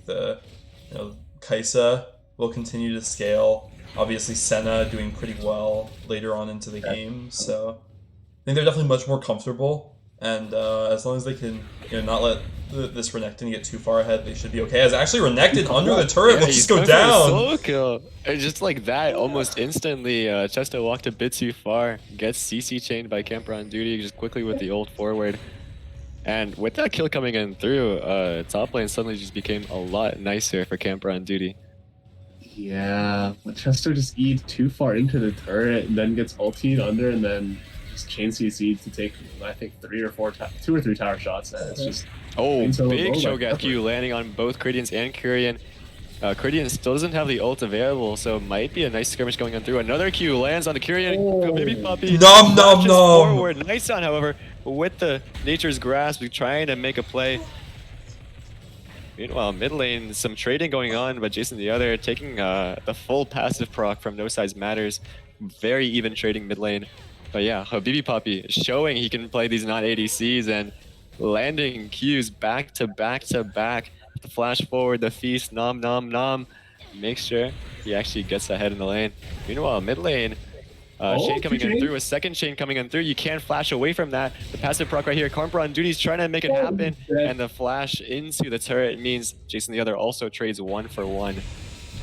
Kaisa will continue to scale. Obviously, Senna doing pretty well later on into the game, so I think they're definitely much more comfortable. And as long as they can, not let this Renekton get too far ahead, they should be okay. As actually Renekton under the turret will he's just go going for a down. solo kill. And just like that, almost instantly, Chesto walked a bit too far. Gets CC chained by Camper on duty just quickly with the ult forward. And with that kill coming in through, top lane suddenly just became a lot nicer for Camper on duty. Yeah, but Chester just eats too far into the turret and then gets ultied under and then just chain CC to take, I think, 2 or 3 tower shots. And it's just Oh, Being so big low, like, Cho'Gath Q landing on both Critians and Kyrian. Kyrian still doesn't have the ult available, so it might be a nice skirmish going on through. Another Q lands on the Kyrian. Oh. Baby Puppy. Nom, nom, Launches nom. forward. Nice on, however, with the Nature's Grasp, trying to make a play. Meanwhile, mid lane, some trading going on, but Jason the other taking the full passive proc from No Size Matters. Very even trading mid lane. But yeah, Habibi Poppy showing he can play these non-ADCs and landing Qs back to back to back. The flash forward, the feast, nom nom nom. Make sure he actually gets ahead in the lane. Meanwhile, mid lane, chain coming in chain. through, a second chain coming in through. You can't flash away from that. The passive proc right here, Karmper on duty is trying to make it happen. And the flash into the turret means Jason the other also trades 1 for 1.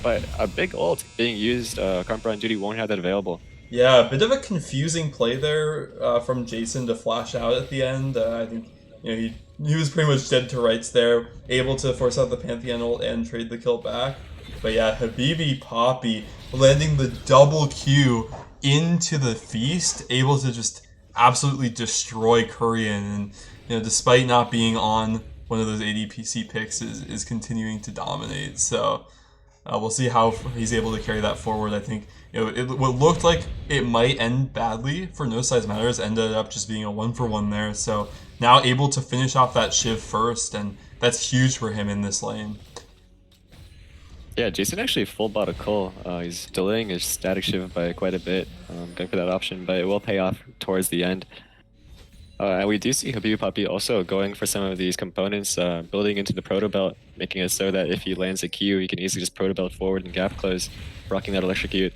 But a big ult being used, Karmper on duty won't have that available. Yeah, a bit of a confusing play there from Jason to flash out at the end. I think he was pretty much dead to rights there, able to force out the Pantheon ult and trade the kill back. But yeah, Habibi Poppy landing the double Q into the feast, able to just absolutely destroy Kurian, and despite not being on one of those ADPC picks, is continuing to dominate. So we'll see how he's able to carry that forward. I think what looked like it might end badly for No Size Matters ended up just being a 1-for-1 there. So now able to finish off that Shiv first, and that's huge for him in this lane. Yeah, Jason actually full bought a Cull. He's delaying his static shiv by quite a bit, going for that option, but it will pay off towards the end. And we do see Habibi Poppy also going for some of these components, building into the proto belt, making it so that if he lands a Q, he can easily just proto belt forward and gap close, rocking that electrocute.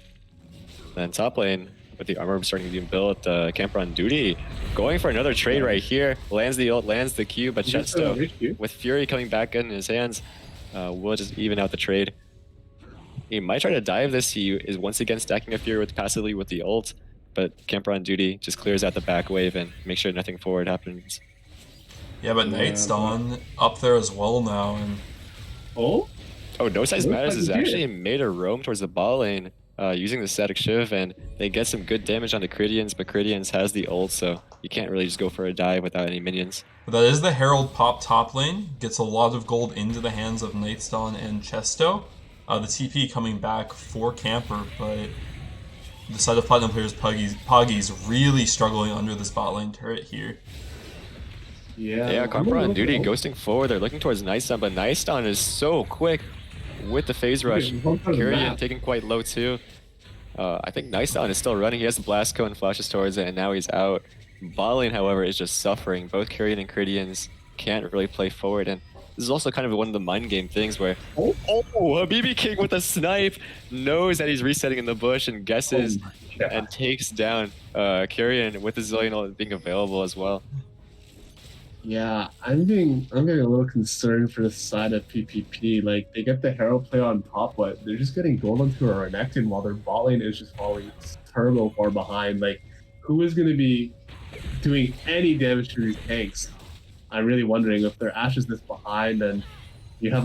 Then top lane, with the armor starting to be built, Camper on duty, going for another trade right here, lands the ult, lands the Q, but Chesto, with Fury coming back in his hands, will just even out the trade. He might try to dive this. He is once again stacking a Fury passively with the ult, but Camper on duty just clears out the back wave and makes sure nothing forward happens. Yeah, but Night's Dawn up there as well now, and Oh, No Size Matters has like he did. actually made a roam towards the bot lane using the static shiv, and they get some good damage on the Critians, but Critians has the ult, so you can't really just go for a dive without any minions. But that is the Herald pop top lane. Gets a lot of gold into the hands of Nightstone and Chesto. The TP coming back for Camper, but the side of Platinum players, Poggy's really struggling under this bot lane turret here. Yeah, Carper on duty, ghosting forward. They're looking towards Nightstone, but Nightstone is so quick with the phase rush. Kyrian taking quite low too. I think Nightstone is still running. He has the blast cone and flashes towards it, and now he's out. Bot however, is just suffering. Both Kyrian and Cridians can't really play forward, and this is also kind of one of the mind game things where Habibi King with a snipe knows that he's resetting in the bush and guesses and takes down Kyrian with the Zillion ult being available as well. Yeah, I'm getting a little concerned for the side of PPP. Like, they get the Herald play on top, but they're just getting gold into a Renekton while their bot lane is just falling turbo far behind. Like, who is going to be doing any damage to these tanks? I'm really wondering if their Ashe is this behind and you have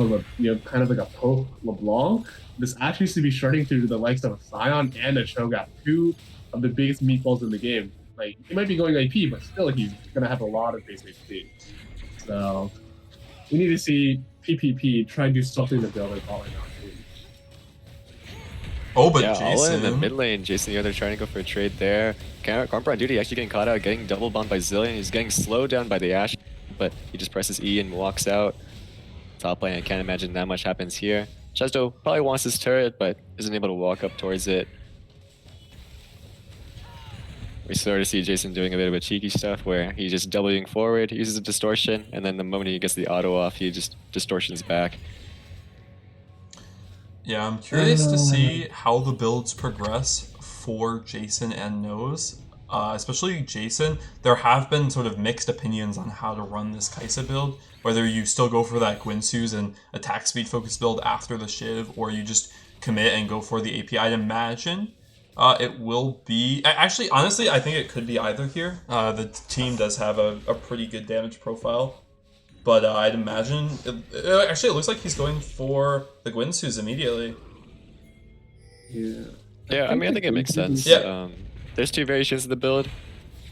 kind of like a poke LeBlanc. This Ashe used to be shredding through the likes of a Sion and a Cho'Gath, two of the biggest meatballs in the game. Like, he might be going IP, but still he's gonna have a lot of base HP. So we need to see PPP try and do something to build it all right now. Oh, but yeah, Jason all in the mid lane. Jason the other trying to go for a trade there. Carper on duty actually getting caught out, getting double bombed by Zillion. He's getting slowed down by the Ashe, but he just presses E and walks out. Top lane, I can't imagine that much happens here. Chesto probably wants his turret, but isn't able to walk up towards it. We sort of see Jason doing a bit of a cheeky stuff where he's just doubling forward, uses a distortion, and then the moment he gets the auto off, he just distortions back. Yeah, I'm curious to see how the builds progress for Jason and Nose. Especially Jason, there have been sort of mixed opinions on how to run this Kai'Sa build. Whether you still go for that Gwynsu's and attack speed focus build after the Shiv, or you just commit and go for the AP. I'd imagine it will be... Actually, honestly, I think it could be either here. The team does have a pretty good damage profile. But I'd imagine... Actually, it looks like he's going for the Gwynsu's immediately. Yeah, I mean, I think it makes sense. Yeah. There's two variations of the build.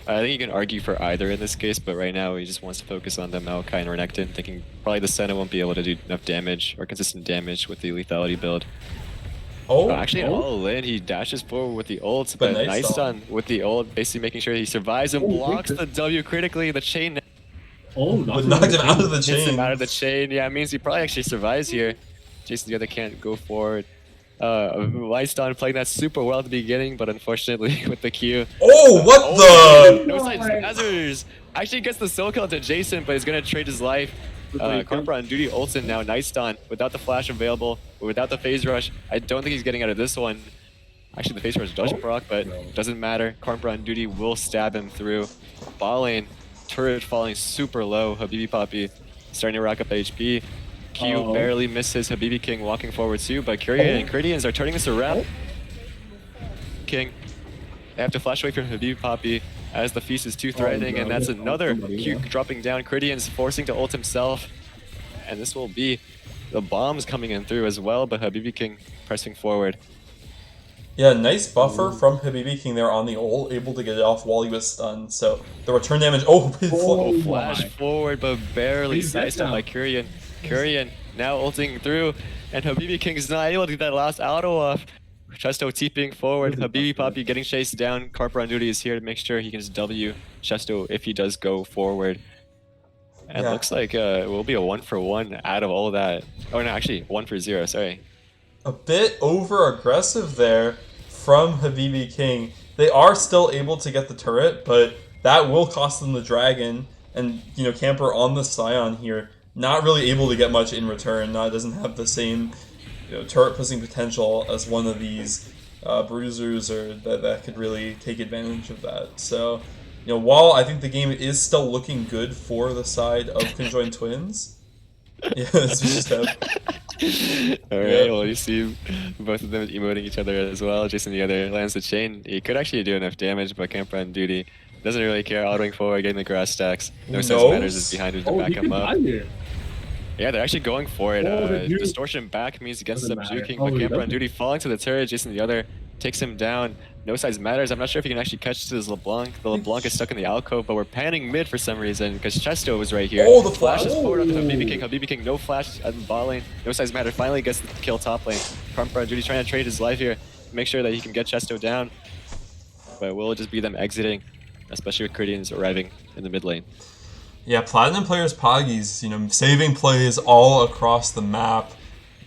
I think you can argue for either in this case, but right now he just wants to focus on the Maokai and Renekton, thinking probably the Senna won't be able to do enough damage or consistent damage with the lethality build. Actually, all in, he dashes forward with the ult, but Nightstone with the ult, basically making sure he survives and blocks the W critically. The chain knocked him out of the chain. Hits him out of the chain. Yeah, it means he probably actually survives here. Jason the other can't go forward. Nightstone playing that super well at the beginning, but unfortunately with the Q. Oh, what the? No side spazzers. Actually gets the soul kill to Jason, but he's gonna trade his life. Carper on duty ults in now. Nightstone without the flash available, without the phase rush. I don't think he's getting out of this one. Actually, the phase rush does proc, but doesn't matter. Carper on duty will stab him through. Ball lane, turret falling super low. Habibi Poppy starting to rack up HP. Q barely misses Habibi King walking forward too, but Kyrian and Cridians are turning this around. King, they have to flash away from Habibi Poppy as the feast is too threatening, and that's another Q dropping down. Cridian's forcing to ult himself, and this will be the bombs coming in through as well, but Habibi King pressing forward. Yeah, nice buffer from Habibi King there on the ult, able to get it off while he was stunned. So the return damage. Flash forward, but barely sliced up by Kyrian. Kyrian now ulting through, and Habibi King is not able to get that last auto off. Chesto TPing forward, Habibi Poppy getting chased down. Carper on duty is here to make sure he can just W Chesto if he does go forward. And looks like it will be a 1-for-1 out of all of that. Oh no, actually 1-for-0, sorry. A bit over aggressive there from Habibi King. They are still able to get the turret, but that will cost them the dragon. And Camper on the Scion here, not really able to get much in return. Doesn't have the same turret pushing potential as one of these bruisers or that could really take advantage of that. So, while I think the game is still looking good for the side of Conjoined Twins, yeah, this was just Alright, well you see both of them emoting each other as well. Jason the other lands the chain. He could actually do enough damage, but Camper on duty doesn't really care, autoing forward, getting the grass stacks. No sense matters is behind him to back him up. Yeah, they're actually going for it. Distortion back means against them juking, but Camper on duty falling to the turret. Jason the other takes him down. No size matters. I'm not sure if he can actually catch this LeBlanc. The LeBlanc is stuck in the alcove, but we're panning mid for some reason because Chesto was right here. Oh, the flash is flash. forward onto Habibi King. Habibi King, no flash at the bot lane. No size matter finally gets the kill top lane. Karmpa Judy's trying to trade his life here to make sure that he can get Chesto down. But it will just be them exiting, especially with Crittians arriving in the mid lane. Yeah, Platinum players Poggies, saving plays all across the map.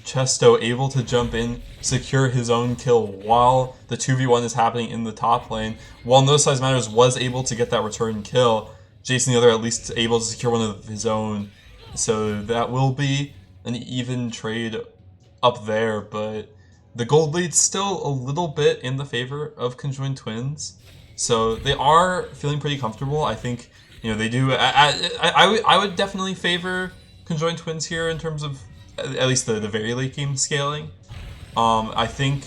Chesto able to jump in, secure his own kill while the 2v1 is happening in the top lane. While No Size Matters was able to get that return kill, Jason the other at least able to secure one of his own. So that will be an even trade up there, but the gold lead's still a little bit in the favor of Conjoined Twins. So they are feeling pretty comfortable. I think, they do. I would definitely favor Conjoined Twins here in terms of at least the very late game scaling. I think,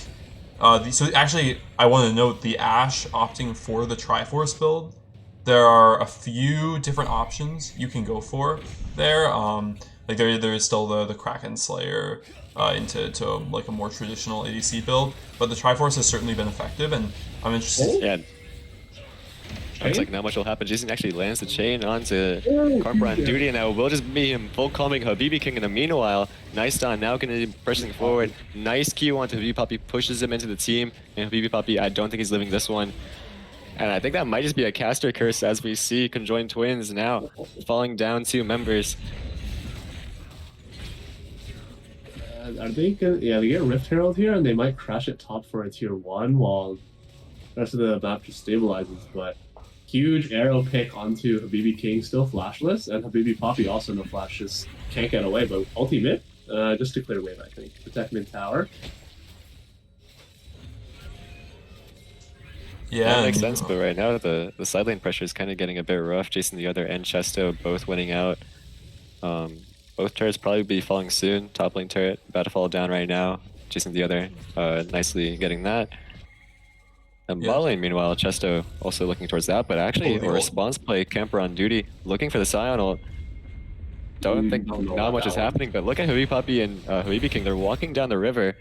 so actually I want to note the Ashe opting for the Triforce build. There are a few different options you can go for there. Like there is still the Kraken Slayer into like a more traditional ADC build, but the Triforce has certainly been effective, and I'm interested. Yeah. Looks like not much will happen. Jason actually lands the chain onto Karmpa on duty, and that will just be him full calming Habibi King in the meanwhile. Nice Don now going to be pressing forward. Nice Q onto Habibi Poppy, pushes him into the team, and Habibi Poppy, I don't think he's living this one. And I think that might just be a caster curse as we see Conjoined Twins now falling down 2 members. Are they gonna? Yeah, they get Rift Herald here, and they might crash it top for a tier 1 while the rest of the map just stabilizes, but huge arrow pick onto Habibi King, still flashless, and Habibi Poppy also no flash, just can't get away, but ultimate, just to clear wave, I think. Protect mid tower. Yeah, that makes sense, but right now the side lane pressure is kind of getting a bit rough. Jason the other and Chesto both winning out. Both turrets probably be falling soon. Top lane turret about to fall down right now. Jason the other nicely getting that. And bot lane, meanwhile, Chesto also looking towards that, but actually a response play, Camper on duty, looking for the Scion ult. Don't think not much is happening, but look at Habibi Poppy and Habibi King. They're walking down the river.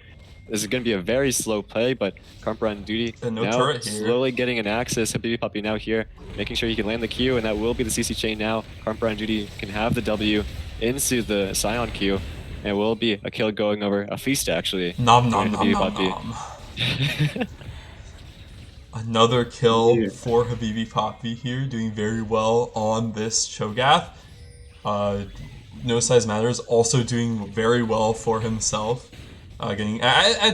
This is going to be a very slow play, but Camper on duty now slowly getting an access. Habibi Poppy now here, making sure he can land the Q, and that will be the CC chain now. Camper on duty can have the W into the Scion Q, and it will be a kill going over a feast actually. Nom nom nom nom nom. Another kill for Habibi Poppy here, doing very well on this Cho'Gath. No Size Matters also doing very well for himself. Getting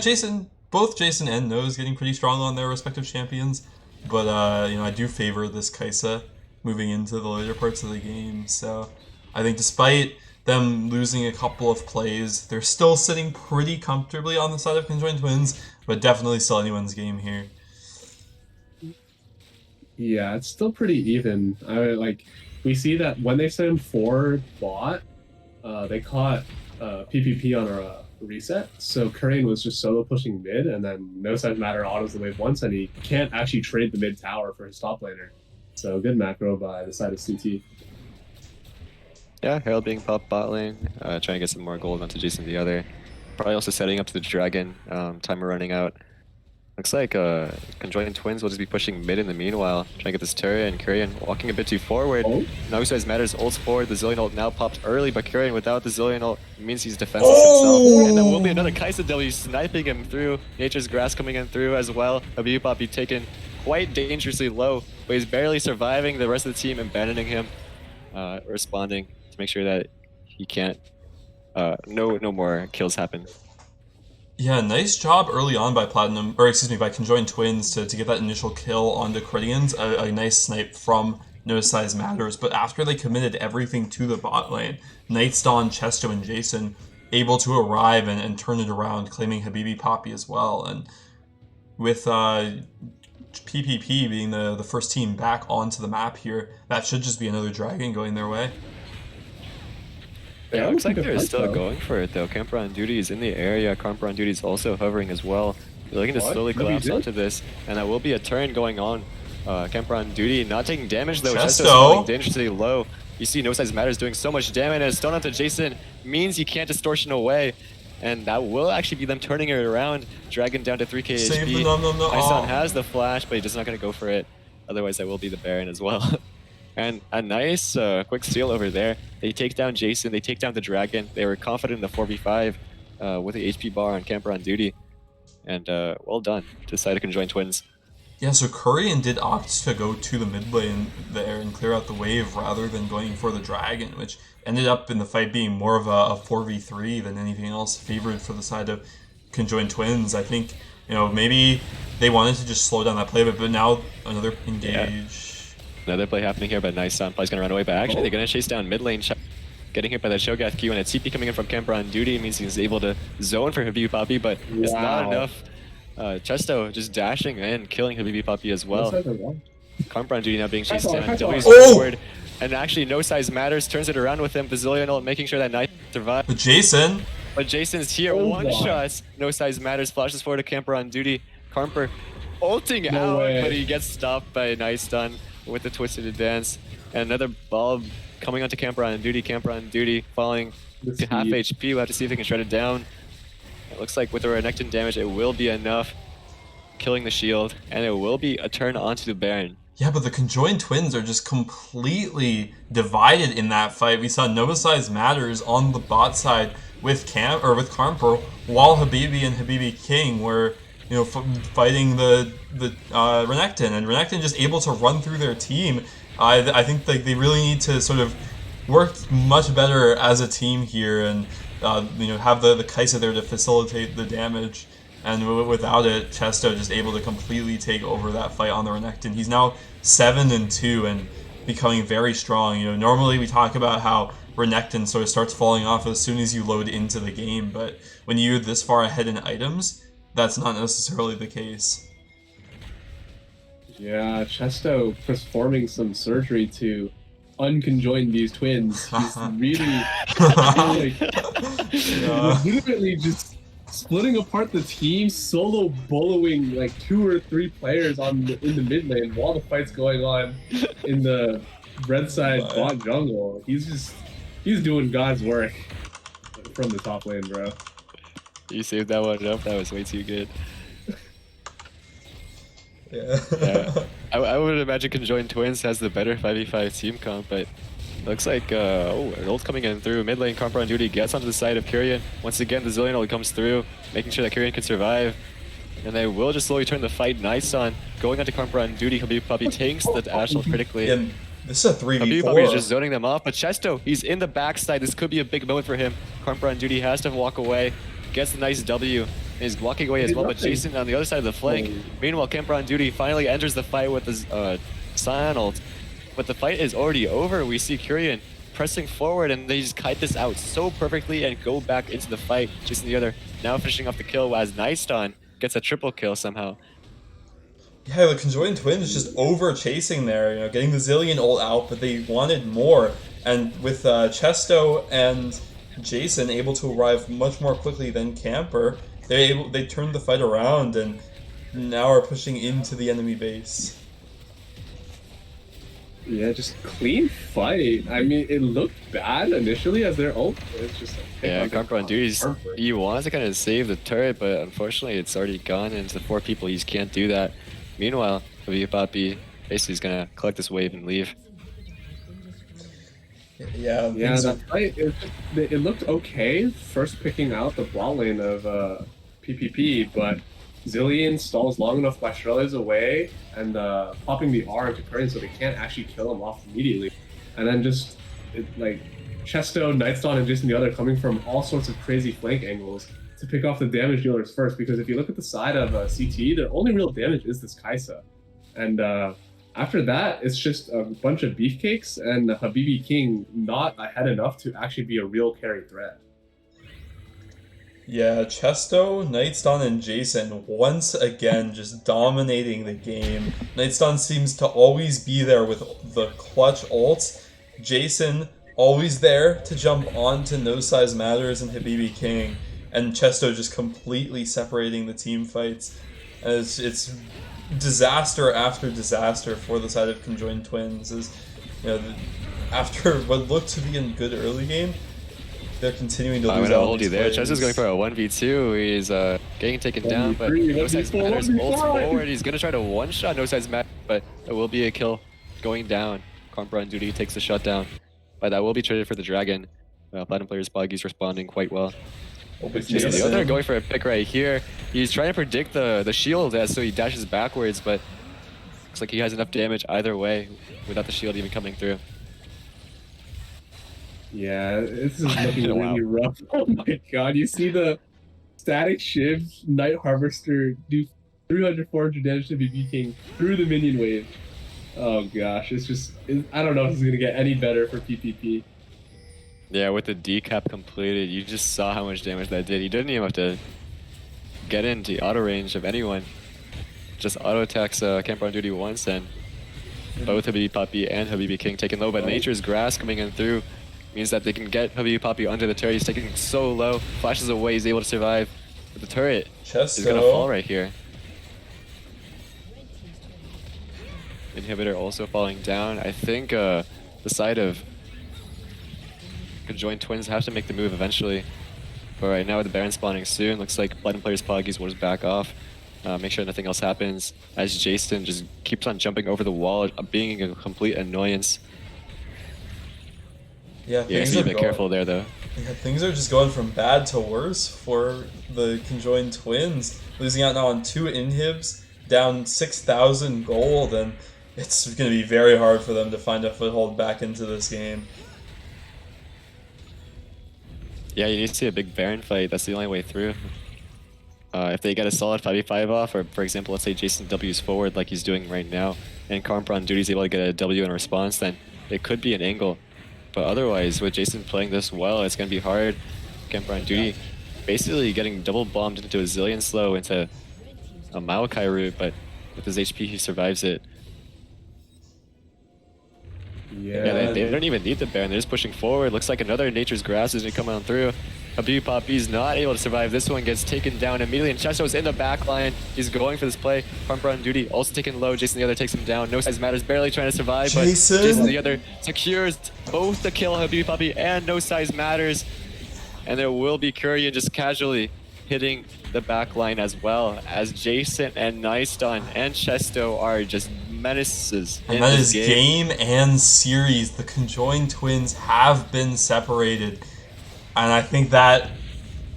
Jason, both Jason and Nose getting pretty strong on their respective champions, but I do favor this Kaisa moving into the later parts of the game. So I think despite them losing a couple of plays, they're still sitting pretty comfortably on the side of Conjoined Twins, but definitely still anyone's game here. Yeah, it's still pretty even. We see that when they send 4 bot, they caught PPP on a reset. So Curran was just solo pushing mid, and then No Size Matter autos the wave once, and he can't actually trade the mid tower for his top laner. So good macro by the side of CT. Yeah, Herald being popped bot lane, trying to get some more gold onto Jason the other. Probably also setting up to the dragon. Timer running out. Looks like Conjoined Twins will just be pushing mid in the meanwhile, trying to get this turret, and Kyrian walking a bit too forward. No Size Matters ults forward, the Zillion ult now popped early, but Kyrian without the Zillion ult means he's defenseless himself. And then will be another Kaisa W sniping him through, Nature's Grass coming in through as well. Habibi Poppy taken quite dangerously low, but he's barely surviving, the rest of the team abandoning him, responding to make sure that he can't, no more kills happen. Yeah, nice job early on by by Conjoined Twins to get that initial kill onto Crittians. A nice snipe from No Size Matters, but after they committed everything to the bot lane, Nightstone, Chesto, and Jason able to arrive and turn it around, claiming Habibi Poppy as well. And with PPP being the first team back onto the map here, that should just be another dragon going their way. Yeah, it looks like they're still going for it though. Camper on duty is in the area. Camper on duty is also hovering as well. They're looking to slowly collapse onto this, and that will be a turn going on. Camper on duty not taking damage though. Chesto's falling dangerously low. You see No Size Matters doing so much damage, and a stone onto Jason means he can't distortion away. and that will actually be them turning it around. Dragon down to 3k Save HP. the no. Tyson has the flash, but he's just not going to go for it. Otherwise, that will be the Baron as well. And a nice quick steal over there. They take down Jason, they take down the Dragon. They were confident in the 4v5 with the HP bar on camper on duty. And well done to side of conjoined twins. Yeah, so Korean did opt to go to the mid lane there and clear out the wave rather than going for the Dragon, which ended up in the fight being more of a 4v3 than anything else, favored for the side of conjoined twins. I think, maybe they wanted to just slow down that play a bit, but now another engage. Yeah. Another play happening here, but nice Play's gonna run away, but actually they're gonna chase down mid lane. Getting hit by that Shogath Q, and a TP coming in from camper on duty means he's able to zone for Habibi Poppy, but it's not enough. Chesto just dashing in, killing Habibi Poppy as well. Camper on duty now being chased down. W's forward, and actually no size matters, turns it around with him. Bazillion ult making sure that Knight survives. But Jason's here, one shot. No size matters, flashes forward to camper on duty. Camper ulting out, but he gets stopped by Nice Stun with the twisted advance. And another bulb coming onto camper on duty, falling to half HP. We'll have to see if they can shred it down. It looks like with the Renekton damage, it will be enough, killing the shield, and it will be a turn onto the Baron. Yeah, but the conjoined twins are just completely divided in that fight. We saw no size matters on the bot side with Carmper, while Habibi and Habibi King were fighting the Renekton, and Renekton just able to run through their team. I think they really need to sort of work much better as a team here, and have the Kai'Sa there to facilitate the damage. And without it, Chesto just able to completely take over that fight on the Renekton. He's now 7-2 and becoming very strong. Normally we talk about how Renekton sort of starts falling off as soon as you load into the game, but when you're this far ahead in items, that's not necessarily the case. Yeah, Chesto performing some surgery to unconjoin these twins. He's really, legitimately just splitting apart the team, solo boloing like 2 or 3 players in the mid lane while the fight's going on in the red side bot jungle. He's doing God's work from the top lane, bro. You saved that one up. That was way too good. Yeah. I would imagine conjoined twins has the better 5v5 team comp, but looks like an ult coming in through mid lane. Camper on duty gets onto the side of Kyrian. Once again, the Zillion ult comes through, making sure that Kyrian can survive. And they will just slowly turn the fight nice on. Going onto Camper on duty, Habibi Poppy tanks the Ash ult critically. Yeah, this is a 3v4. Habibi Poppy is just zoning them off, but Chesto, he's in the backside. This could be a big moment for him. Camper on duty has to walk away, gets the nice W. Is walking away as well, but Jason on the other side of the flank. Meanwhile, Camper on duty finally enters the fight with his Scion ult. But the fight is already over. We see Kyrian pressing forward, and they just kite this out so perfectly and go back into the fight. Jason the other now finishing off the kill as Nightston gets a triple kill somehow. Yeah, the conjoined twins just over chasing there, getting the Zillion ult out, but they wanted more. And with Chesto and Jason able to arrive much more quickly than Camper, they turned the fight around and now are pushing into the enemy base. Yeah, just clean fight. I mean, it looked bad initially as their ult. It's just like, Camper on duty, he wants to kind of save the turret, but unfortunately it's already gone into the 4 people. He can't do that. Meanwhile, Habibi Poppy basically is gonna collect this wave and leave. Yeah, that fight, it looked okay first picking out the bot lane of PPP, but Zillion stalls long enough by Shrella's away and popping the R into Curran so they can't actually kill him off immediately. And then just Chesto, Nightston, and Jason the other coming from all sorts of crazy flank angles to pick off the damage dealers first, because if you look at the side of CT, their only real damage is this Kai'Sa. And after that, it's just a bunch of beefcakes and Habibi King not ahead enough to actually be a real carry threat. Yeah, Chesto, Nightston, and Jason once again just dominating the game. Nightston seems to always be there with the clutch ults. Jason always there to jump onto No Size Matters and Habibi King. And Chesto just completely separating the team fights. And it's disaster after disaster for the side of conjoined twins. After what looked to be a good early game, they're continuing to I'm lose gonna out on hold you these there. Chester's going plays. for a 1v2. He's getting taken down, but 1v3, No Size 1v4, Matters ults 1v5. forward. He's gonna try to one-shot No Size Matters, but it will be a kill going down. Compra on duty takes the shutdown, but that will be traded for the Dragon. Platinum players Boggy's responding quite well. Oh, but Jason the Jason. other going for a pick right here. He's trying to predict the shield, so he dashes backwards, but looks like he has enough damage either way without the shield even coming through. Yeah, this is looking Wow. really rough. Oh my god, you see the static shift Night Harvester do 300, 400 damage to BB King through the minion wave. Oh gosh, it's just, I don't know if it's going to get any better for PPP. Yeah, with the decap completed, you just saw how much damage that did. He didn't even have to get into auto range of anyone. Just auto attacks Camper on duty once, and both Habibi Poppy and Habibi King taken low. But Nature's Grass coming in through means that they can get Habibi Poppy under the turret. He's taking so low, flashes away, he's able to survive. But the turret is gonna fall right here. Inhibitor also falling down. I think the side of Conjoined Twins have to make the move eventually. But right now with the Baron spawning soon, looks like Platinum players Poggies will just back off. Make sure nothing else happens as Jason just keeps on jumping over the wall, being a complete annoyance. Yeah, Yeah, things be a are bit going, careful there though. yeah, things are just going from bad to worse for the Conjoined Twins. Losing out now on 2 inhibs, down 6,000 gold, and it's going to be very hard for them to find a foothold back into this game. Yeah, you need to see a big Baron fight. That's the only way through. If they get a solid 5v5 off, or for example, let's say Jason W's forward like he's doing right now, and Carmper on duty is able to get a W in response, then it could be an angle. But otherwise, with Jason playing this well, it's going to be hard. Carmper on duty basically getting double bombed into a zillion slow into a Maokai route, but with his HP, he survives it. Yeah, they don't even need the Baron. They're just pushing forward. Looks like another Nature's Grass is going to come on through. Habibi Poppy's not able to survive. This one gets taken down immediately, and Chesto's in the back line. He's going for this play. Pumper on duty, also taken low. Jason the other takes him down. No Size Matters barely trying to survive, Jason. but Jason the other secures both the kill, Habibi Poppy and No Size Matters. And there will be Kurian just casually hitting the back line as well, as Jason and Nyston and Chesto are just menaces. And that is game and series. The Conjoined Twins have been separated. And I think that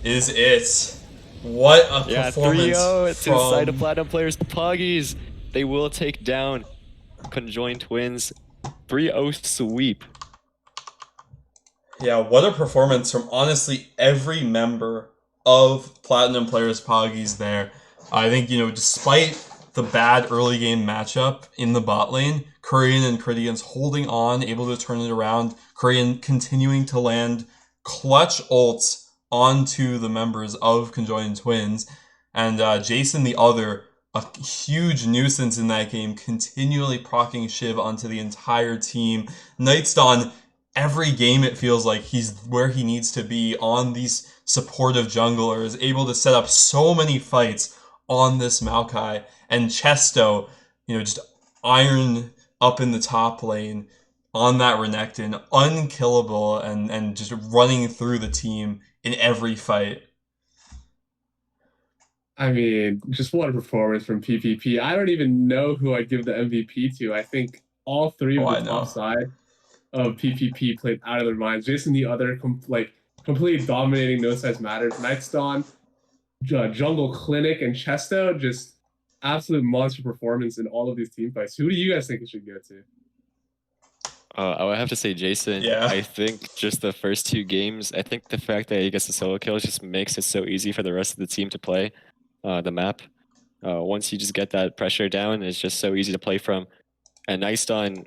is it. What a performance 3-0. It's inside of from... Platinum players Poggies. They will take down Conjoined Twins. 3-0 sweep. Yeah, what a performance from honestly every member of Platinum Players Poggies there. I think, despite the bad early game matchup in the bot lane, Kurian and Cridian's holding on, able to turn it around. Kurian continuing to land clutch ults onto the members of Conjoined Twins. And Jason the other, a huge nuisance in that game, continually proccing Shiv onto the entire team. Nightstone, every game it feels like he's where he needs to be on these supportive junglers, able to set up so many fights on this Maokai. And Chesto, just iron up in the top lane on that Renekton, unkillable and just running through the team in every fight. I mean, just what a performance from PPP. I don't even know who I'd give the MVP to. I think all three of the top side of PPP played out of their minds. Jason the other, completely dominating No Size Matters. Nightstone, Jungle Clinic, and Chesto, just absolute monster performance in all of these team fights. Who do you guys think it should go to? I would have to say Jason. Yeah. I think just the first 2 games, I think the fact that he gets the solo kills just makes it so easy for the rest of the team to play the map. Once you just get that pressure down, it's just so easy to play from. And Nightstone,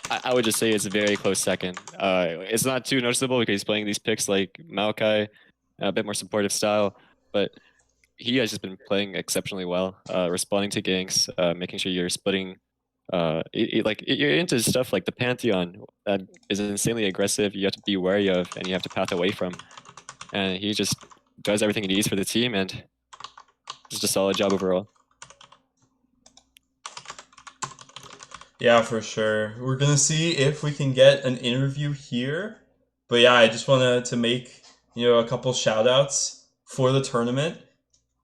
I would just say it's a very close second. It's not too noticeable because he's playing these picks like Maokai, a bit more supportive style, but he has just been playing exceptionally well, responding to ganks, making sure you're splitting. You're into stuff like the Pantheon that is insanely aggressive. You have to be wary of, and you have to path away from. And he just does everything he needs for the team, and just a solid job overall. Yeah, for sure. We're going to see if we can get an interview here But yeah, I just wanted to make a couple shout outs for the tournament.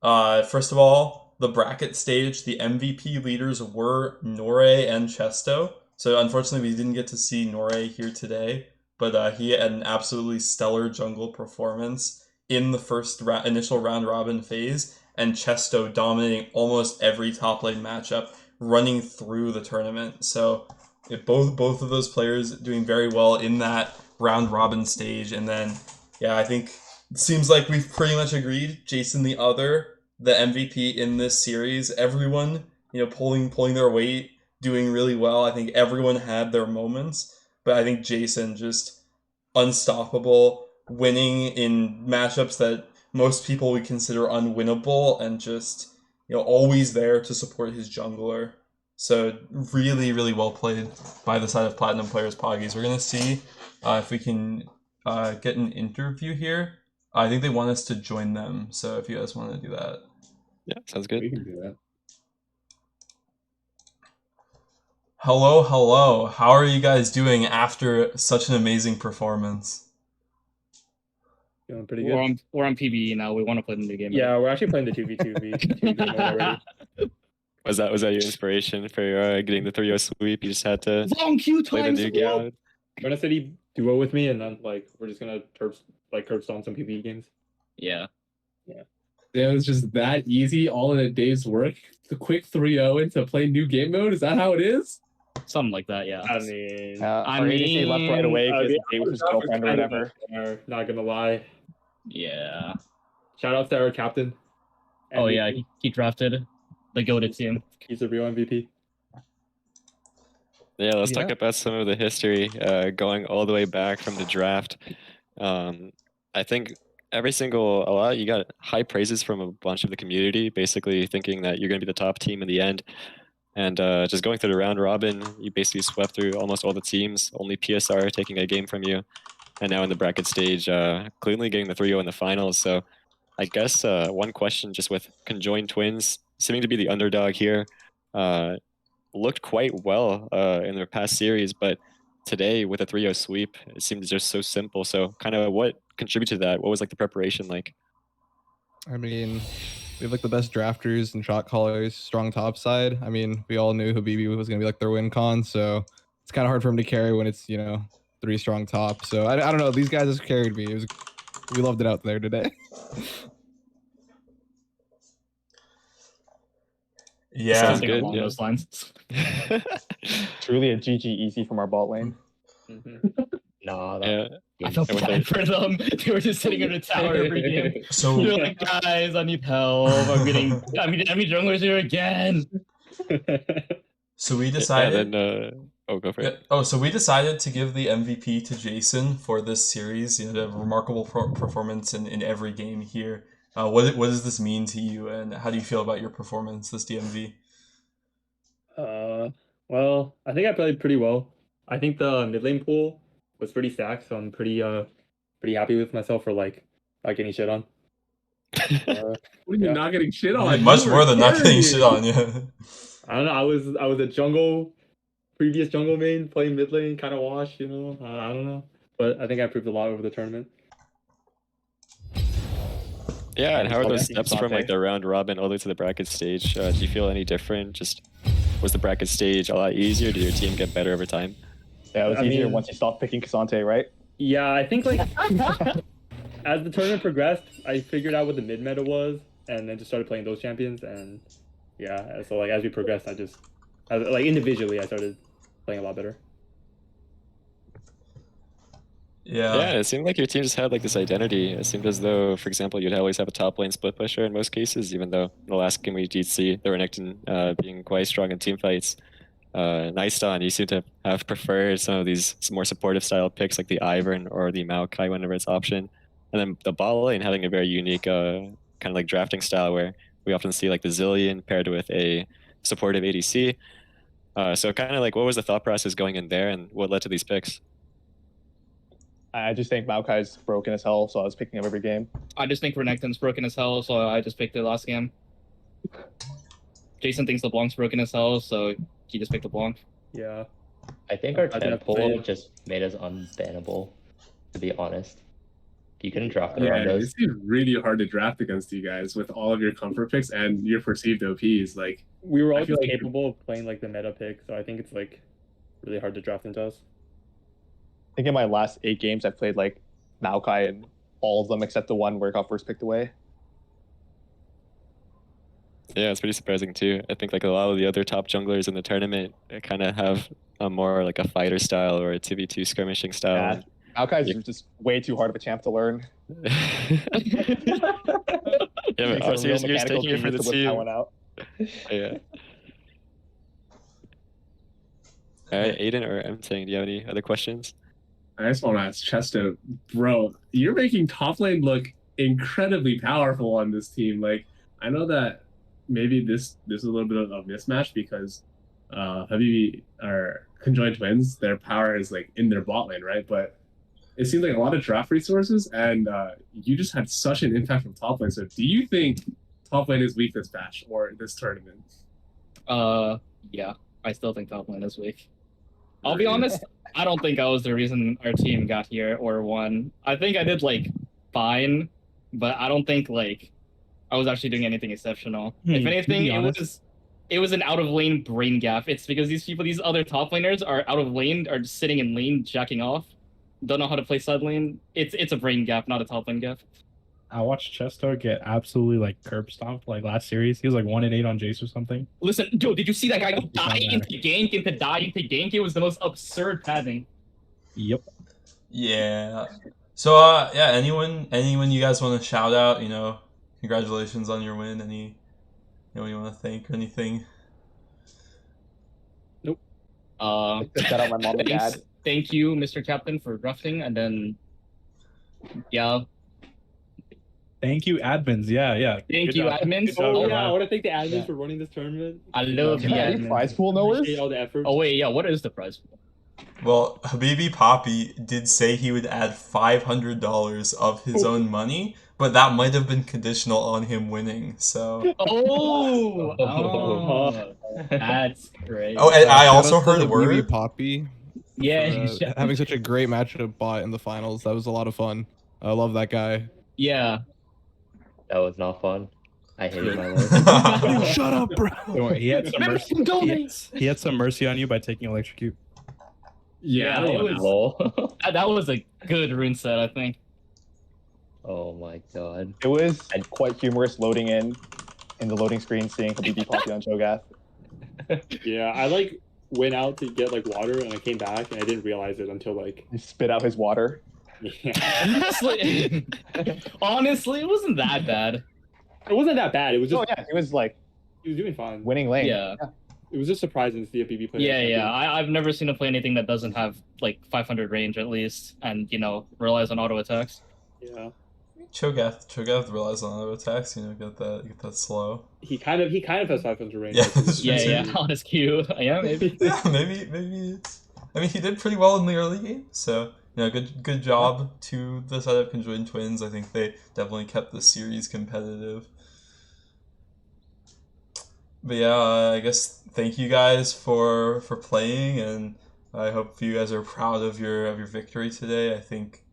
First of all, the bracket stage, the MVP leaders were Norre and Chesto. So unfortunately, we didn't get to see Norre here today, but he had an absolutely stellar jungle performance in the first initial round robin phase, and Chesto dominating almost every top lane matchup, running through the tournament. So both of those players doing very well in that round robin stage, and then yeah, I think it seems like we've pretty much agreed. Jason the MVP in this series. Everyone, pulling their weight, doing really well. I think everyone had their moments, but I think Jason just unstoppable, winning in matchups that most people would consider unwinnable, and just always there to support his jungler. So really, really well played by the side of Platinum Players Poggies. We're gonna see if we can get an interview here. I think they want us to join them, so if you guys want to do that. Yeah, sounds good. We can do that. Hello, hello. How are you guys doing after such an amazing performance? Feeling pretty good. We're on PBE now. We want to play the new game. Yeah, we're actually playing the 2v2v game mode already. Was that your inspiration for getting the 3-0 sweep? You just had to Long queue play the times. new game mode? We're gonna city duo with me, and then we're just gonna curb stomp some PvE games. Yeah. It was just that easy, all in a day's work. The quick 3-0 into play new game mode. Is that how it is? Something like that, yeah. I mean, I our ADC left right away because the he was his girlfriend or whatever. Not gonna lie. Yeah. Shout out to our captain. Oh yeah, he drafted the GOATed team. He's a real MVP. Yeah, let's talk about some of the history going all the way back from the draft. I think a lot, you got high praises from a bunch of the community, basically thinking that you're going to be the top team in the end. And just going through the round robin, you basically swept through almost all the teams, only PSR taking a game from you. And now in the bracket stage, cleanly getting the 3-0 in the finals. So I guess one question just with conjoined twins, seeming to be the underdog here, looked quite well in their past series, but today with a 3-0 sweep, it seemed just so simple. So kind of what contributed to that? What was the preparation like? I mean, we have the best drafters and shot callers, strong top side. I mean, we all knew Habibi was going to be their win con, so it's kind of hard for him to carry when it's, 3 strong top. So I don't know. These guys just carried me. We loved it out there today. Yeah. Something good, along yeah. those lines. Truly a GG easy from our bot lane. Nah, I felt bad for them. They were just sitting in a tower every game. So They're like, guys, I need help. I'm getting enemy junglers here again. so we Yeah, decided. then, go for it. So we decided to give the MVP to Jason for this series. The remarkable performance in every game here. What does this mean to you, and how do you feel about your performance this DMV? Well, I think I played pretty well. I think the mid lane pool was pretty stacked, so I'm pretty happy with myself for not getting shit on. What are you not getting shit on? Much You more were than not getting carrying shit it. on, yeah. I don't know. I was a previous jungle main playing mid lane, kind of washed. I don't know, but I think I improved a lot over the tournament. Yeah, and how are Okay. those steps from the round robin all the way to the bracket stage? Do you feel any different? Just was the bracket stage a lot easier? Did your team get better over time? Yeah, it was I easier mean- once you stopped picking Kasante, right? Yeah, I think as the tournament progressed, I figured out what the mid meta was, and then just started playing those champions. And yeah, so as we progressed, individually, I started playing a lot better. Yeah, it seemed like your team just had this identity. It seemed as though, for example, you'd always have a top lane split pusher in most cases, even though in the last game we did see the Renekton being quite strong in team fights. Nyston, you seem to have preferred some more supportive style picks like the Ivern or the Maokai whenever it's option. And then the bot lane having a very unique kind of drafting style where we often see the Zillion paired with a supportive ADC. So kind of what was the thought process going in there and what led to these picks? I just think Maokai's broken as hell, so I was picking up every game. I just think Renekton's broken as hell, so I just picked it last game. Jason thinks LeBlanc's broken as hell, so he just picked LeBlanc. Yeah. I think our I think 10 I've pull played- just made us unbannable. to be honest. You couldn't draft Yeah, around us. it's really hard to draft against you guys with all of your comfort picks and your perceived OPs. Like, We were I all feel just like- capable of playing like the meta pick, so I think it's like really hard to draft into us. I think in my last 8 games, I played like Maokai in all of them except the one where it got first picked away. Yeah, it's pretty surprising too. I think like a lot of the other top junglers in the tournament kind of have a more like a fighter style or a 2v2 skirmishing style. Maokai is Yeah. just way too hard of a champ to learn. Yeah, but Takes a obviously real you're mechanical taking it for the genius to whip that team. one out. Yeah. All right, Aiden or Emtang, do you have any other questions? I just want to ask Chesto, bro, you're making top lane look incredibly powerful on this team. Like, I know that maybe this is a little bit of a mismatch because Habibi are conjoined twins. Their power is like in their bot lane, right? But it seems like a lot of draft resources, and you just had such an impact from top lane. So, do you think top lane is weak this match or this tournament? Yeah, I still think top lane is weak. I'll be honest, I don't think I was the reason our team got here or won. I think I did like fine, but I don't think like I was actually doing anything exceptional. If to anything, be it honest- was an out of lane brain gap. It's because these other top laners are out of lane, are just sitting in lane jacking off, don't know how to play side lane. It's a brain gap, not a top lane gap. I watched Chesto get absolutely like curb stomped like last series. He was like 1-8 on Jace or something. Listen, dude, did you see that guy go It's die not into gank, into die into gank? It was the most absurd pathing. Yep. Yeah. So yeah, anyone you guys want to shout out, you know, congratulations on your win, anyone you want to thank or anything? Shout out my mom and Thanks, dad. thank you, Mr. Captain, for drafting, and then yeah, Thank you, admins. Yeah. thank Good you, job. admins. Good job, Oh Gamal. yeah, I want to thank the admins Yeah. for running this tournament. I love the Yeah, Any admins. prize pool knowers? Appreciate all the effort. Oh wait, yeah, what is the prize? Well, Habibi Poppy did say he would add $500 of his own money, but that might have been conditional on him winning. So. Oh, that's great. Oh, and I Shout also out to heard the BB word. Poppy Yeah, for, having such a great matchup bot in the finals. That was a lot of fun. I love that guy. yeah. That was not fun. I hated my Dude, shut up, bro. Don't worry, he had some mercy. He had some mercy on you by taking electrocute. Yeah, I Yeah, don't it know. was. That was a good rune set, I think. Oh my god. It was quite humorous loading in the loading screen, seeing Habibi Poppy on Cho'Gath. Yeah, I like went out to get like water and I came back and I didn't realize it until like He spit out his water. Honestly, honestly, it wasn't that bad. It wasn't that bad. It was just Oh yeah, he was like he was doing fine. winning lane. Yeah. It was just surprising to see a BB play. Yeah. I've never seen him play anything that doesn't have like 500 range at least, and relies on auto attacks. Yeah. Cho'Gath relies on auto attacks, get that slow. He kind of has 500 range. Yeah, like, that's true. Yeah, on his Q. Yeah, maybe. Yeah, maybe it's. I mean, he did pretty well in the early game, so good job to the side of Conjoined Twins. I think they definitely kept the series competitive. But yeah, I guess thank you guys for playing, and I hope you guys are proud of your victory today. I think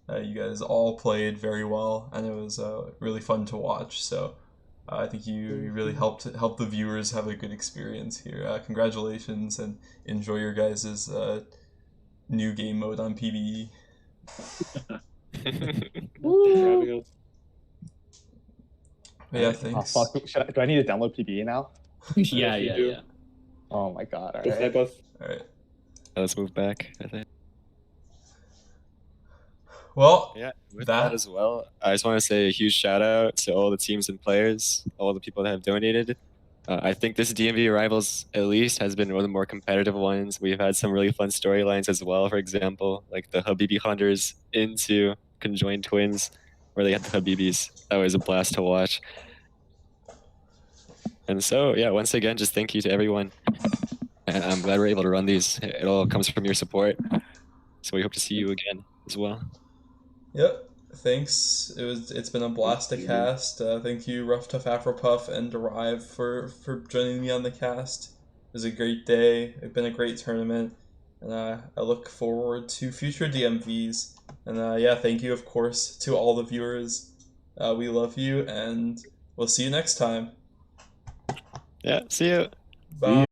you guys all played very well, and it was really fun to watch. So I think you really helped the viewers have a good experience here. Congratulations, and enjoy your guys' new game mode on PvE. But yeah, Oh, thanks. fuck. Do I need to download PPE now? Yeah. Oh my god. Just Alright. help us. All right. Let's move back, I think. Well, Yeah, with That- that as well, I just want to say a huge shout out to all the teams and players, all the people that have donated. I think this DMV Rivals at least has been one of the more competitive ones. We've had some really fun storylines as well. For example, like the Habibi Hunters into Conjoined Twins, where they had the Habibis. That was a blast to watch. And so, yeah, once again, just thank you to everyone. And I'm glad we're able to run these. It all comes from your support. So we hope to see you again as well. Yep. Thanks. It's been a blast to cast. Thank you, Rough Tough Afropuff and Derive for joining me on the cast. It was a great day. It's been a great tournament. And I look forward to future DMVs. And yeah, thank you, of course, to all the viewers. We love you, and we'll see you next time. Yeah, see you. Bye.